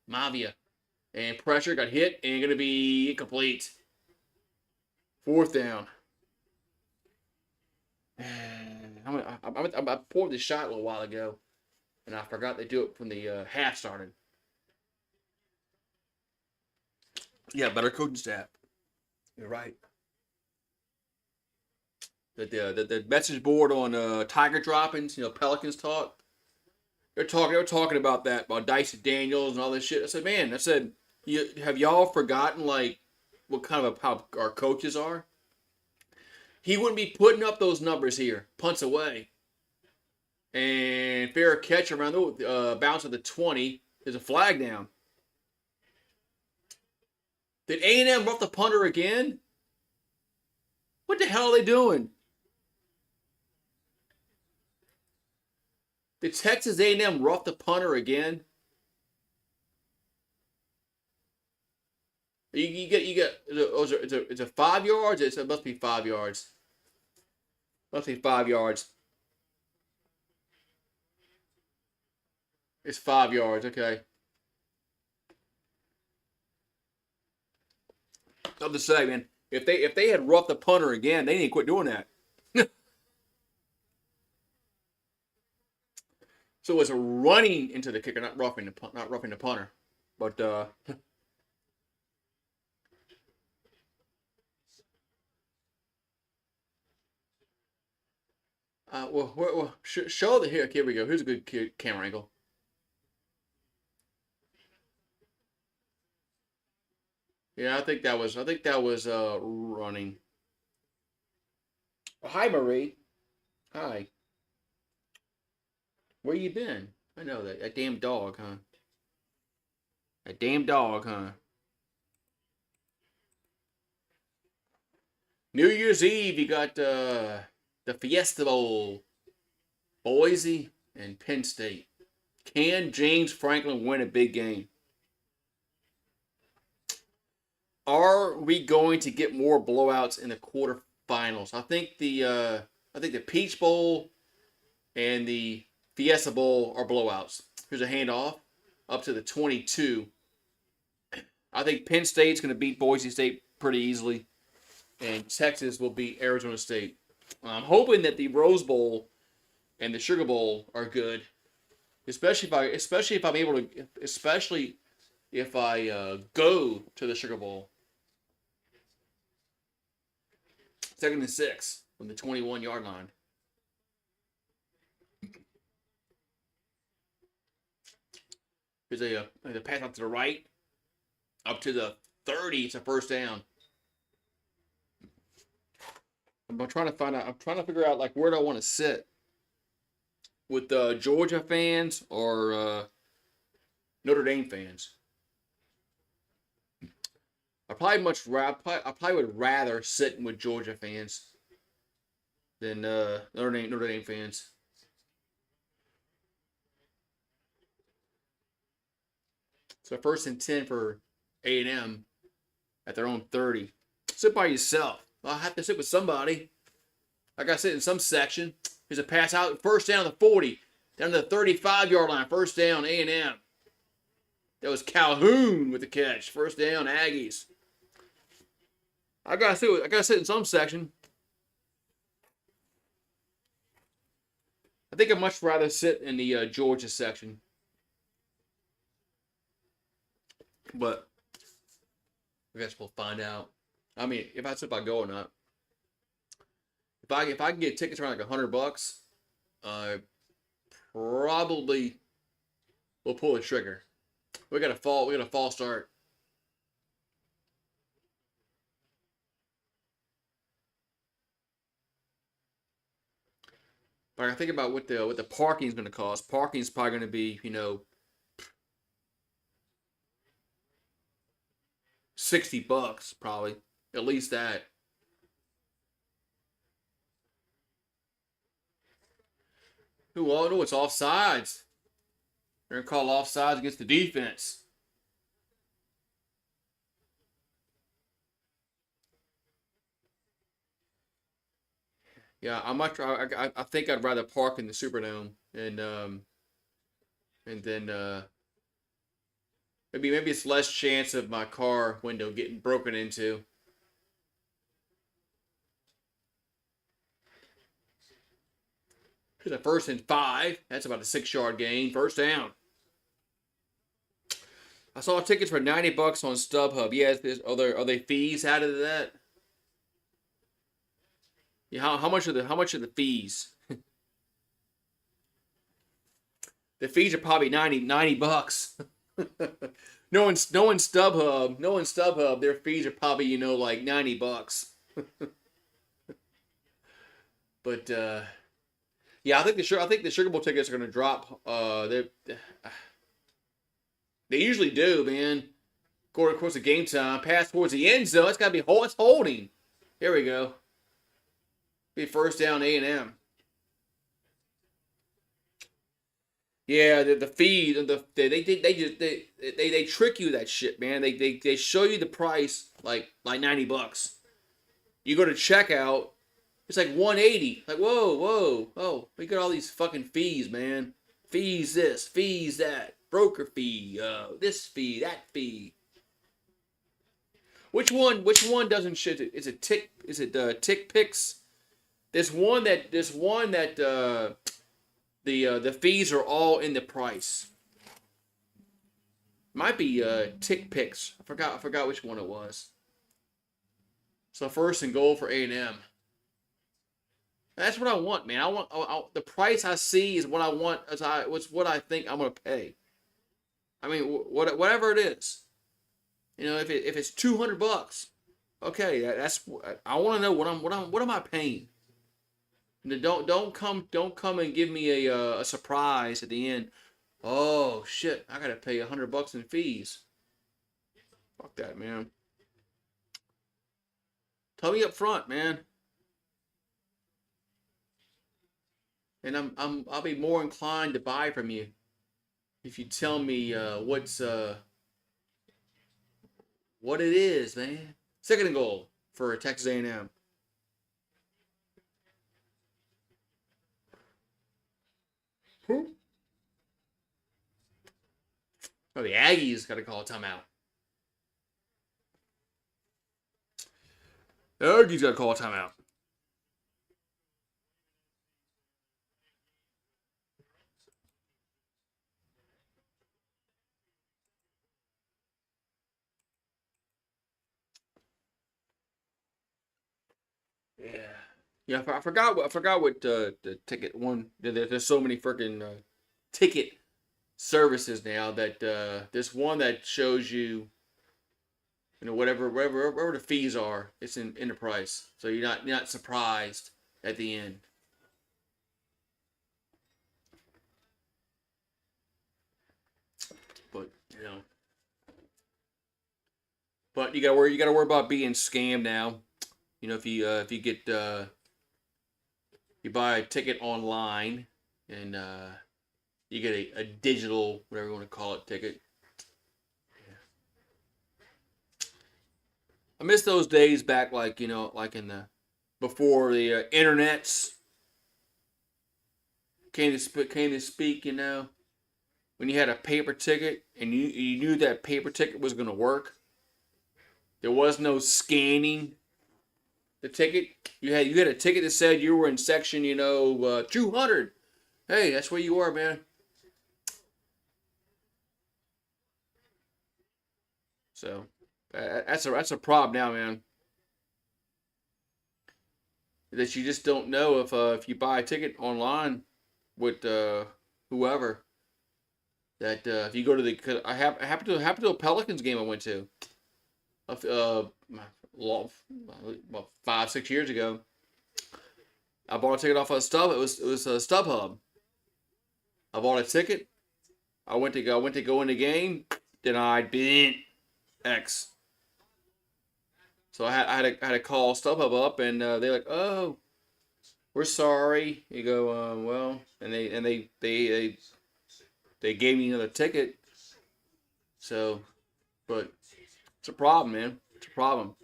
Mavia and pressure got hit and gonna be incomplete. 4th down. I poured this shot a little while ago, and I forgot to do it when the half started. Yeah, better coaching staff. You're right. The message board on Tiger droppings, Pelicans talk. They were talking about that, about Dyson Daniels and all this shit. I said, have y'all forgotten like what kind of how our coaches are? He wouldn't be putting up those numbers here. Punts away. And fair catch around the bounce of the 20. There's a flag down. Did A&M rough the punter again? What the hell are they doing? Did Texas A&M rough the punter again? You get. It's a 5 yards. It must be 5 yards. Must be 5 yards. It's 5 yards. Okay. I'm just saying, man. If they had roughed the punter again, they need to quit doing that. So it's a running into the kicker, not roughing the punter. But show the here. Here we go. Here's a good camera angle. Yeah, I think that was running. Oh, hi, Marie. Hi. Where you been? I know that damn dog, huh? That damn dog, huh? New Year's Eve, you got the Fiesta Bowl, Boise and Penn State. Can James Franklin win a big game? Are we going to get more blowouts in the quarterfinals? I think the Peach Bowl and the Fiesta Bowl are blowouts. Here's a handoff up to the 22. I think Penn State's going to beat Boise State pretty easily, and Texas will beat Arizona State. I'm hoping that the Rose Bowl and the Sugar Bowl are good, especially if I go to the Sugar Bowl. Second and 6 from the 21-yard line. Here's a pass out to the right, up to the 30. It's a first down. I'm trying to find out. I'm trying to figure out like where do I want to sit with Georgia fans or Notre Dame fans. I probably would rather sit with Georgia fans than Notre Dame fans. So first and 10 for A&M at their own 30. Sit by yourself. I'll have to sit with somebody. I got to sit in some section. Here's a pass out. First down to the 40. Down to the 35-yard line. First down, A&M. That was Calhoun with the catch. First down, Aggies. I gotta sit in some section. I think I'd much rather sit in the Georgia section. But I guess we'll find out. I mean, if I go or not. If I can get tickets around like $100, probably will pull the trigger. We got a fall start. But I think about what the parking is going to cost. Parking is probably going to be $60 probably, at least that. Who all know it's offsides? They're gonna call offsides against the defense. Yeah, I think I'd rather park in the Superdome and then maybe it's less chance of my car window getting broken into. Here's a first and 5. That's about a 6-yard gain. First down. I saw tickets for $90 on StubHub. Yeah, are they fees added to that? Yeah, how much are the fees? The fees are probably $90. No one StubHub. Their fees are probably like $90. But yeah, I think the Sugar Bowl tickets are gonna drop. They usually do, man. Of course, the game time pass towards the end zone. It's gotta be it's holding. Here we go. Be first down A&M. Yeah, the feed and they trick you that shit, man. They show you the price like $90. You go to checkout, it's like 180. Like whoa, we got all these fucking fees, man. Fees this, fees that, broker fee, this fee, that fee. Which one doesn't shit? Is it Tick Picks? There's one that the fees are all in the price. Might be Tick Picks. I forgot which one it was. So first and goal for A&M. That's what I want, man. The price I see is what I want. It's what I think I'm gonna pay. I mean, whatever it is. if it's $200, okay, that's I want to know what am I paying? Don't come and give me a surprise at the end. Oh shit, I gotta pay $100 in fees. Fuck that, man. Tell me up front, man, and I'll be more inclined to buy from you if you tell me what it is, man. Second and goal for Texas A&M. Oh, the Aggies got to call a timeout. The Aggies got to call a timeout. Yeah. Yeah, I forgot what the ticket one. There's so many freaking ticket services now that there's one that shows you, whatever the fees are, it's in the price, so you're not surprised at the end. But but you gotta worry about being scammed now. If you get you buy a ticket online and you get a digital, whatever you want to call it, ticket. I miss those days back, like in the before the internets came to speak. When you had a paper ticket and you knew that paper ticket was going to work. There was no scanning the ticket. You had a ticket that said you were in section 200. Hey, that's where you are, man. So that's a problem now, man. That you just don't know if you buy a ticket online with whoever, that if you go to the, I happened to a Pelicans game I went to about 5-6 years ago. I bought a ticket off of Stub. It was a StubHub. I bought a ticket. I went to go in the game. Denied. Bent X. So I had to call StubHub up, and they're like, "Oh, we're sorry." You go, "Well," and they gave me another ticket. So, but it's a problem, man. It's a problem.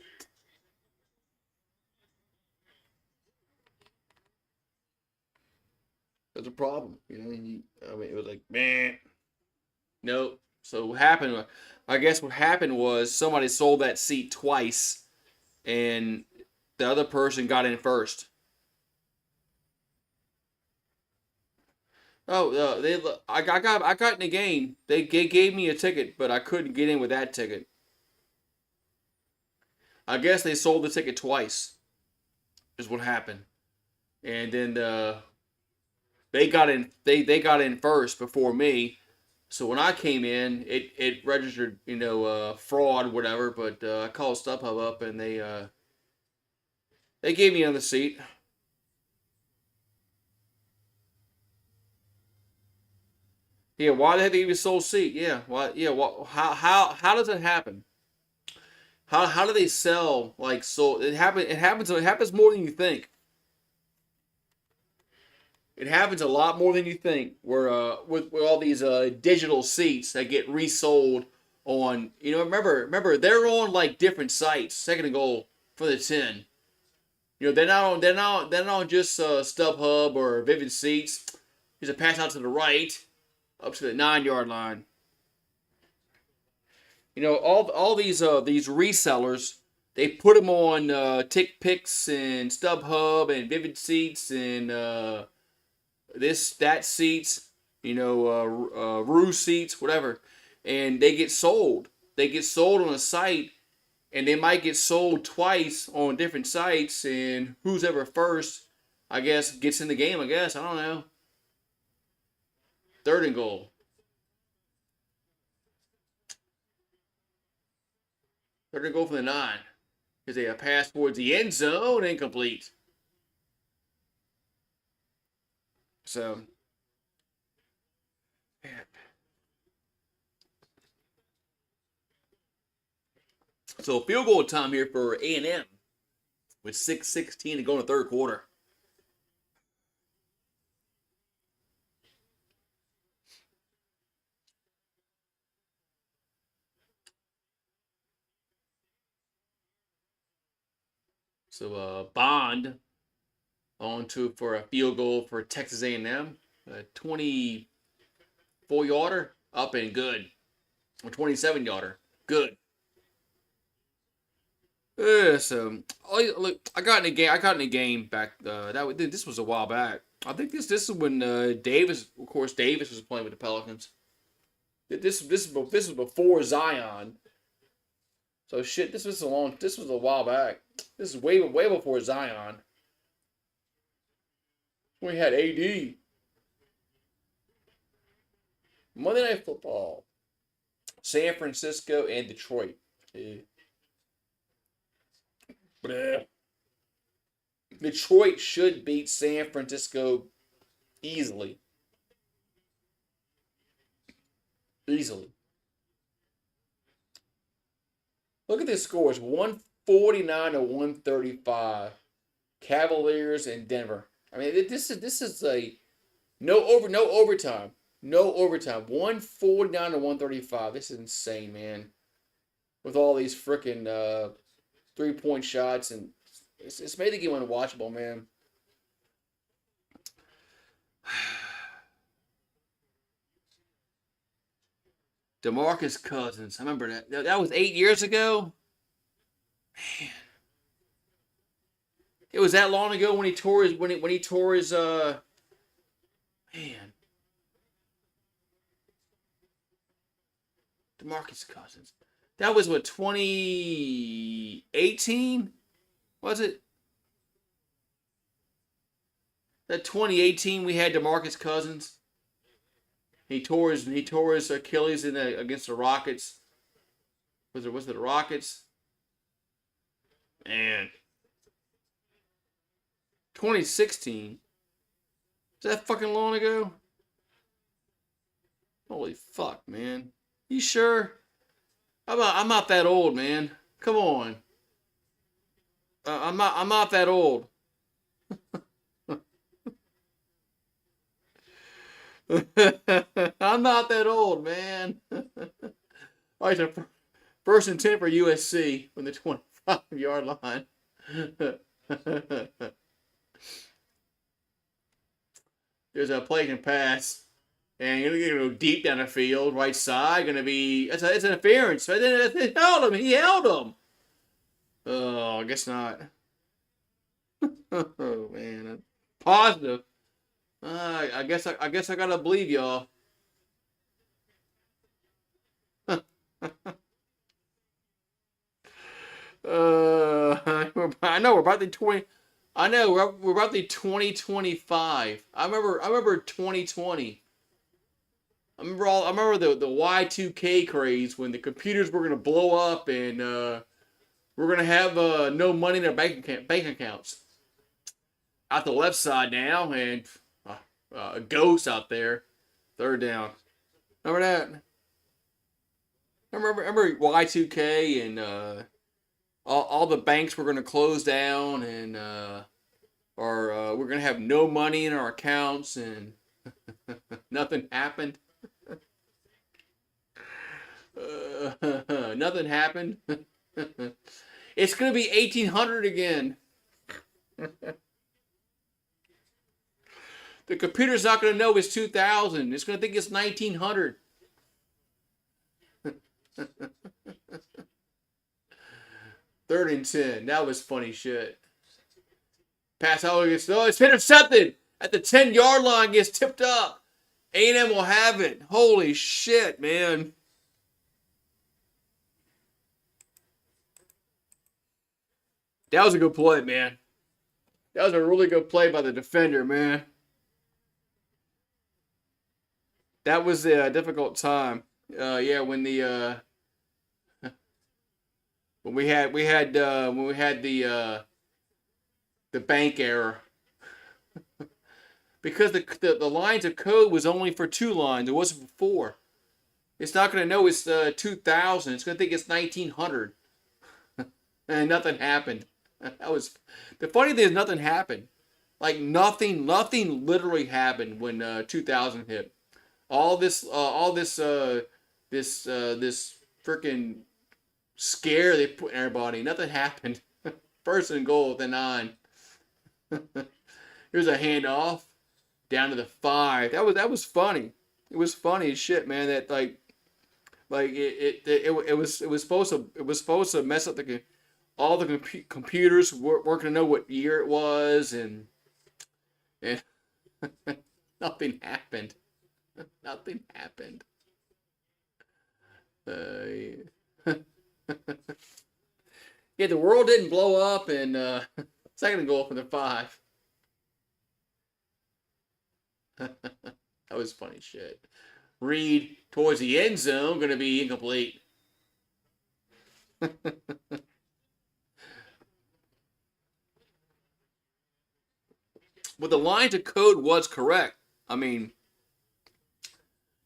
It's a problem. I mean, it was like, man, nope. So what happened? I guess what happened was somebody sold that seat twice, and the other person got in first. Oh, I got in the game. They gave me a ticket, but I couldn't get in with that ticket. I guess they sold the ticket twice. Is what happened, and then they got in. They got in first before me. So when I came in, it registered, fraud, whatever. But I called StubHub up, and they gave me another seat. Yeah, why the heck they even sold seat? Yeah, why? Yeah, how does it happen? How do they sell like so? It happens more than you think. It happens a lot more than you think. Where with all these digital seats that get resold on, remember they're on like different sites. Second and goal for the 10. They're not on just StubHub or Vivid Seats. There's a pass out to the right, up to the 9 yard line. All these resellers, they put them on TickPix and StubHub and Vivid Seats and this that seats, Rue seats, whatever, and they get sold. They get sold on a site, and they might get sold twice on different sites. And who's ever first, I guess, gets in the game. I guess I don't know. Third and goal. They're going to go for the 9. Because they pass towards the end zone, incomplete. So, man. So field goal time here for A&M with 6:16 to go in the third quarter. So Bond on to for a field goal for Texas A&M. A 24-yarder up and good. A 27-yarder. Good. So look, I got in the game back. This was a while back. I think this is when Davis was playing with the Pelicans. This was before Zion. So shit, this was a while back. This is way before Zion. We had AD. Monday Night Football. San Francisco and Detroit. Detroit should beat San Francisco easily. Look at this scores: 149 to 135. Cavaliers and Denver. I mean, this is a no overtime. No overtime. 149 to 135. This is insane, man. With all these freaking 3-point shots, and it's made the game unwatchable, man. DeMarcus Cousins. I remember that. That was 8 years ago. Man. It was that long ago when he tore his man. DeMarcus Cousins. That was what, 2018? Was it? That 2018 we had DeMarcus Cousins. He tore his Achilles against the Rockets. Was it the Rockets? Man. 2016. Is that fucking long ago? Holy fuck, man. You sure? I'm not that old, man. Come on. I'm not that old. I'm not that old, man. All right, so first and 10 for USC from the 25-yard line. There's a play and pass. And you're going to go deep down the field, right side. Going to be... It's an interference. Right? He held him. He held him. Oh, I guess not. Oh, man. I'm positive. I guess I got to believe y'all. I know we're about the 20... I know we're about the 2025. I remember 2020. I remember the Y2K craze when the computers were gonna blow up and we're gonna have no money in our bank accounts. Out the left side now, and a ghost out there. Third down. Remember that? Remember Y2K and all the banks were gonna close down and or we're gonna have no money in our accounts and nothing happened. Nothing happened. It's gonna be 1800 again. The computer's not gonna know it's 2000. It's gonna think it's 1900. Third and 10. That was funny shit. Pass out against. Oh, it's intercepted at the 10-yard line. Gets tipped up. A&M will have it. Holy shit, man. That was a good play, man. That was a really good play by the defender, man. That was a difficult time. Yeah, when the when we had the bank error, because the lines of code was only for 2 lines. It wasn't for 4. It's not going to know it's 2000. It's going to think it's 1900. And nothing happened. That was the funny thing is nothing happened. Like nothing literally happened when 2000 hit. This freaking scare they put in everybody. Nothing happened. First and goal at the 9. Here's a handoff down to the 5. That was funny. It was funny as shit, man. That it was supposed to mess up all the computers weren't going to know what year it was, and nothing happened. Nothing happened. Yeah. Yeah, the world didn't blow up, and second goal for the 5. That was funny shit. Reed towards the end zone, going to be incomplete. But the lines of code was correct. I mean,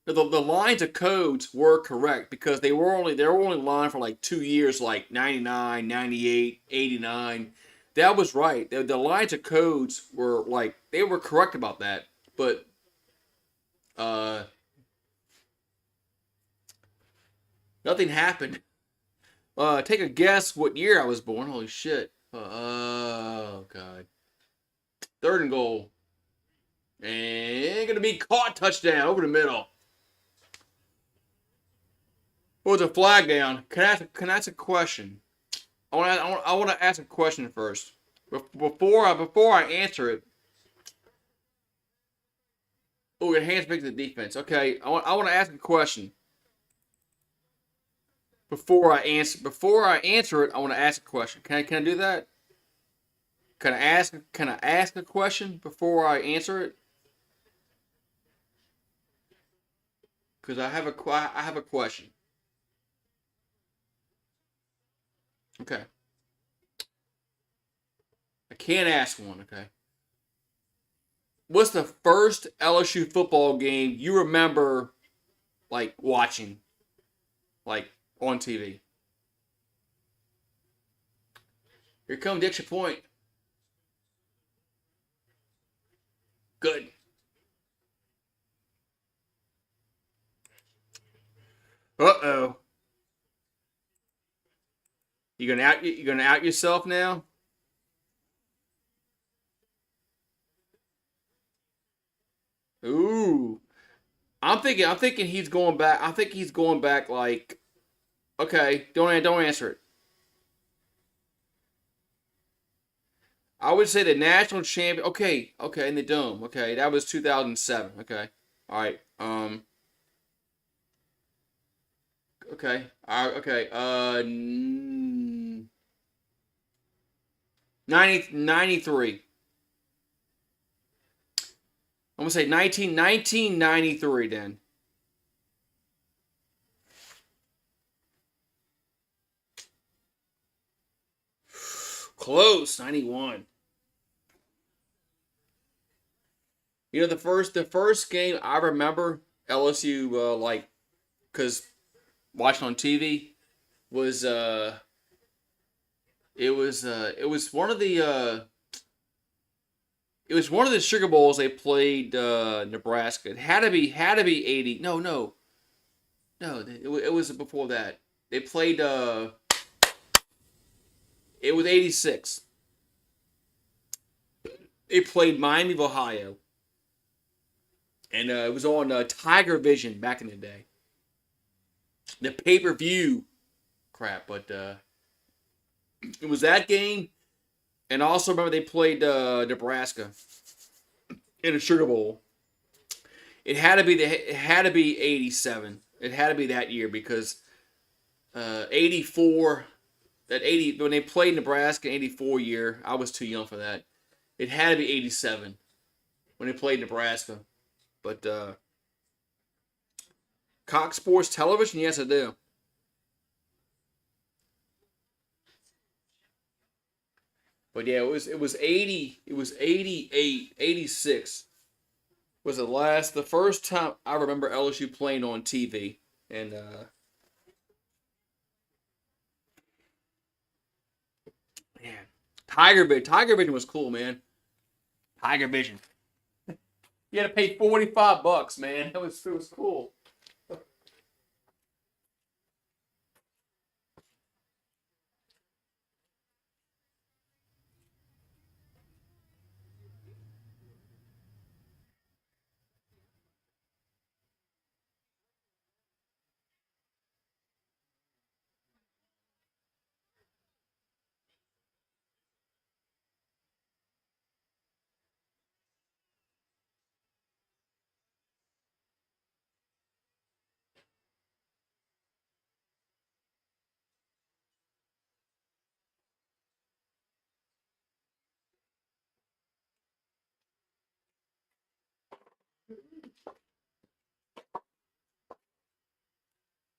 the lines of codes were correct because they were only lined for like 2 years, like 99, 98, 89. That was right. The lines of codes were like they were correct about that, but nothing happened. Take a guess what year I was born. Holy shit. Oh god. Third and goal. And gonna be caught, touchdown over the middle. What was a flag down? Can I ask a question? I want to ask a question first. Before I answer it. Oh, your hands big to the defense. Okay, I want to ask a question. Before I answer it, I want to ask a question. Can I do that? Can I ask a question before I answer it? Because I have a question. Okay. I can't ask one. Okay. What's the first LSU football game you remember, like watching, like on TV? Here comes the extra point. Good. Uh-oh. You gonna out yourself now? Ooh. I'm thinking he's going back. I think he's going back like okay, don't answer it. I would say the national champion. Okay, okay, in the dome. Okay, that was 2007. Okay, all right. Okay. Okay. 93. I'm gonna say 1993 then. Close. 91. You know the first game I remember LSU like because watching on TV was it was one of the it was one of the Sugar Bowls they played Nebraska. It had to be 80. No. It was before that. They played it was 86. They played Miami of Ohio. And it was on Tiger Vision back in the day. The pay-per-view crap, but it was that game. And I also remember they played Nebraska in a Sugar Bowl. It had to be 87. It had to be that year because 84 when they played Nebraska 84 year, I was too young for that. It had to be 87 when they played Nebraska. But Cox Sports Television, yes I do. But yeah, it was 80, it was 88, 86 was the first time I remember LSU playing on TV. And man, Tiger Vision was cool, man. Tiger Vision. You had to pay $45, man. It was cool.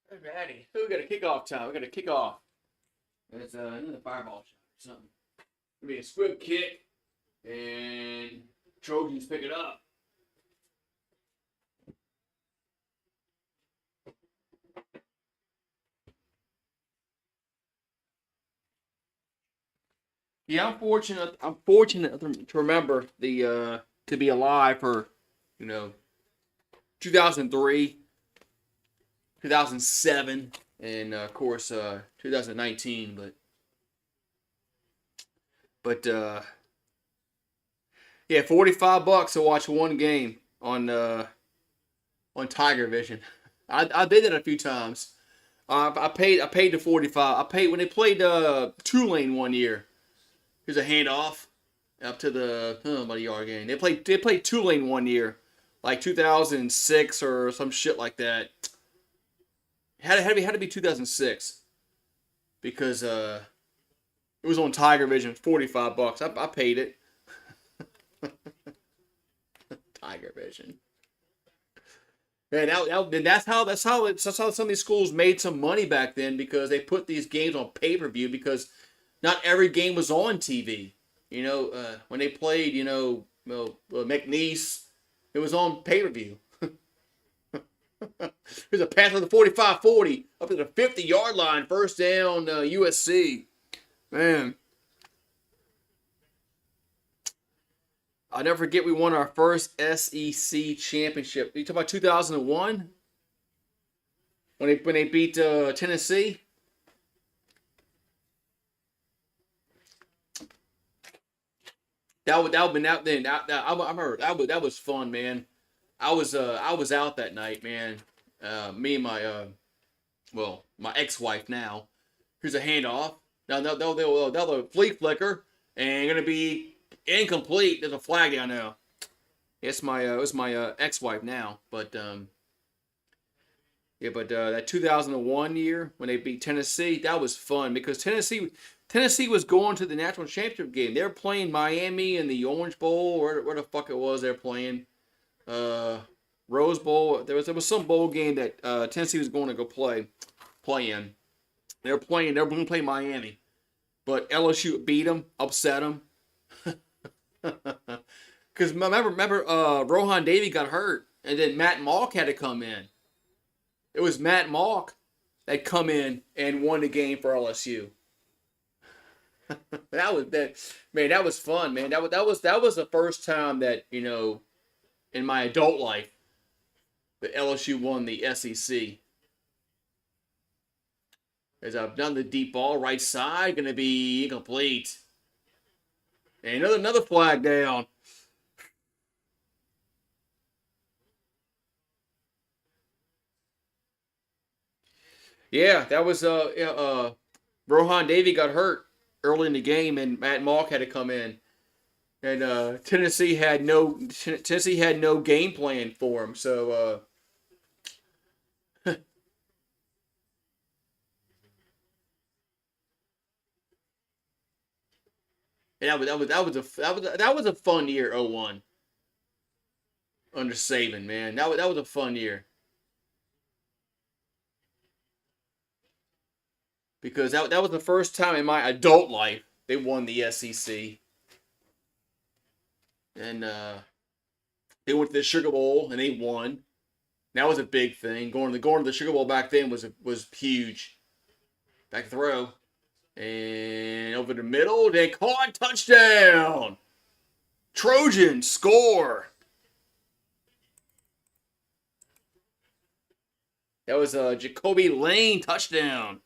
Hey, Maddie, we got a kickoff time. We got a kickoff. It's another fireball shot or something. It'll be a squib kick, and Trojans pick it up. Yeah, I'm fortunate. I'm fortunate to remember to be alive for, you know, 2003, 2007, and of course 2019. But yeah, $45 to watch one game on Tiger Vision. I did that a few times. I paid the 45. I paid when they played Tulane one year. Here's a handoff up to the about a yard game. They played Tulane one year, like 2006 or some shit like that. Had to be 2006 because it was on Tiger Vision. $45. I paid it. Tiger Vision. Man, that's how some of these schools made some money back then because they put these games on pay per view because not every game was on TV. When they played, McNeese, it was on pay per view. Here's a pass on the 45-40 up to the 50-yard line, first down, USC. Man, I'll never forget we won our first SEC championship. You talk about 2001 when they beat Tennessee. That would been out then. I remember that was fun, man. I was out that night, man. Me and my ex-wife now. Here's a handoff. Now they'll flea flicker and gonna be incomplete. There's a flag down now. It's my it was my ex-wife now, but yeah, but that 2001 year when they beat Tennessee, that was fun because Tennessee was going to the national championship game. They were playing Miami in the Orange Bowl, where the fuck it was they're playing. Rose Bowl. There was some bowl game that Tennessee was going to go play in. They were going to play Miami, but LSU beat them, upset them. Because remember, Rohan Davey got hurt, and then Matt Malk had to come in. It was Matt Malk that come in and won the game for LSU. That was fun, man. That was the first time that in my adult life that LSU won the SEC. As I've done the deep ball right side, gonna be incomplete. And another flag down. Yeah, that was Rohan Davey got hurt early in the game, and Matt Malk had to come in. And Tennessee had no game plan for him. So that was a fun year. 01 under Saban, man. That was a fun year because that was the first time in my adult life They won the SEC, and they went to the Sugar Bowl and they won. That was a big thing. Going to the Sugar Bowl back then was huge. Back throw and over the middle. They caught touchdown. Trojans score. That was a Jacoby Lane touchdown.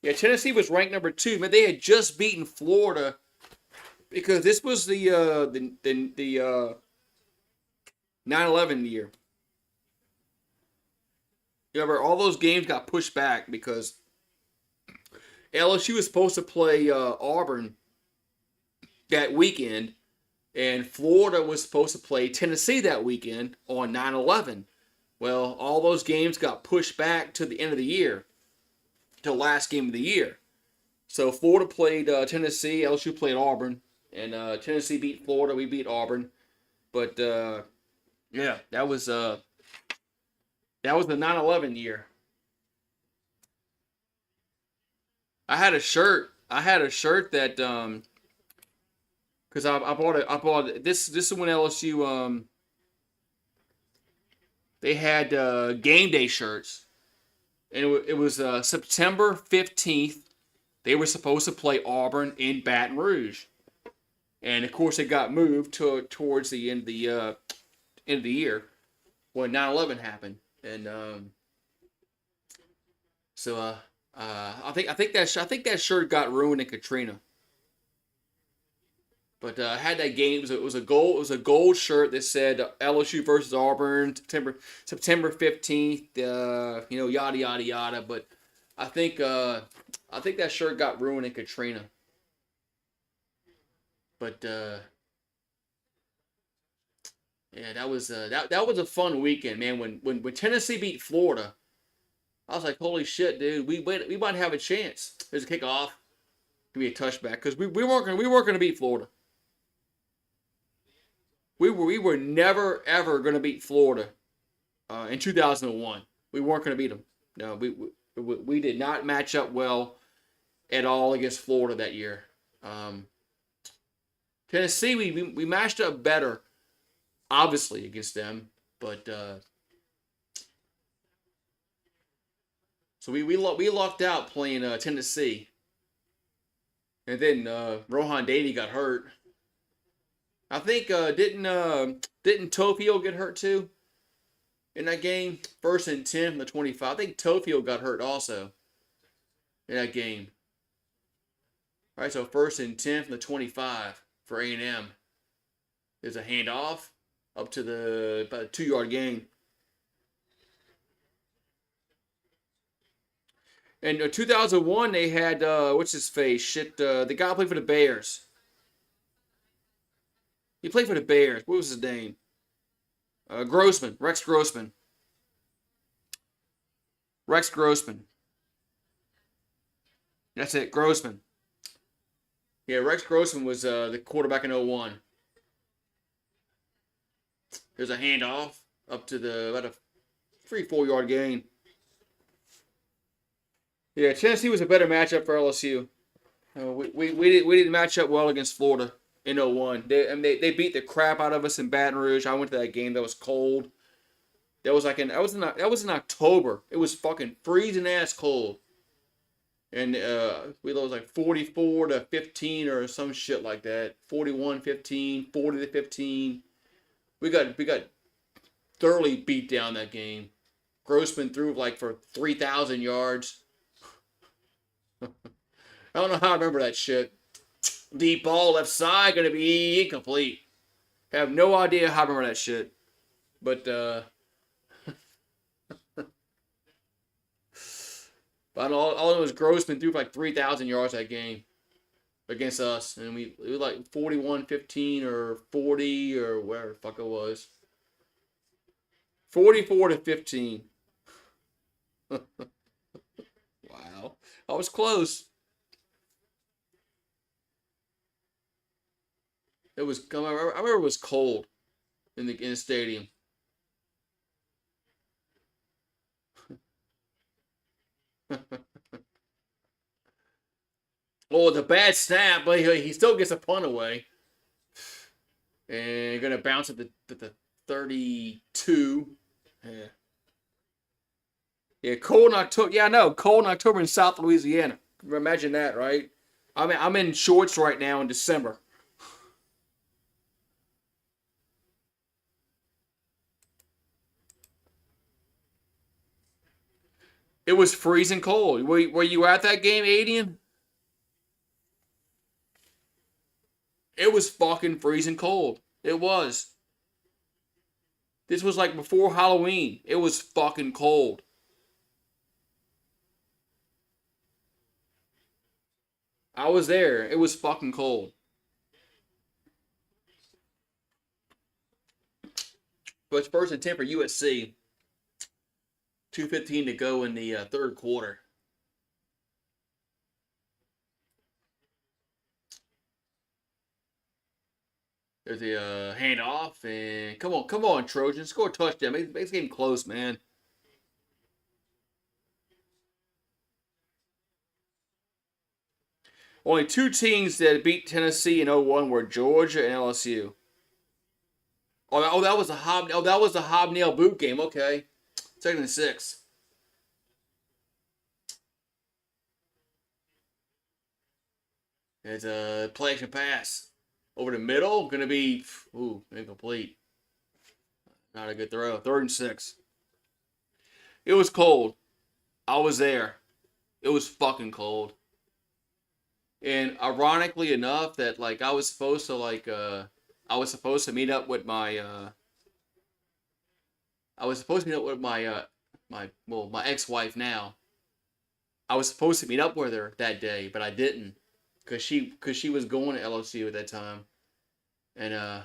Yeah, Tennessee was ranked number 2. Man, they had just beaten Florida because this was the 9/11 year. Remember, all those games got pushed back because LSU was supposed to play Auburn that weekend, and Florida was supposed to play Tennessee that weekend on 9/11. Well, all those games got pushed back to the end of the year, to the last game of the year. So Florida played Tennessee, LSU played Auburn, and Tennessee beat Florida. We beat Auburn, but yeah, that was the 9/11 year. I had a shirt that because I bought it. This is when LSU they had game day shirts, and it was September 15th. They were supposed to play Auburn in Baton Rouge, and of course it got moved towards the end of the year when 9/11 happened, and so I think that shirt got ruined in Katrina. But I had that game. It was a gold shirt that said LSU versus Auburn, September 15th. Yada yada yada. But I think that shirt got ruined in Katrina. But yeah, that was a fun weekend, man. When Tennessee beat Florida, I was like, holy shit, dude, we might have a chance. There's a kickoff, could be a touchback because we weren't gonna beat Florida. We were never ever gonna beat Florida in 2001. We weren't gonna beat them. No, we did not match up well at all against Florida that year. Tennessee, we matched up better, obviously, against them, but so we lucked out playing Tennessee, and then Rohan Davey got hurt. I think didn't Tofio get hurt too in that game? 1st and 10 from the 25. I think Tofio got hurt also in that game. All right, so 1st and 10 from the 25 for A&M. There's a handoff up to about a 2-yard gain. And 2001, they had what's his face? Shit, the guy who played for the Bears. He played for the Bears. What was his name? Grossman. Rex Grossman. Rex Grossman. That's it, Grossman. Yeah, Rex Grossman was the quarterback in 01. There's a handoff up to about a 3-4 yard gain. Yeah, Tennessee was a better matchup for LSU. We didn't match up well against Florida in 01. They beat the crap out of us in Baton Rouge. I went to that game. That was cold. That was in October. It was fucking freezing ass cold. And we lost like 44-15 or some shit like that. 41-15, 40-15. We got thoroughly beat down that game. Grossman threw like for 3,000 yards. I don't know how I remember that shit. Deep ball left side, gonna be incomplete. Have no idea how I remember that shit. But but all it was Grossman threw for like 3,000 yards that game against us, and we were like 41-15 or 40 or whatever the fuck it was. 44-15. Wow, I was close. I remember it was cold in the stadium. Oh, the bad snap, but he still gets a punt away. And going to bounce at the 32. Yeah. Yeah, cold in October. Yeah, I know. Cold in October in South Louisiana. Imagine that, right? I'm in shorts right now in December. It was freezing cold. Were you at that game, Adian? It was fucking freezing cold. It was. This was like before Halloween. It was fucking cold. I was there. It was fucking cold. But it's first and 10 for USC. 2:15 to go in the third quarter. There's a handoff, and come on, Trojans, score a touchdown. Make this game close, man. Only two teams that beat Tennessee in '01 were Georgia and LSU. That was a hobnail boot game. Okay, second and 6. It's a play action pass over the middle. Gonna be incomplete. Not a good throw. Third and 6. It was cold. I was there. It was fucking cold. And ironically enough, that like I was supposed to meet up with my my ex-wife now. I was supposed to meet up with her that day, but I didn't because she was going to LSU at that time, and I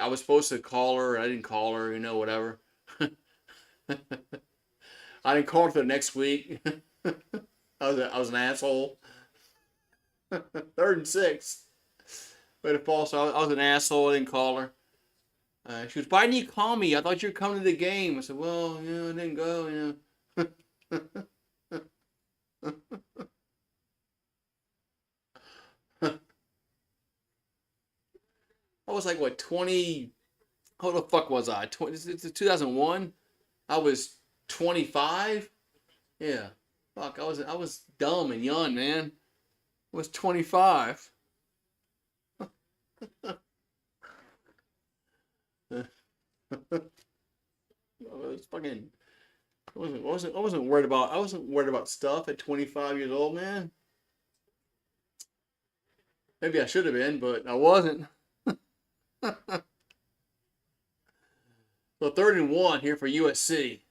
was supposed to call her. I didn't call her, whatever. I didn't call her the next week. I was an asshole. Third and 6. Way to fall. So I was an asshole. I didn't call her. She was, why didn't you call me? I thought you were coming to the game. I said, well, I didn't go, I was like, what, 20? How the fuck was I? 20, it's 2001. I was 25. Yeah. Fuck, I was dumb and young, man. I was 25. I was fucking. I wasn't worried about. I wasn't worried about stuff at 25 years old, man. Maybe I should have been, but I wasn't. So third and 1 here for USC.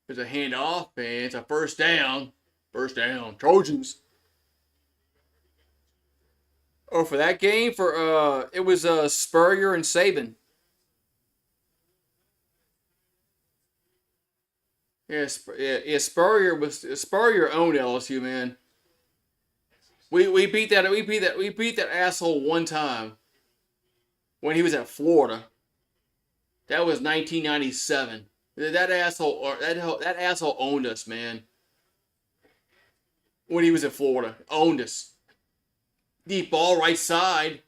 There's a handoff, and it's a first down. First down, Trojans. Oh, for that game, it was Spurrier and Saban. Yeah, Spurrier owned LSU, man. We beat that asshole one time when he was at Florida. That was 1997. That asshole owned us, man. When he was at Florida, owned us. Deep ball right side.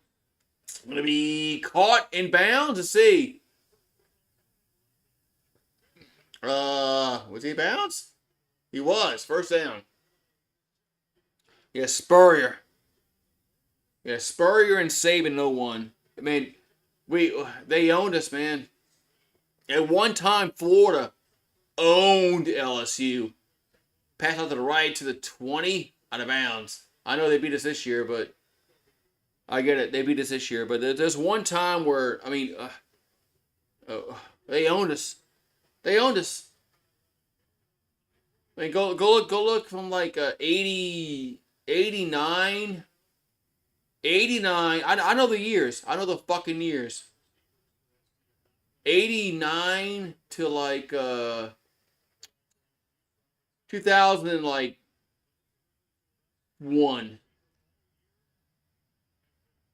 Gonna be caught in bounds. Let's see. Was he bounced? He was. First down. Yeah, Spurrier. Yeah, Spurrier and Saban in '01. I mean, they owned us, man. At one time, Florida owned LSU. Pass out to the right to the 20, out of bounds. I know they beat us this year, but I get it. They beat us this year, but there's one time where they owned us. They owned us. I mean, go look from like 80, 89, 89. I know the years. I know the fucking years. 89 to like 2000 and like 1.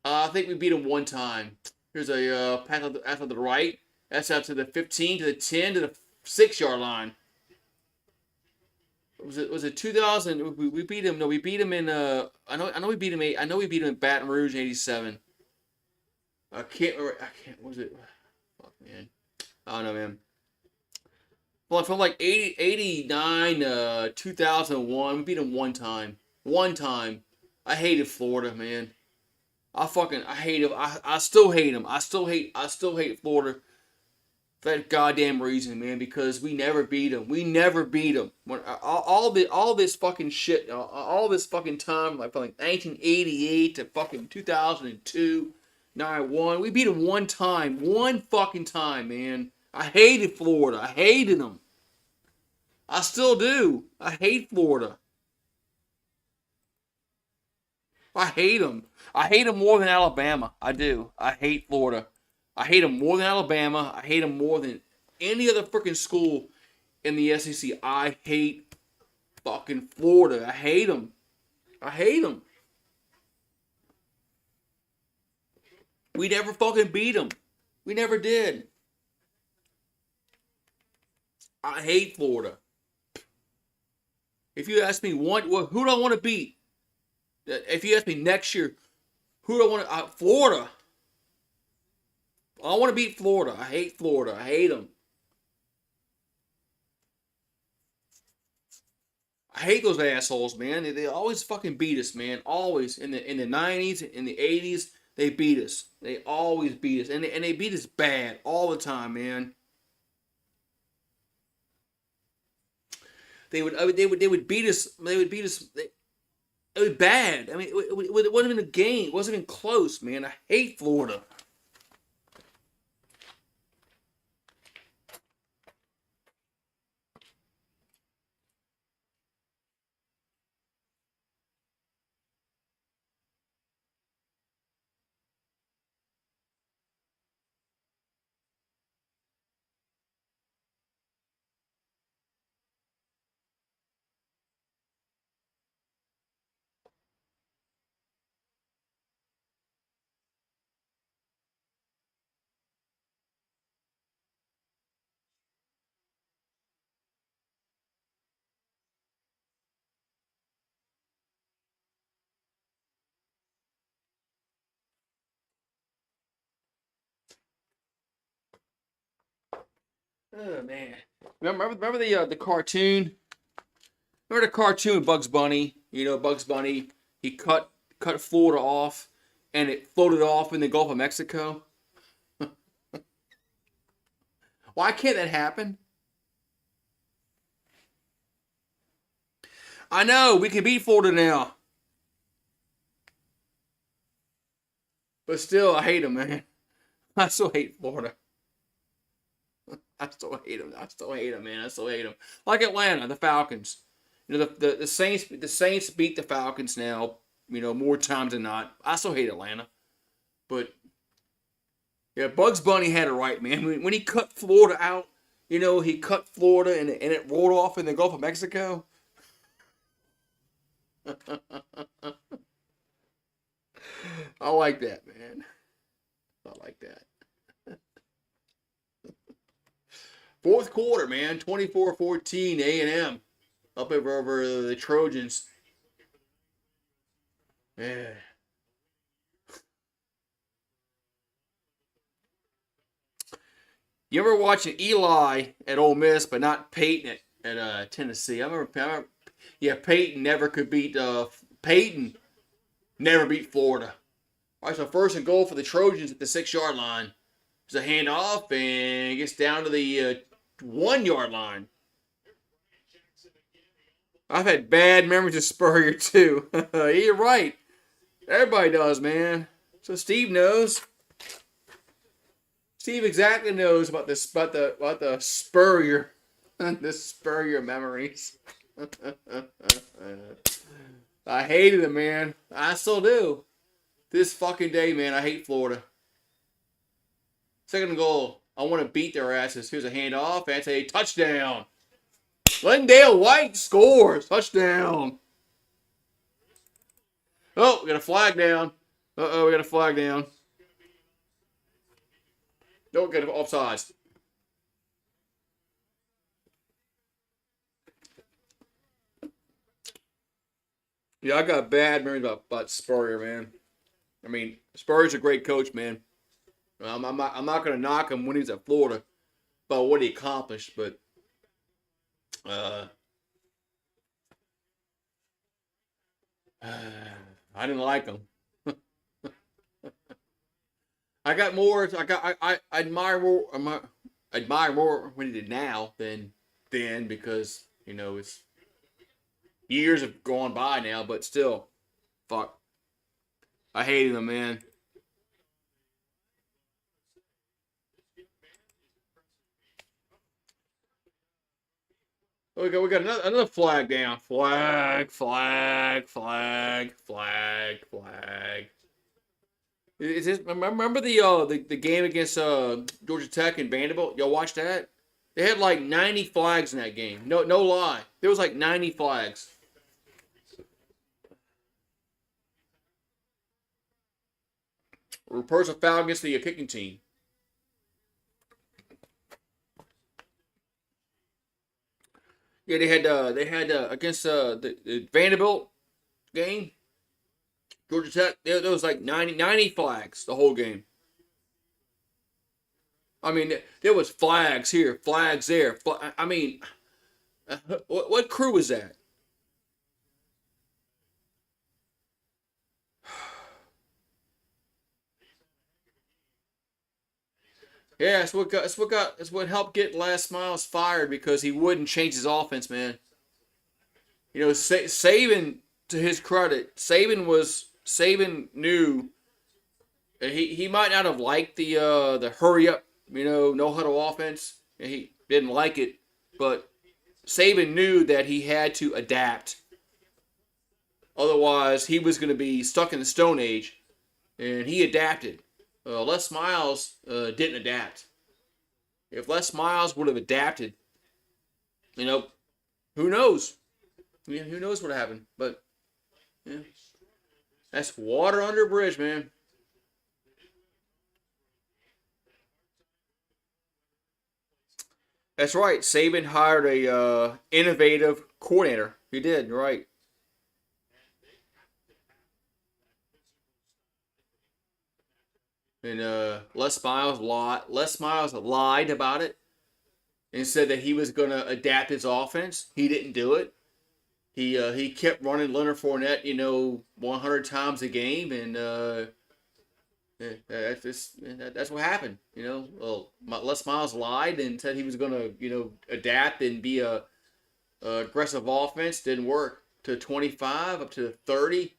I think we beat them one time. Here's a pass out to the right. That's out to the 15, to the 10, to the 6-yard line. Was it 2000? We beat him. No, we beat him in. I know we beat him. I know we beat him in Baton Rouge in '87. I can't remember. I can't. What was it? Fuck, man. I don't know, man. Well, from like 89 2001, we beat him one time. One time. I hated Florida, man. I hate him. I still hate him. I still hate Florida for that goddamn reason, man. Because we never beat him. We never beat him. When all this fucking shit, all this fucking time, like from like 1988 to fucking 2002, 9-1, we beat him one time, one fucking time, man. I hated Florida. I hated them. I still do. I hate Florida. I hate them. I hate them more than Alabama. I do. I hate Florida. I hate them more than Alabama. I hate them more than any other freaking school in the SEC. I hate fucking Florida. I hate them. I hate them. We never fucking beat them. We never did. I hate Florida. If you ask me who do I want to beat? If you ask me next year, who do I want to? Florida. I want to beat Florida. I hate Florida. I hate them. I hate those assholes, man. They always fucking beat us, man. Always in the 90s, in the 80s, they beat us. They always beat us, and they beat us bad all the time, man. They would beat us. They would beat us. It was bad. I mean, it wasn't even a game. It wasn't even close, man. I hate Florida. Oh man. Remember the cartoon? Remember the cartoon with Bugs Bunny? You know, Bugs Bunny, he cut Florida off and it floated off in the Gulf of Mexico. Why can't that happen? I know, we can beat Florida now. But still, I hate them, man. I still hate Florida. I still hate them. I still hate them, man. I still hate them. Like Atlanta, the Falcons. You know, the Saints beat the Falcons now, you know, more times than not. I still hate Atlanta. But yeah, Bugs Bunny had it right, man. When he cut Florida out, you know, he cut Florida and it rolled off in the Gulf of Mexico. I like that, man. I like that. Fourth quarter, man. 24-14, A&M. Up over the Trojans. Yeah. You ever watching Eli at Ole Miss, but not Peyton at Tennessee? Yeah, Peyton never beat Florida. All right, so first and goal for the Trojans at the 6-yard line. There's a handoff and it gets down to the 1-yard line. I've had bad memories of Spurrier too. You're right. Everybody does, man. So Steve knows. Steve exactly knows about the Spurrier, the Spurrier memories. I hated him, man. I still do. This fucking day, man. I hate Florida. Second and goal. I want to beat their asses. Here's a handoff. That's a touchdown. Glendale White scores. Touchdown. Oh, we got a flag down. We got a flag down. Don't get offsides. Yeah, I got bad memories about Spurrier, man. I mean, Spurrier's a great coach, man. I'm not going to knock him when he's at Florida about what he accomplished, but uh, I didn't like him. I got more. I admire more. Admire more what he did now than then because it's years have gone by now, but still, fuck, I hated him, man. We got another flag down. Flag, flag, flag, flag, flag. Is this, remember the game against Georgia Tech and Vanderbilt? Y'all watch that? They had like 90 flags in that game. No lie. There was like 90 flags. Or personal foul against the kicking team. Yeah, they had against the Vanderbilt game, Georgia Tech. There was like 90 flags the whole game. I mean, there was flags here, flags there. I mean, what crew was that? Yeah, that's what helped get Les Miles fired because he wouldn't change his offense, man. Saban, to his credit, Saban knew he might not have liked the hurry up, no huddle offense. He didn't like it, but Saban knew that he had to adapt. Otherwise, he was going to be stuck in the Stone Age, and he adapted. Les Miles didn't adapt. If Les Miles would have adapted, you know, who knows? Yeah, who knows what happened? But yeah, that's water under a bridge, man. That's right. Saban hired a innovative coordinator. He did, right? And Les Miles lied about it and said that he was going to adapt his offense. He didn't do it. He kept running Leonard Fournette, 100 times a game, and that's what happened. Les Miles lied and said he was going to adapt and be a aggressive offense. Didn't work. To 25, up to the 30,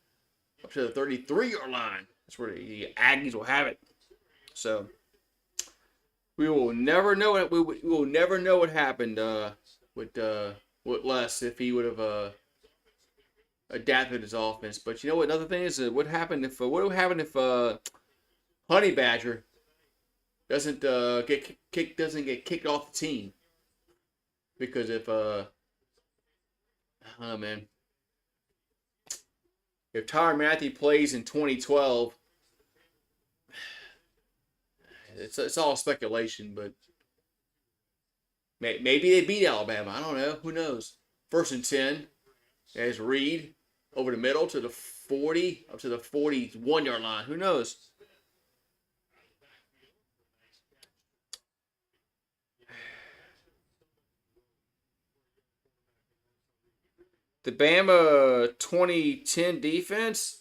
up to the 33-yard line. That's where the Aggies will have it. So we will never know it. We will never know what happened with Les if he would have adapted his offense. But you know what? Another thing is, what would happen if Honey Badger doesn't get kicked off the team because if oh man, if Tyrann Mathieu plays in 2012, it's all speculation, but maybe they beat Alabama. I don't know. Who knows? First and 10 as Reed over the middle to the 40, up to the 41-yard line. Who knows? The Bama 2010 defense.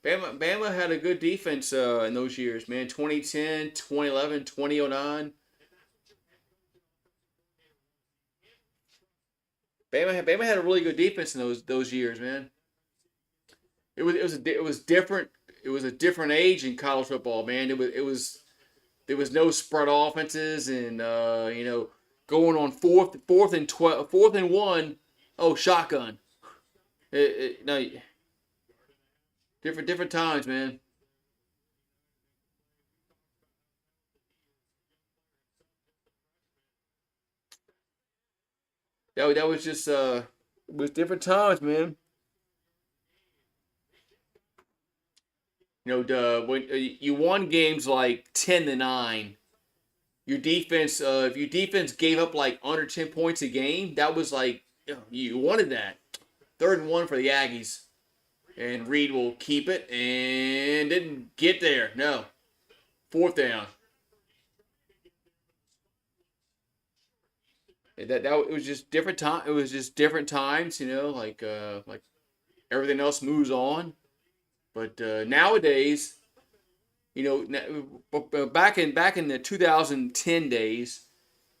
Bama had a good defense in those years, man. 2010, 2011, 2009. Bama had a really good defense in those years, man. It was different. It was a different age in college football, man. It was there was no spread offenses and going on fourth and one. Oh, shotgun. No, different times, man. That was just it was different times, man. When you won games like 10-9, your defense if your defense gave up like under 10 points a game, that was like you wanted that. Third and one for the Aggies. And Reed will keep it and didn't get there. No. Fourth down. That it was just different time. It was just different times, like everything else moves on. But nowadays, back in the 2010 days,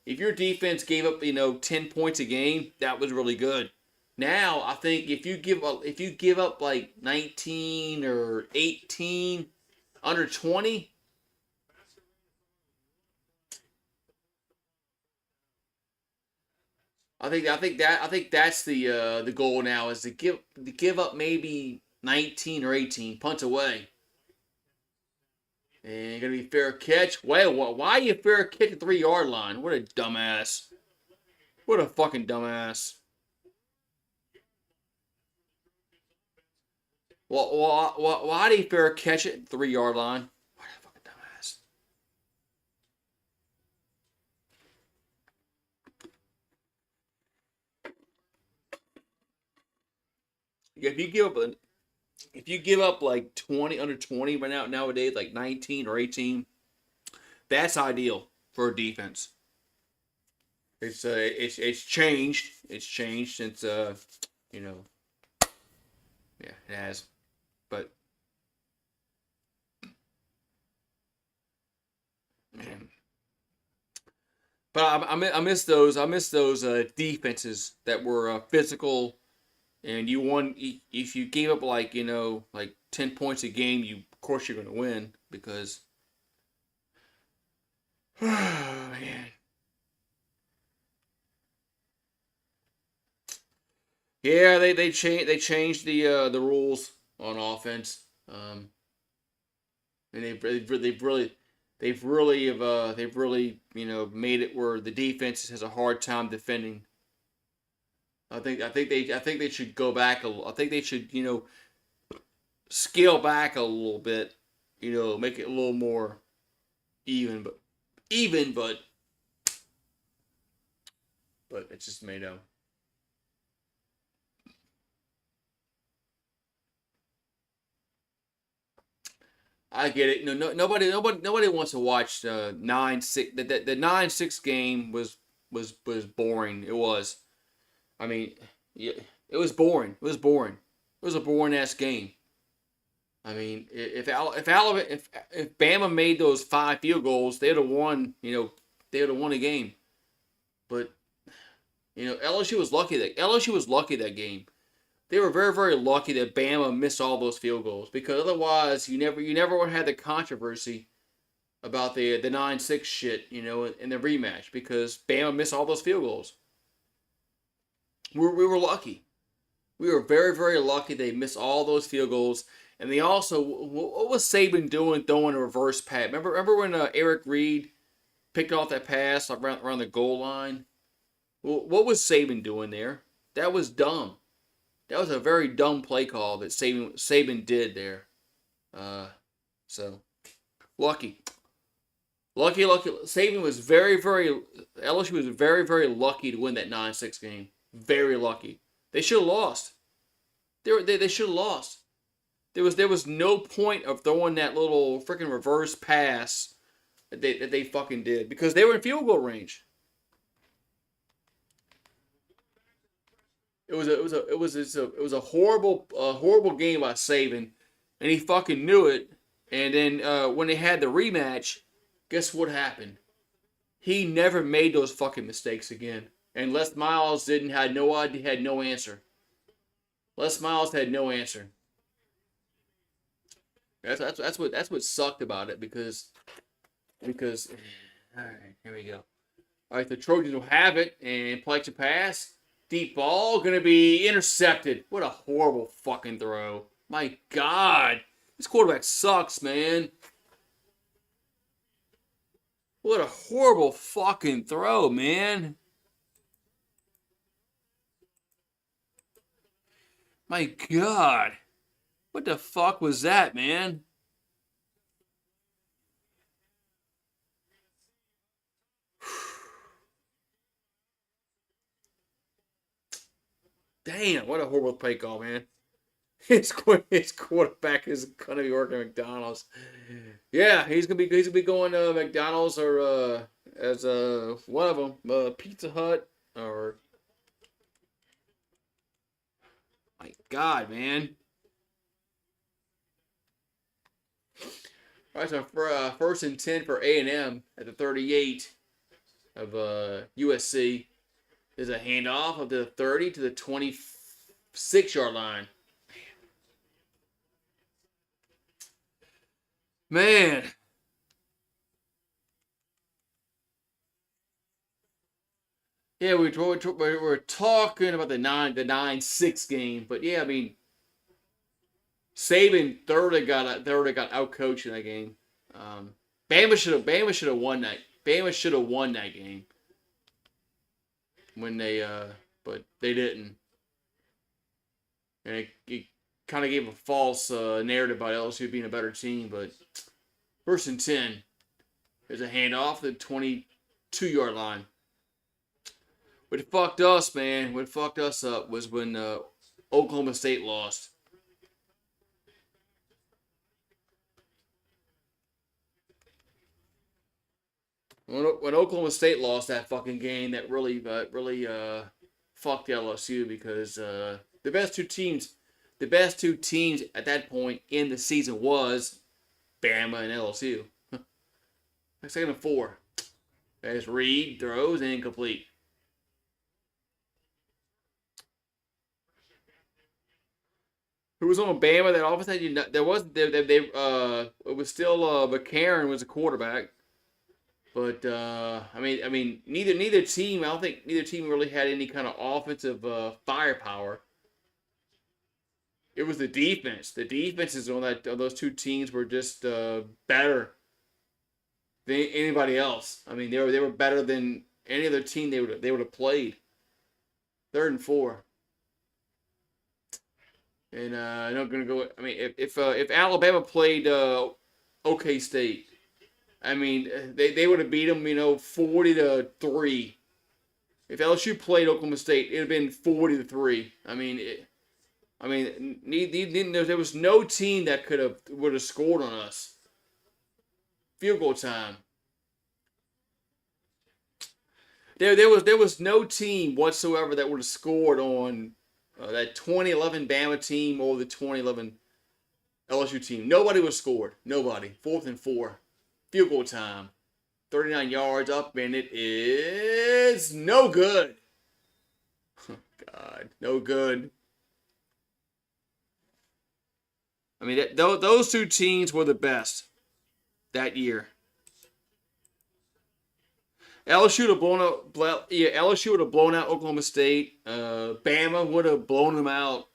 if your defense gave up 10 points a game, that was really good. Now I think if you give up like 19 or 18 under 20, I think that's the goal now is to give up maybe 19 or 18 punts away. And gonna be fair catch. Wait, why you fair kick at 3 yard line? What a dumbass. What a fucking dumbass. Why do you fair catch it at 3 yard line? What a fucking dumbass. If you give up if you give up like 20 under 20 right now nowadays, like 19 or 18, that's ideal for a defense. It's changed. It's changed since you know yeah, it has. But man, but I miss those defenses that were physical, and you won. If you gave up like 10 points a game, you of course you're gonna win because man. Yeah, they changed the rules on offense. And they've really made it where the defense has a hard time defending. I think they should go back I think they should scale back a little bit, make it a little more even, but it's just made out. I get it. No, nobody wants to watch 9-6. The 9-6 game was boring. It was. I mean, yeah, it was boring. It was boring. It was a boring ass game. I mean, if Bama made those 5 field goals, they'd have won. They would have won a game. But LSU was lucky that game. They were very, very lucky that Bama missed all those field goals because otherwise you never would have had the controversy about the 9-6 shit, in the rematch because Bama missed all those field goals. We were lucky. We were very, very lucky they missed all those field goals. And they also, what was Saban doing throwing a reverse pass? Remember when Eric Reed picked off that pass around the goal line? Well, what was Saban doing there? That was dumb. That was a very dumb play call that Saban did there. Uh, so lucky, lucky. Saban was very, very. LSU was very, very lucky to win that 9-6 game. Very lucky. They should have lost. They should have lost. There was no point of throwing that little freaking reverse pass that they fucking did because they were in field goal range. It was a horrible game by Saban, and he fucking knew it. And then when they had the rematch, guess what happened? He never made those fucking mistakes again. And Les Miles didn't had no idea, had no answer. Les Miles had no answer. That's what sucked about it because all right, here we go. All right, the Trojans will have it and play to pass. Deep ball gonna be intercepted. What a horrible fucking throw. My God, this quarterback sucks, man. What a horrible fucking throw, man. My God, what the fuck was that, man? Damn, what a horrible play call, man. his quarterback is gonna be working at McDonald's. Yeah, he's gonna be going to McDonald's or as one of them, Pizza Hut or my God, man. All right, so for first and 10 for A&M at the 38 of USC is a handoff of the 30 to the 26-yard line. Man, yeah, we're talking about the 9-6 game, but yeah, I mean Saban thoroughly got outcoached in that game. Bama should have won that. Bama should have won that game when but they didn't, and it kind of gave a false narrative about LSU being a better team. But first and 10, there's a handoff the 22-yard line. What fucked us, man? What fucked us up was when Oklahoma State lost. When Oklahoma State lost that fucking game, that really fucked LSU because the best two teams at that point in the season was Bama and LSU. Like second and 4, as Reed throws and incomplete. Who was on Bama that offense? There was it was still McCarron was a quarterback. But I mean, neither team. I don't think neither team really had any kind of offensive firepower. It was the defense. The defenses on those two teams were just better than anybody else. I mean, they were better than any other team they would have played. Third and 4, and I'm not gonna go. I mean, if Alabama played OK State, I mean, they would have beat them, 40-3. If LSU played Oklahoma State, it'd have been 40-3. There was no team that would have scored on us. Field goal time. There was no team whatsoever that would have scored on that 2011 Bama team or the 2011 LSU team. Nobody was scored. Nobody. Fourth and 4. Field goal time. 39 yards up, and it is no good. Oh, God, no good. I mean, those two teams were the best that year. LSU would have blown out Oklahoma State. Bama would have blown them out.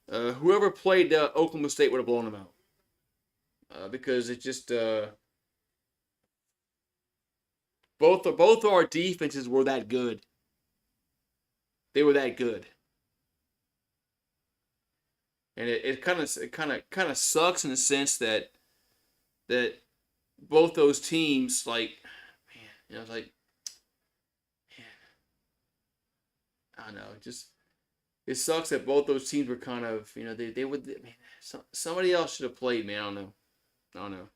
Whoever played Oklahoma State would have blown them out. Because it just both our defenses were that good. They were that good, and it kind of sucks in the sense that both those teams, like, man, it's like, man, I don't know, it sucks that both those teams were kind of, they would, man, somebody else should have played, man. I don't know.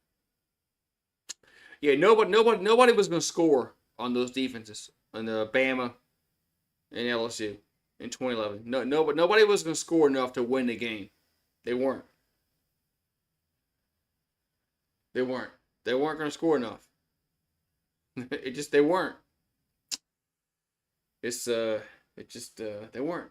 Yeah, nobody was going to score on those defenses on the Bama and LSU in 2011. Nobody was going to score enough to win the game. They weren't. They weren't. They weren't going to score enough. They weren't. They weren't.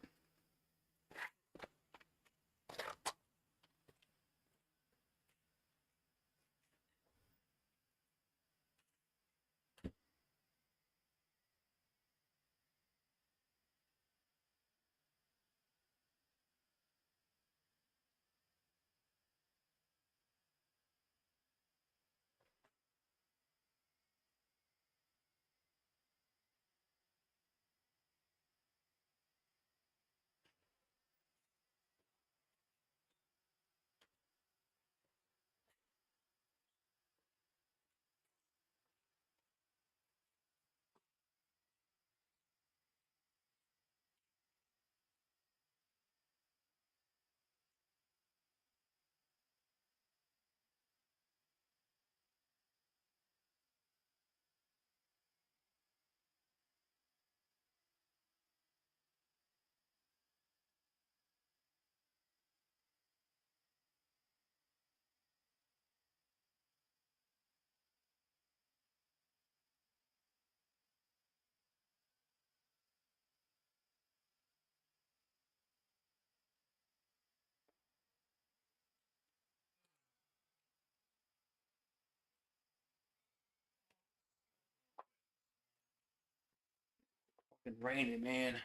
It's raining, man.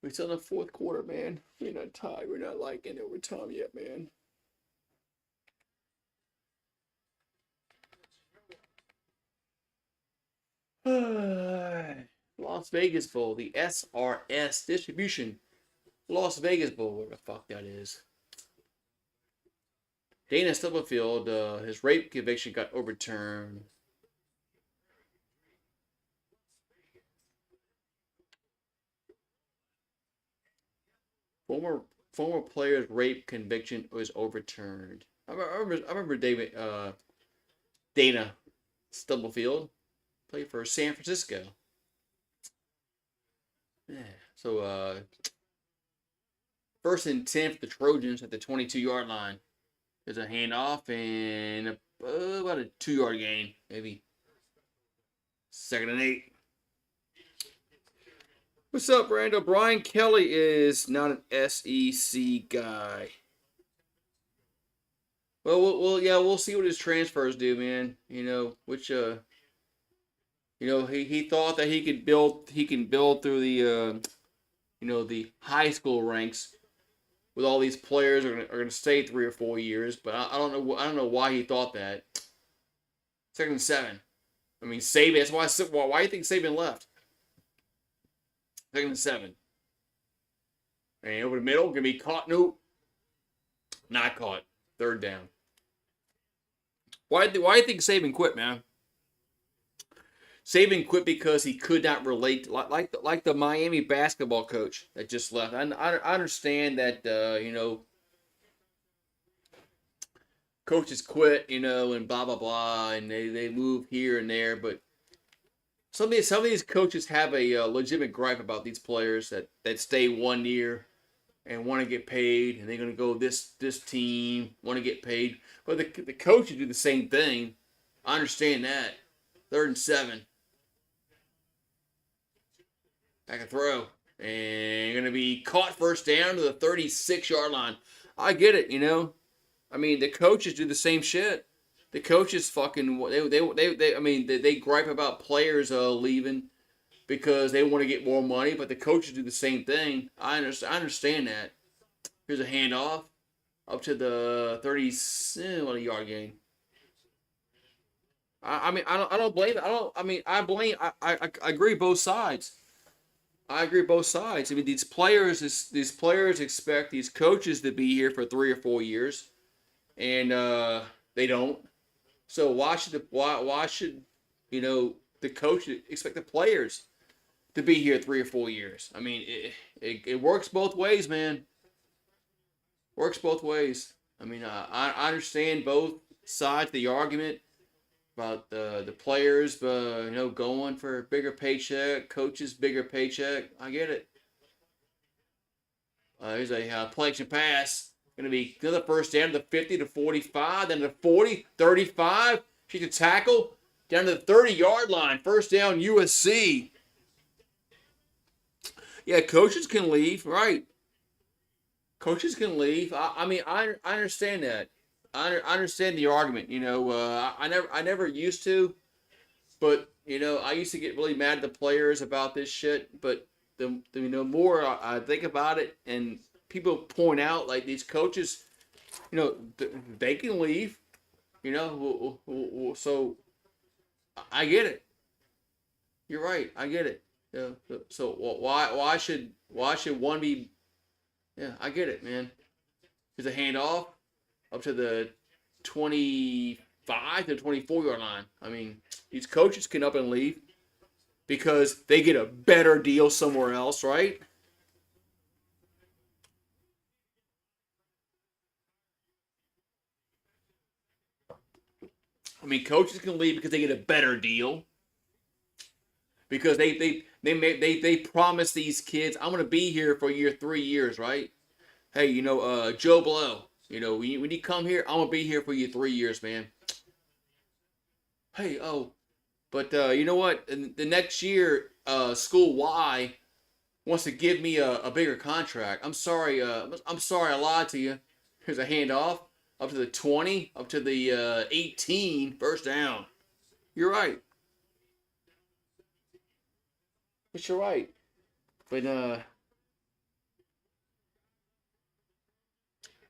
We're still in the fourth quarter, man. We're not tied. We're not like in overtime yet, man. Las Vegas Bowl, the SRS distribution. Las Vegas Bowl, where the fuck that is. Dana Stubblefield, his rape conviction got overturned. Former player's rape conviction was overturned. I remember Dana Stubblefield played for San Francisco. Yeah. So first and 10 for the Trojans at the 22-yard line. There's a handoff and about a 2-yard gain, maybe. 2nd and 8. What's up, Brando? Brian Kelly is not an SEC guy. Well, yeah, we'll see what his transfers do, man. You know, which he thought that he can build through the the high school ranks with all these players are gonna stay 3 or 4 years, but I don't know why he thought that. 2nd and 7. I mean, Saban. That's why I said, why do you think Saban left? 2nd and 7. And over the middle, gonna be caught. Nope, not caught. 3rd down. Why do you think Saban quit, man? Saban quit because he could not relate, like the Miami basketball coach that just left. I understand that coaches quit, and blah blah blah, and they move here and there, but some of these coaches have a legitimate gripe about these players that stay 1 year and want to get paid, and they're going to go this team, want to get paid. But the coaches do the same thing. I understand that. 3rd and 7. Back a throw. And going to be caught first down to the 36-yard line. I get it, I mean, the coaches do the same shit. The coaches fucking they gripe about players leaving because they want to get more money, but the coaches do the same thing. I understand that. Here's a handoff up to the 30 what a yard gain. I don't blame it. I agree both sides. I mean, these players expect these coaches to be here for 3 or 4 years, and they don't. So why should the coach expect the players to be here 3 or 4 years? I mean, it works both ways, man. Works both ways. I mean, I understand both sides of the argument about the players, going for a bigger paycheck, coaches bigger paycheck. I get it. Here's a play action pass. Going to be another first down to the 50 to 45, then to 40, 35. She's a tackle down to the 30-yard line. First down, USC. Yeah, coaches can leave, right? Coaches can leave. I understand that. I understand the argument. I never used to, but I used to get really mad at the players about this shit. But the more I think about it, and people point out like these coaches, they can leave. So I get it. You're right. I get it. So why should one be? Yeah, I get it, man. There's a handoff up to the 25 to 24-yard line. I mean, these coaches can up and leave because they get a better deal somewhere else, right? I mean, coaches can leave because they get a better deal. Because they promise these kids, I'm gonna be here for 3 years, right? Hey, Joe Blow, when you come here, I'm gonna be here for 3 years, man. Hey, but you know what? The next year, school Y wants to give me a bigger contract. I'm sorry. I'm sorry I lied to you. Here's a handoff up to the 20, up to the 18, first down. You're right. But you're right. But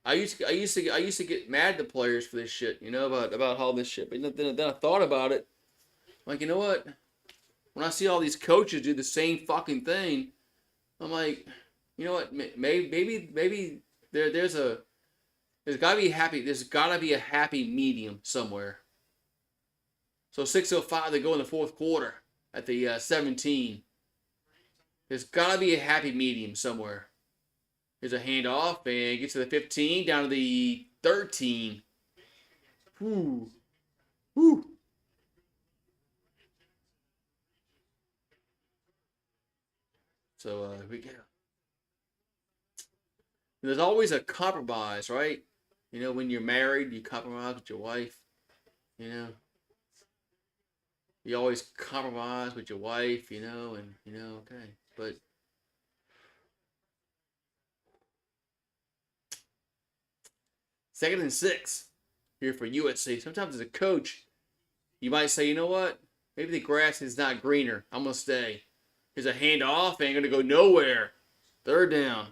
I used to get mad at the players for this shit, about all this shit. But then I thought about it. Like, you know what? When I see all these coaches do the same fucking thing, I'm like, you know what? Maybe there's gotta be a happy medium somewhere. So 6:05 they go in the fourth quarter at the 17. There's gotta be a happy medium somewhere. There's a handoff and gets to the 15 down to the 13. Whoo, whoo. So we get. There's always a compromise, right? When you're married, you compromise with your wife. You know, you always compromise with your wife. And okay, but 2nd and 6 here for USC. Sometimes as a coach, you might say, you know what? Maybe the grass is not greener. I'm gonna stay. Here's a handoff, ain't gonna go nowhere. 3rd down.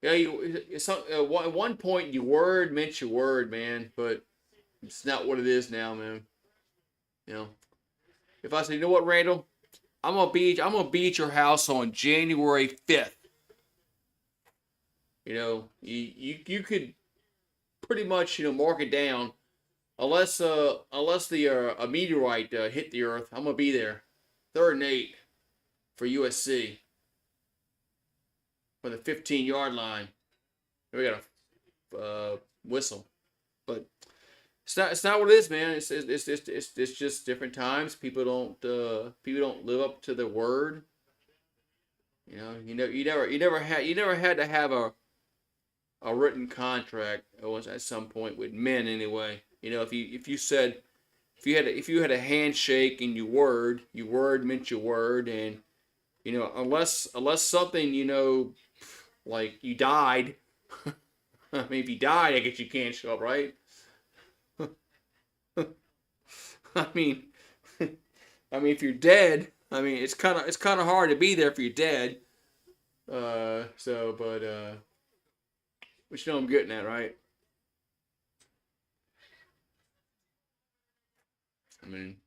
Yeah, at one point your word meant your word, man, but it's not what it is now, man. You know, if I say, you know what, Randall, I'm gonna be at your house on January 5th. You could pretty much mark it down, unless the a meteorite hit the Earth. I'm gonna be there. 3rd and 8 for USC for the 15-yard line. We got a whistle, but it's not what it is, man. It's just different times. People don't live up to their word. You never had to have a written contract at some point with men anyway. If you had a handshake and your word meant your word, and unless something like you died. I mean, if you died, I guess you can't show up, right? I mean, if you're dead, I mean, it's kind of hard to be there if you're dead. But I'm getting at, right? I mean,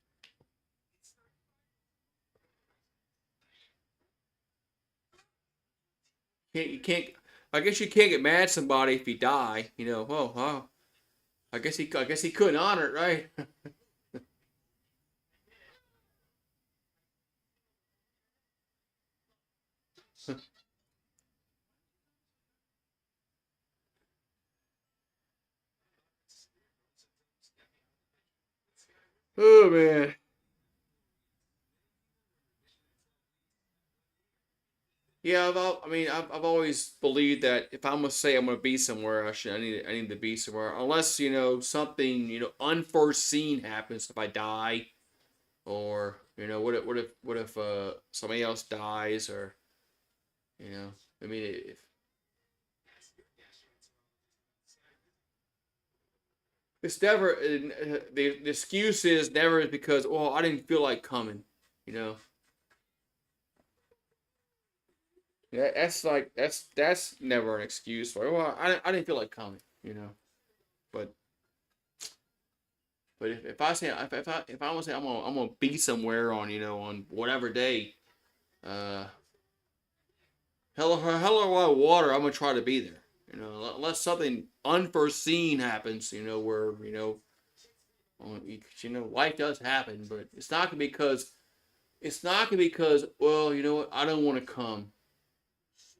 you can't. I guess you can't get mad at somebody if you die. Well, I guess he couldn't honor it, right? Oh man. Yeah, I've always believed that if I'm gonna say I'm gonna be somewhere, I need to be somewhere. Unless something unforeseen happens, if I die, or what if somebody else dies, or you know I mean if it's never the excuse is never because, well, I didn't feel like coming. You know that's never an excuse for, well, I didn't feel like coming. But if I say if I want to say I'm gonna be somewhere on whatever day, uh hell or high water, I'm gonna try to be there. Unless something unforeseen happens, where life does happen, but it's not gonna be because, well, what, I don't want to come.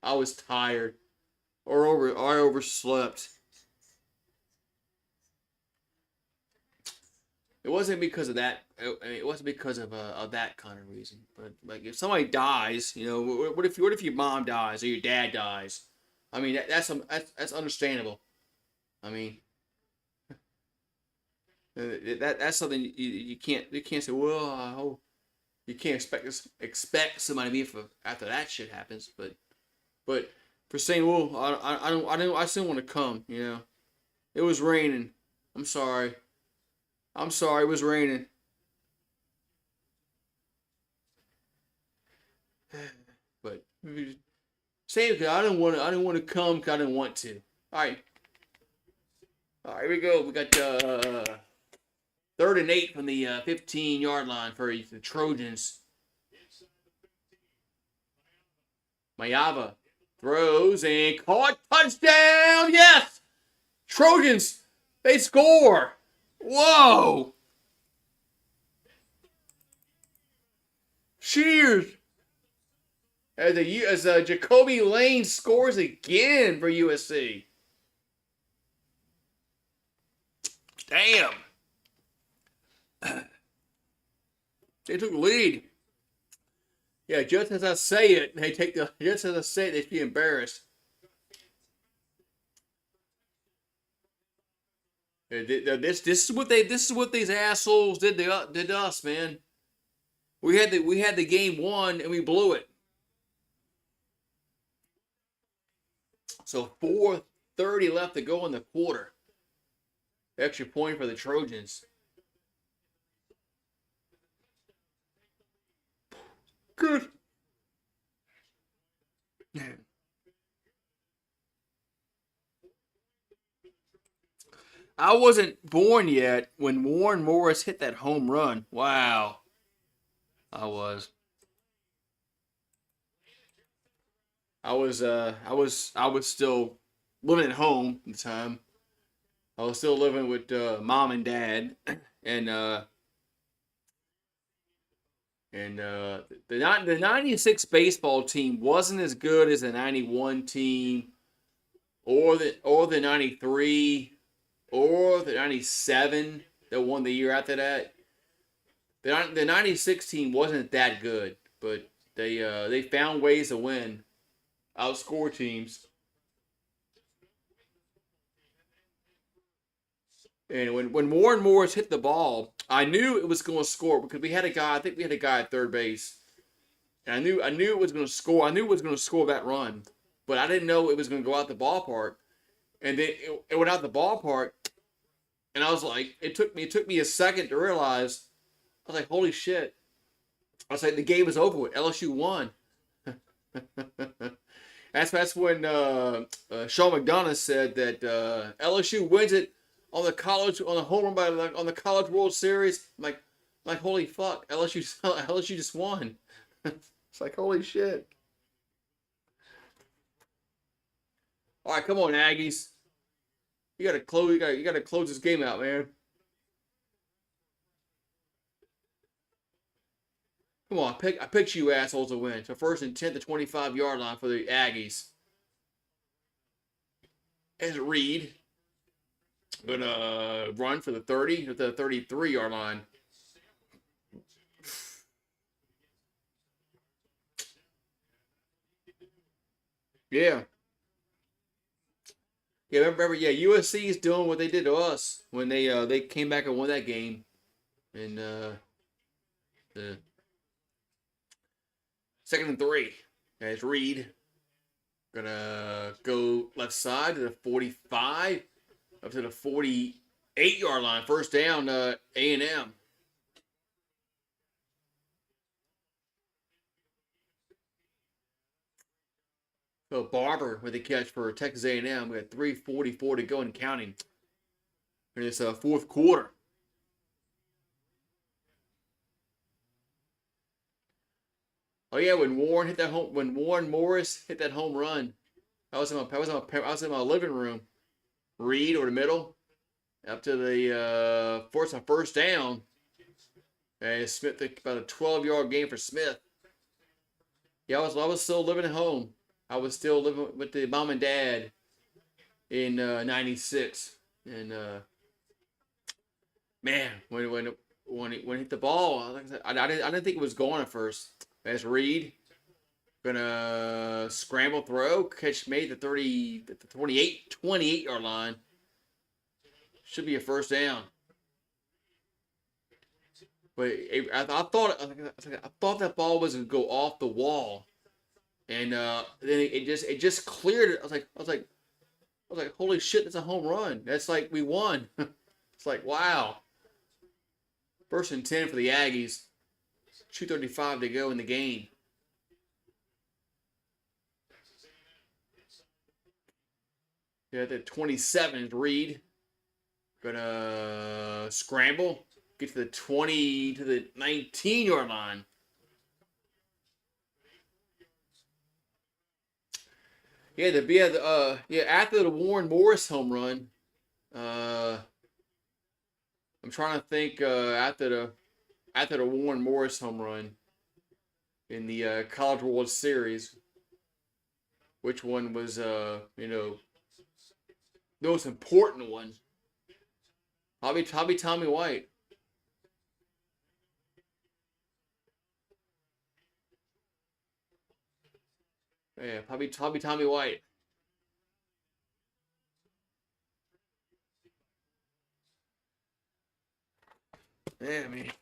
I was tired, or I overslept. It wasn't because of that. It wasn't because of that kind of reason. But like, if somebody dies, what if your mom dies or your dad dies? I mean, that's understandable. I mean, that's something you can't say. Well, you can't expect somebody to be for after that shit happens. But for saying, "Well, I still want to come." You know, it was raining. I'm sorry. I'm sorry. It was raining. But same because I didn't want to come because I didn't want to. All right. All right. Here we go. We got 3rd and 8 from the 15-yard line for the Trojans. Mayava throws and caught. Touchdown! Yes! Trojans, they score. Whoa! Cheers! As Jacoby Lane scores again for USC. Damn! They took the lead. Yeah, just as I say it, they take the. Just as I say it, they should be embarrassed. This is what these assholes did to us, man. We had the game won and we blew it. So 4:30 left to go in the quarter. Extra point for the Trojans. Good. I wasn't born yet when Warren Morris hit that home run. Wow. I was. I was still living at home at the time. I was still living with mom and dad, and the '96 baseball team wasn't as good as the '91 team, or the '93, or the '97 that won the year after that. The '96 team wasn't that good, but they found ways to win, outscore teams. And when Warren Morris hit the ball, I knew it was going to score because we had a guy. I think we had a guy at third base, and I knew it was going to score. I knew it was going to score that run, but I didn't know it was going to go out the ballpark. And then it went out the ballpark, and I was like, it took me a second to realize. I was like, holy shit! I was like, the game was over with. LSU won. That's when Sean McDonough said that LSU wins it on the home run on the College World Series. I'm like holy fuck, LSU just won. It's like holy shit. All right, come on, Aggies. You gotta close. You gotta close this game out, man. Come on, I picked you assholes to win. So 1st and 10 the 25-yard line for the Aggies. As Reed gonna run for the 30 to the 33-yard line. Yeah. Yeah, remember, yeah, USC is doing what they did to us when they came back and won that game. And the 2nd and 3. As Reed gonna go left side to the 45, up to the 48-yard line. First down, A&M. So Barber with the catch for Texas A&M. We got 3:44 to go and counting in this fourth quarter. Oh yeah, when Warren Morris hit that home run, I was in my living room. Reed or the middle, up to the first down. And Smith about a 12-yard game for Smith. Yeah, I was still living at home. I was still living with the mom and dad in '96, and man, when it hit the ball, like I didn't think it was going at first. As Reed gonna scramble throw, catch made the 28-yard line. Should be a first down. But I thought that ball was gonna go off the wall. and then it just cleared it. I was like, holy shit, that's a home run. That's like we won. It's like, wow. First and 10 for the Aggies. 2:35 to go in the game. Yeah, the 27 is Reed. Gonna scramble. Get to the 20 to the 19-yard line. After the Warren Morris home run, uh, I'm trying to think after the Warren Morris home run in the College World Series, which one was the most important one? Probably Tommy White. Yeah, probably Tommy White. Yeah, man.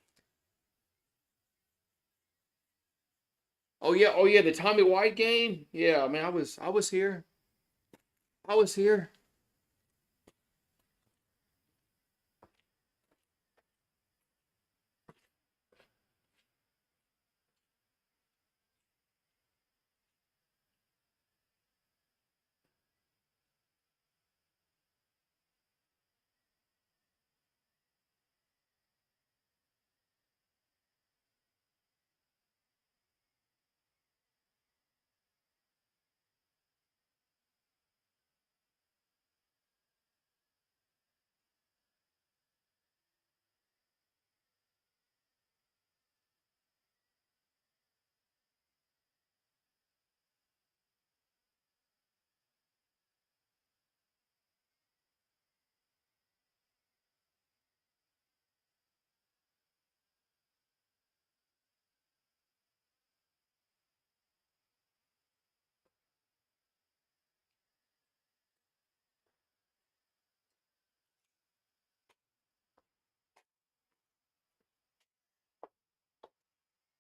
Oh yeah, the Tommy White game. Yeah, man, I was here. I was here.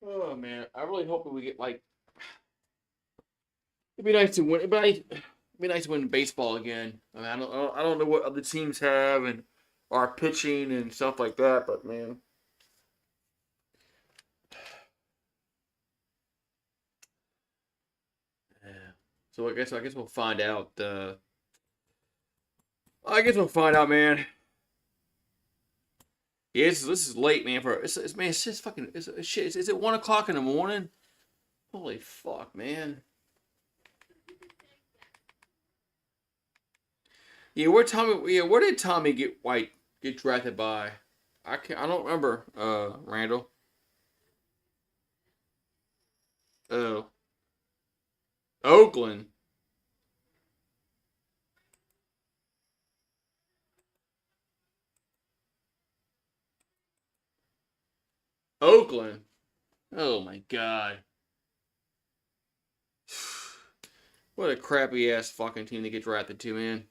Oh man, I really hope that we get like. It'd be nice to win. It'd be nice to win baseball again. I mean, I don't know what other teams have and are pitching and stuff like that, but man, yeah. So I guess we'll find out. I guess we'll find out, man. Yeah, this is late, man. Man, it's just fucking. It's shit. Is it 1 o'clock in the morning? Holy fuck, man. Yeah, where Tommy? Yeah, where did Tommy get drafted by? I can't. I don't remember. Randall. Oh, Oakland. Oakland. Oh my god. What a crappy ass fucking team to get drafted to, man.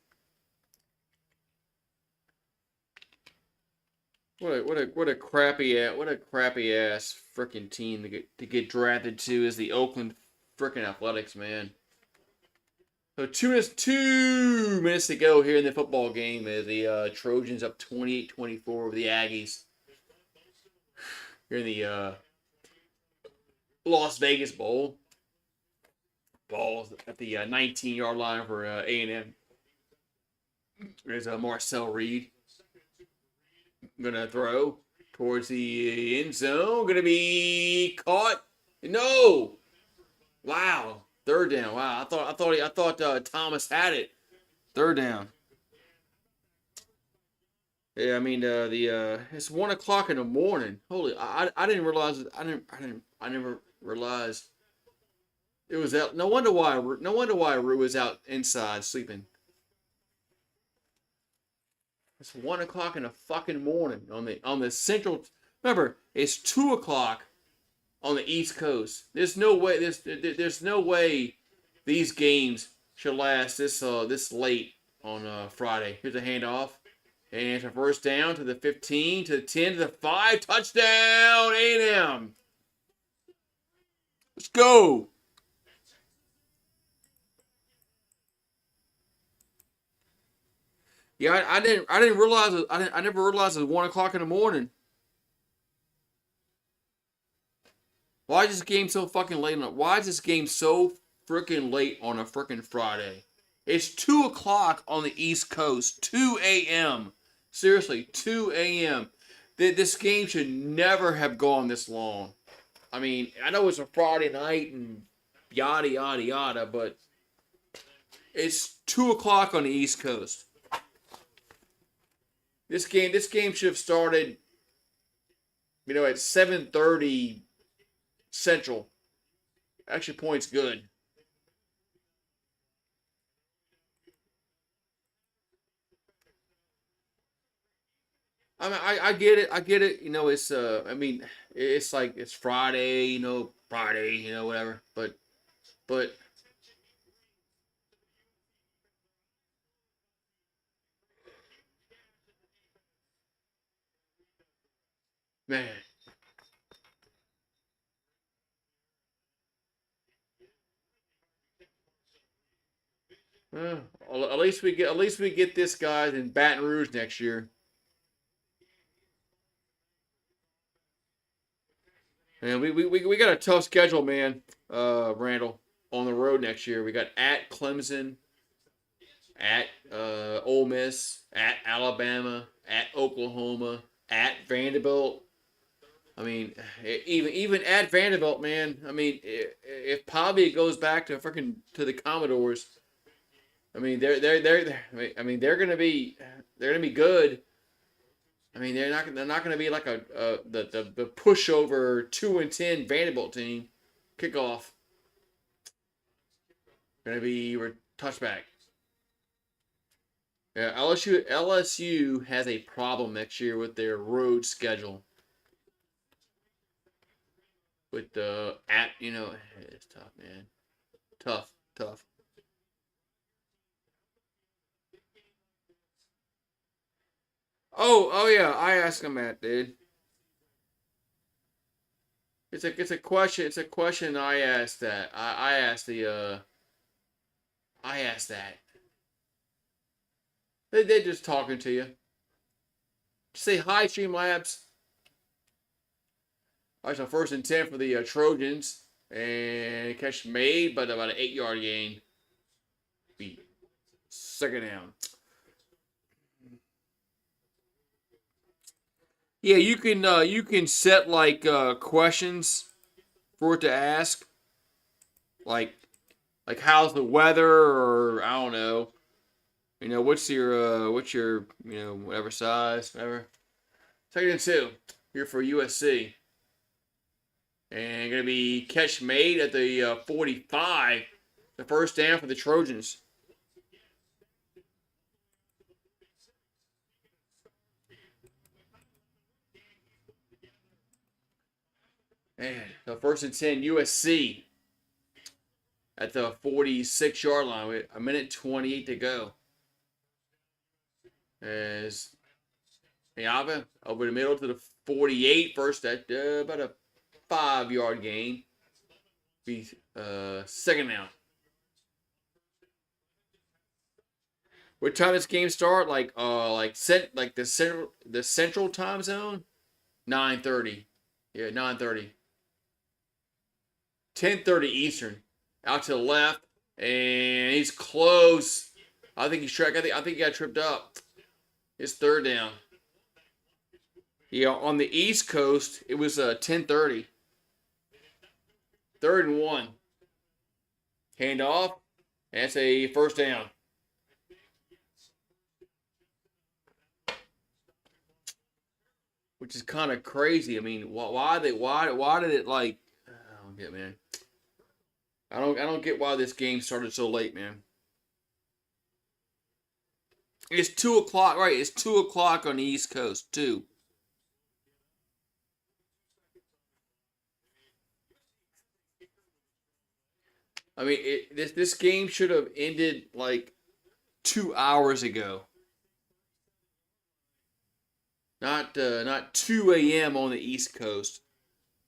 What a crappy ass freaking team to get drafted to is the Oakland freaking Athletics, man. So 2 minutes to go here in the football game as the Trojans up 28-24 over the Aggies here in the Las Vegas Bowl. Balls at the 19-yard line for A&M. There's Marcel Reed. Gonna throw towards the end zone. Gonna be caught. No. Wow. Third down. Wow. I thought Thomas had it. Third down. Yeah, I mean it's 1 o'clock in the morning. Holy, I didn't realize. I never realized it was out. No wonder why Rue was out inside sleeping. It's 1 o'clock in the fucking morning on the central. Remember, it's 2 o'clock on the East Coast. There's no way these games should last this late on Friday. Here's a handoff. And it's a first down to the 15, to the 10, to the 5. Touchdown, A&M. Let's go. Yeah, I didn't realize I never realized it was 1 o'clock in the morning. Why is this game so fucking late? Why is this game so freaking late on a freaking Friday? It's 2 o'clock on the East Coast. 2 a.m. Seriously, 2 a.m. This game should never have gone this long. I mean, I know it's a Friday night and yada yada yada, but it's 2 o'clock on the East Coast. This game should have started, at 7:30 Central. Extra point's good. I mean, I get it. I get it. It's I mean, it's like it's Friday. Friday. Whatever. But man, uh, at least we get this guy in Baton Rouge next year. And we got a tough schedule, man. Randall, on the road next year. We got at Clemson, at Ole Miss, at Alabama, at Oklahoma, at Vanderbilt. I mean, even at Vanderbilt, man. I mean, if Pavia goes back to the Commodores, I mean I mean they're gonna be good. I mean they're not gonna be like the pushover 2-10 Vanderbilt team. Kickoff gonna be touchback. Yeah, LSU has a problem next year with their road schedule. With the it's tough, man. Tough, tough. Oh yeah, I asked him that, dude. It's a question. It's a question. I asked that. I asked that. They're just talking to you. Say hi, Streamlabs. All right, so 1st and 10 for the Trojans, and catch made, but about an 8-yard gain. Be second down. Yeah, you can set like questions for it to ask, like how's the weather, or I don't know. What's your whatever size, whatever. 2nd and 2 here for USC, and gonna be catch made at the 45, the first down for the Trojans. And the 1st and 10 USC at the 46-yard line with a minute 28 to go. As Miava over the middle to the 48, first at about a 5-yard gain. Be second down. What time does this game start? Like the central time zone? 9:30. Yeah, 9:30. 10:30 Eastern. Out to the left, and he's close. I think he's track. I think he got tripped up. It's third down. Yeah, on the East Coast, it was 10:30. 3rd and 1. Hand off. That's a first down. Which is kind of crazy. I mean, why did it like? I don't get, man. I don't get why this game started so late, man. It's 2 o'clock, right? It's 2 o'clock on the East Coast too. I mean, this game should have ended like 2 hours ago. Not 2 a.m. on the East Coast.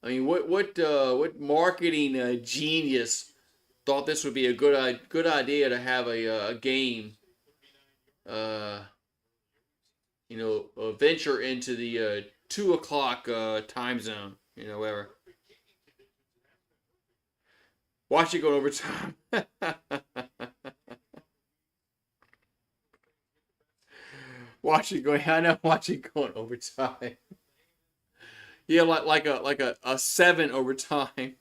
I mean, what marketing genius thought this would be a good idea to have a game uh, venture into the 2 o'clock time zone. Whatever. Watch it go overtime. Watch it go. I know. Watch it going overtime. Yeah, like a 7 overtime.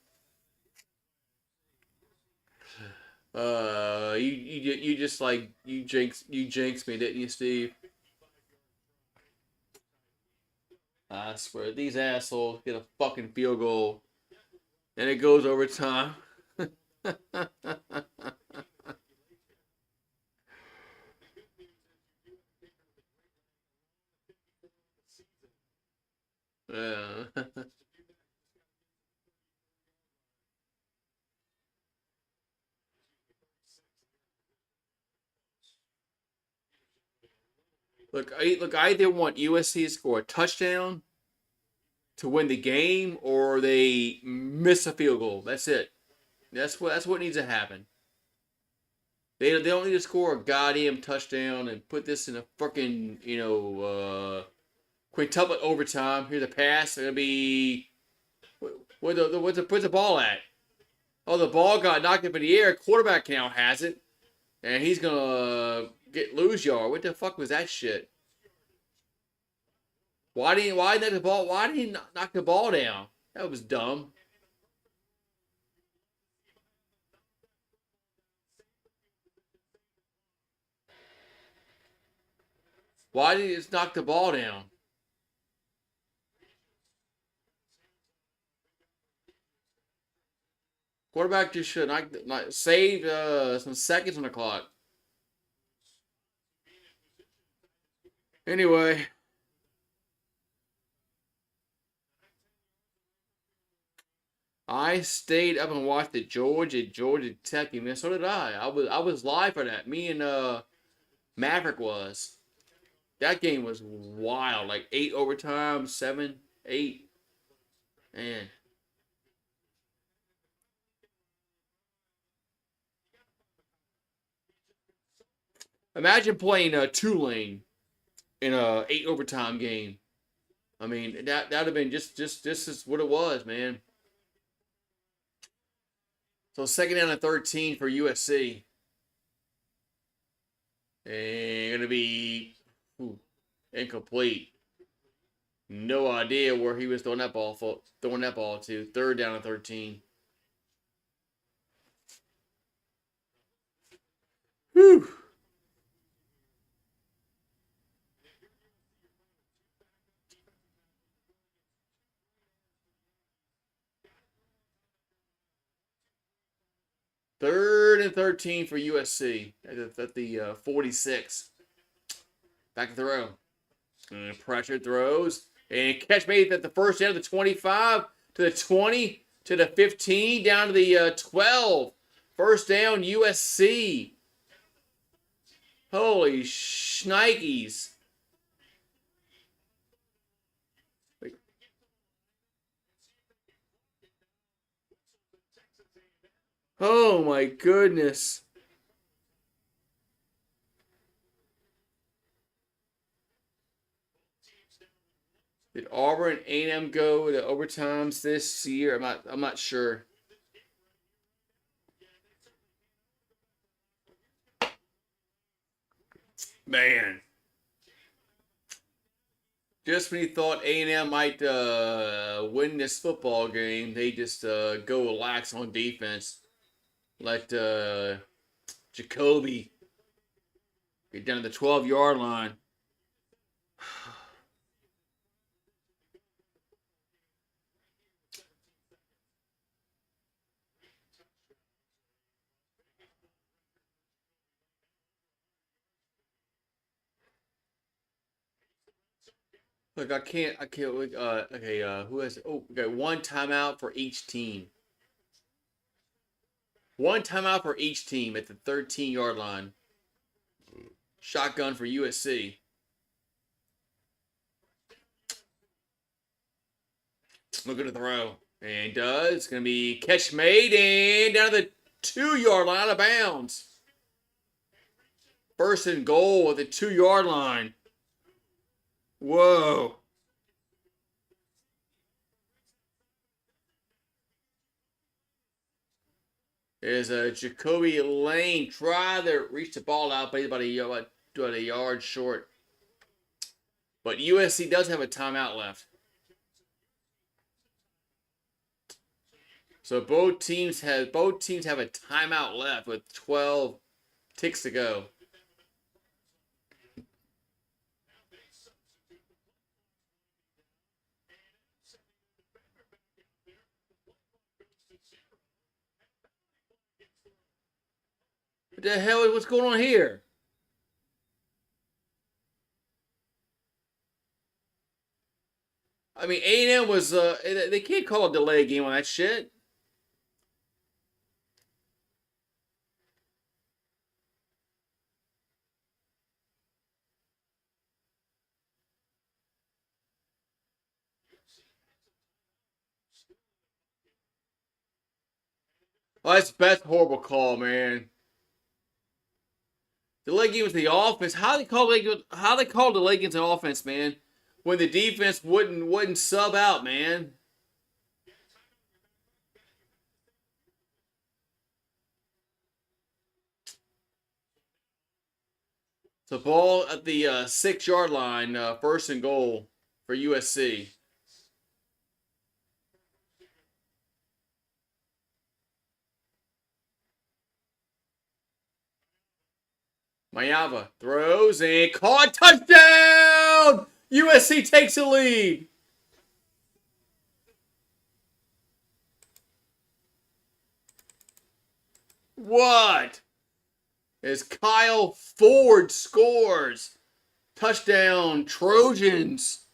You just like you jinxed me, didn't you, Steve? I swear these assholes get a fucking field goal and it goes overtime. Yeah. I either want USC to score a touchdown to win the game, or they miss a field goal. That's it. That's what needs to happen. They don't need to score a goddamn touchdown and put this in a fucking quintuplet overtime. Here's a pass. It'll be where's the ball at? Oh, the ball got knocked up in the air. Quarterback now has it, and he's gonna lose yard. What the fuck was that shit? Why didn't he knock the ball down? That was dumb. Why did he just knock the ball down? Quarterback just should not save some seconds on the clock. Anyway, I stayed up and watched the Georgia Tech game. So did I. I was live for that. Me and Maverick was. That game was wild. Like 8 overtime, 7, 8. Man. Imagine playing Tulane in a 8 overtime game. I mean, that'd have been just as what it was, man. So second down and 13 for USC. And gonna be incomplete. No idea where he was throwing that ball to. Third down and 13. Whew. Third and 13 for USC at the 46. Back to throw. And pressure throws. And catch made at the first down to the 25, to the 20, to the 15, down to the 12. First down, USC. Holy shnikes. Oh my goodness. Did Auburn A&M go to overtimes this year? I'm not sure. Man. Just when you thought A&M might win this football game, they just go lax on defense. Let Jacoby get down to the 12-yard line. Look, I can't. Okay. Who has? Oh, we got one timeout for each team. One timeout for each team at the 13-yard line. Shotgun for USC. Look at the throw. And does. It's going to be catch made and down to the 2-yard line, out of bounds. First and goal at the 2-yard line. Whoa. There's a Jacoby Lane try to reach the ball out, but he's about a yard short. But USC does have a timeout left. So both teams have a timeout left with 12 ticks to go. What the hell is what's going on here? I mean, A&M was they can't call a delay game on that shit. Oh, that's horrible call, man. Delay game was the offense. How they call delay games an offense, man? When the defense wouldn't sub out, man. So ball at the 6-yard line, first and goal for USC. Mayava throws and caught, touchdown! USC takes the lead. What? As Kyle Ford scores. Touchdown, Trojans.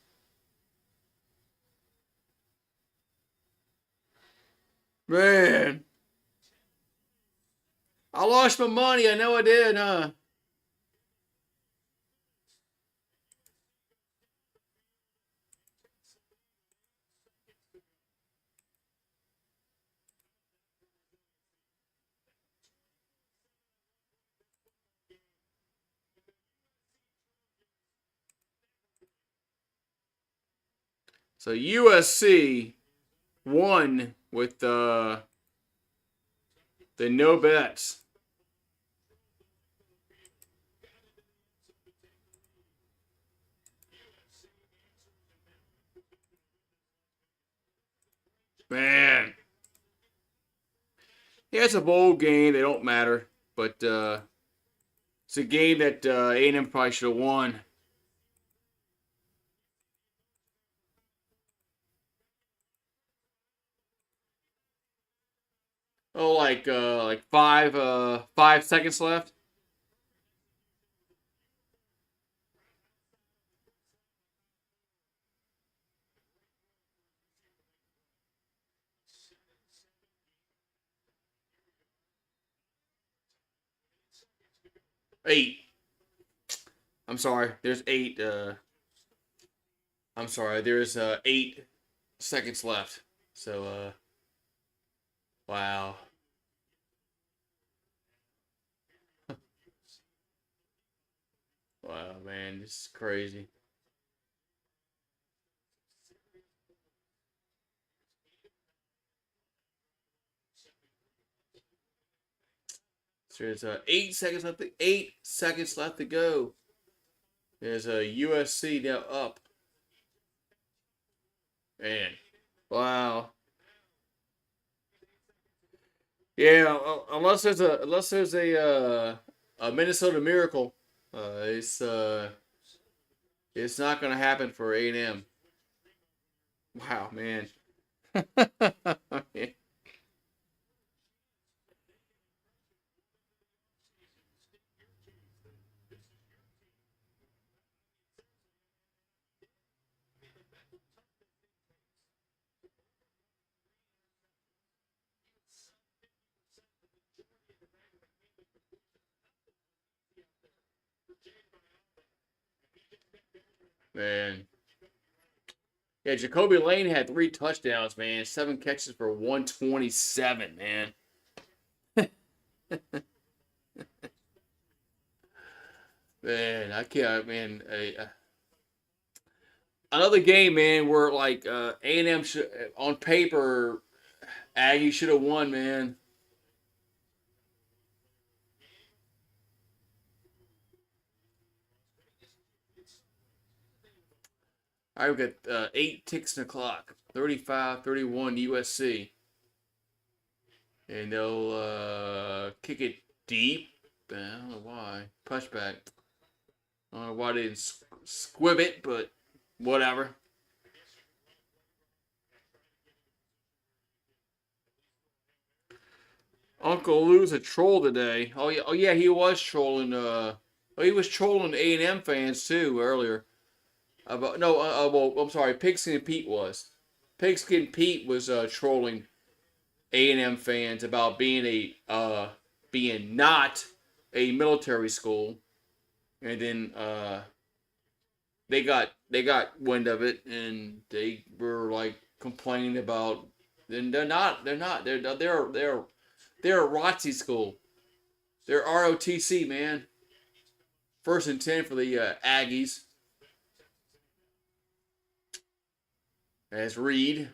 Man. I lost my money. I know I did, huh? So USC won with the no bets. Man. Yeah, it's a bowl game. They don't matter. But it's a game that A&M probably should have won. Oh, like 5 seconds left. 8. I'm sorry. There's 8. I'm sorry. There's 8 seconds left. So wow. Wow, man, this is crazy. So there's 8 seconds left. 8 seconds left to go. There's a USC now up. Man, wow. Yeah, unless there's a Minnesota Miracle, uh, it's uh it's not gonna happen for A&M. Wow, man. Man. Yeah, Jacoby Lane had 3 touchdowns, man. 7 catches for 127, man. Man, I can't, man. Another game, man, where like A&M on paper, Aggie should have won, man. All right, we got 8 ticks in the clock. 35-31 USC. And they'll kick it deep. I don't know why. Pushback. I don't know why they didn't squib it, but whatever. Uncle Lou's a troll today. Oh yeah, he was trolling. He was trolling A&M fans too earlier. About no, well, I'm sorry. Pigskin Pete was. Pigskin Pete was trolling A&M fans about being not a military school, and then they got wind of it, and they were like complaining about. Then they're not they're a ROTC school. They're ROTC, man. First and 10 for the Aggies. As Reed.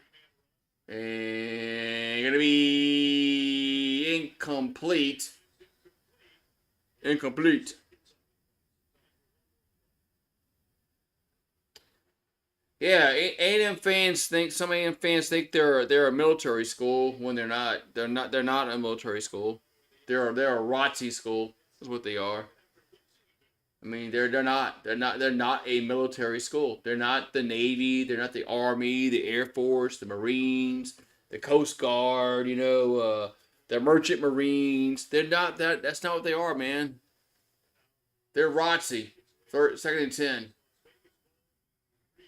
And gonna be incomplete. Incomplete. Yeah, A&M fans think some A&M fans think they're a military school when they're not. They're not a military school. They're a ROTC school. Is what they are. I mean, they're not a military school. They're not the Navy. They're not the Army, the Air Force, the Marines, the Coast Guard. The Merchant Marines. They're not that. That's not what they are, man. They're ROTC. Second and 10.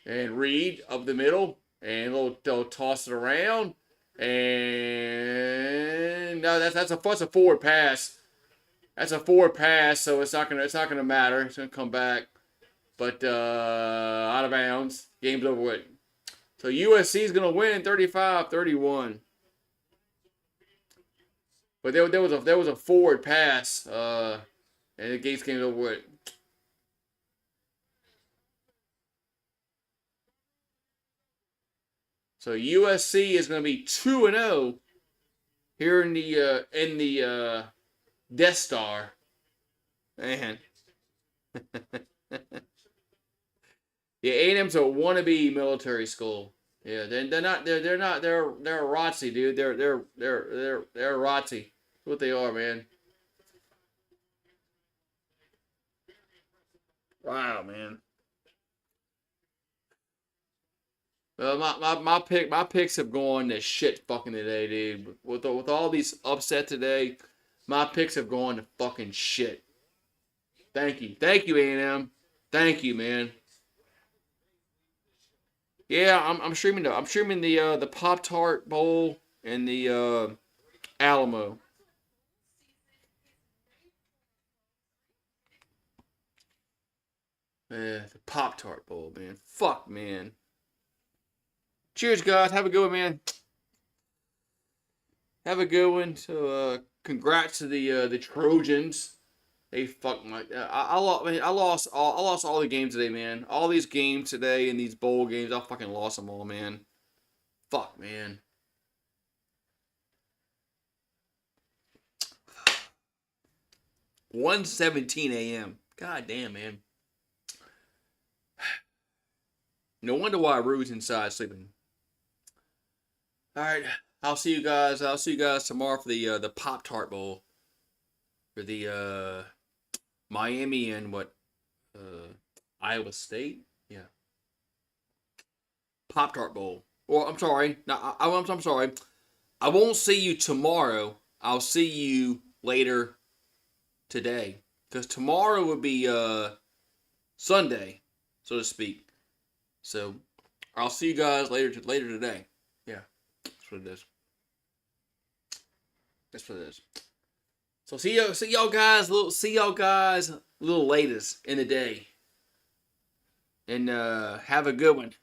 And Reed up the middle, and they'll toss it around, and no, that's a forward pass. That's a forward pass, so it's not gonna matter. It's gonna come back, but out of bounds. Game's over with. So USC is gonna win 35-31. But there was a forward pass, and the game's over with. So USC is going to be 2-0 here in the Death Star. Man. Yeah, A&M's a wannabe military school. Yeah, they're not they're a ROTC, dude. They're a ROTC. That's what they are, man. Wow, man. Well, my picks have gone to shit fucking today, dude. With all these upset today, my picks have gone to fucking shit. Thank you A&M. Thank you, man. Yeah, I'm streaming the Pop Tart Bowl and the Alamo. Yeah, the Pop Tart Bowl, man. Fuck, man. Cheers, guys. Have a good one, man. Have a good one. So, congrats to the Trojans. They fuck my. I lost all the games today, man. All these games today and these bowl games, I fucking lost them all, man. Fuck, man. 1:17 a.m. God damn, man. No wonder why Rue's inside sleeping. All right, I'll see you guys. I'll see you guys tomorrow for the Pop Tart Bowl for the Miami and what Iowa State. Yeah, Pop Tart Bowl. Or I'm sorry, no, I'm sorry. I won't see you tomorrow. I'll see you later today because tomorrow would be Sunday, so to speak. So I'll see you guys later today. Yeah, that's what it is. That's what it is. So see y'all guys a little latest in the day. And have a good one.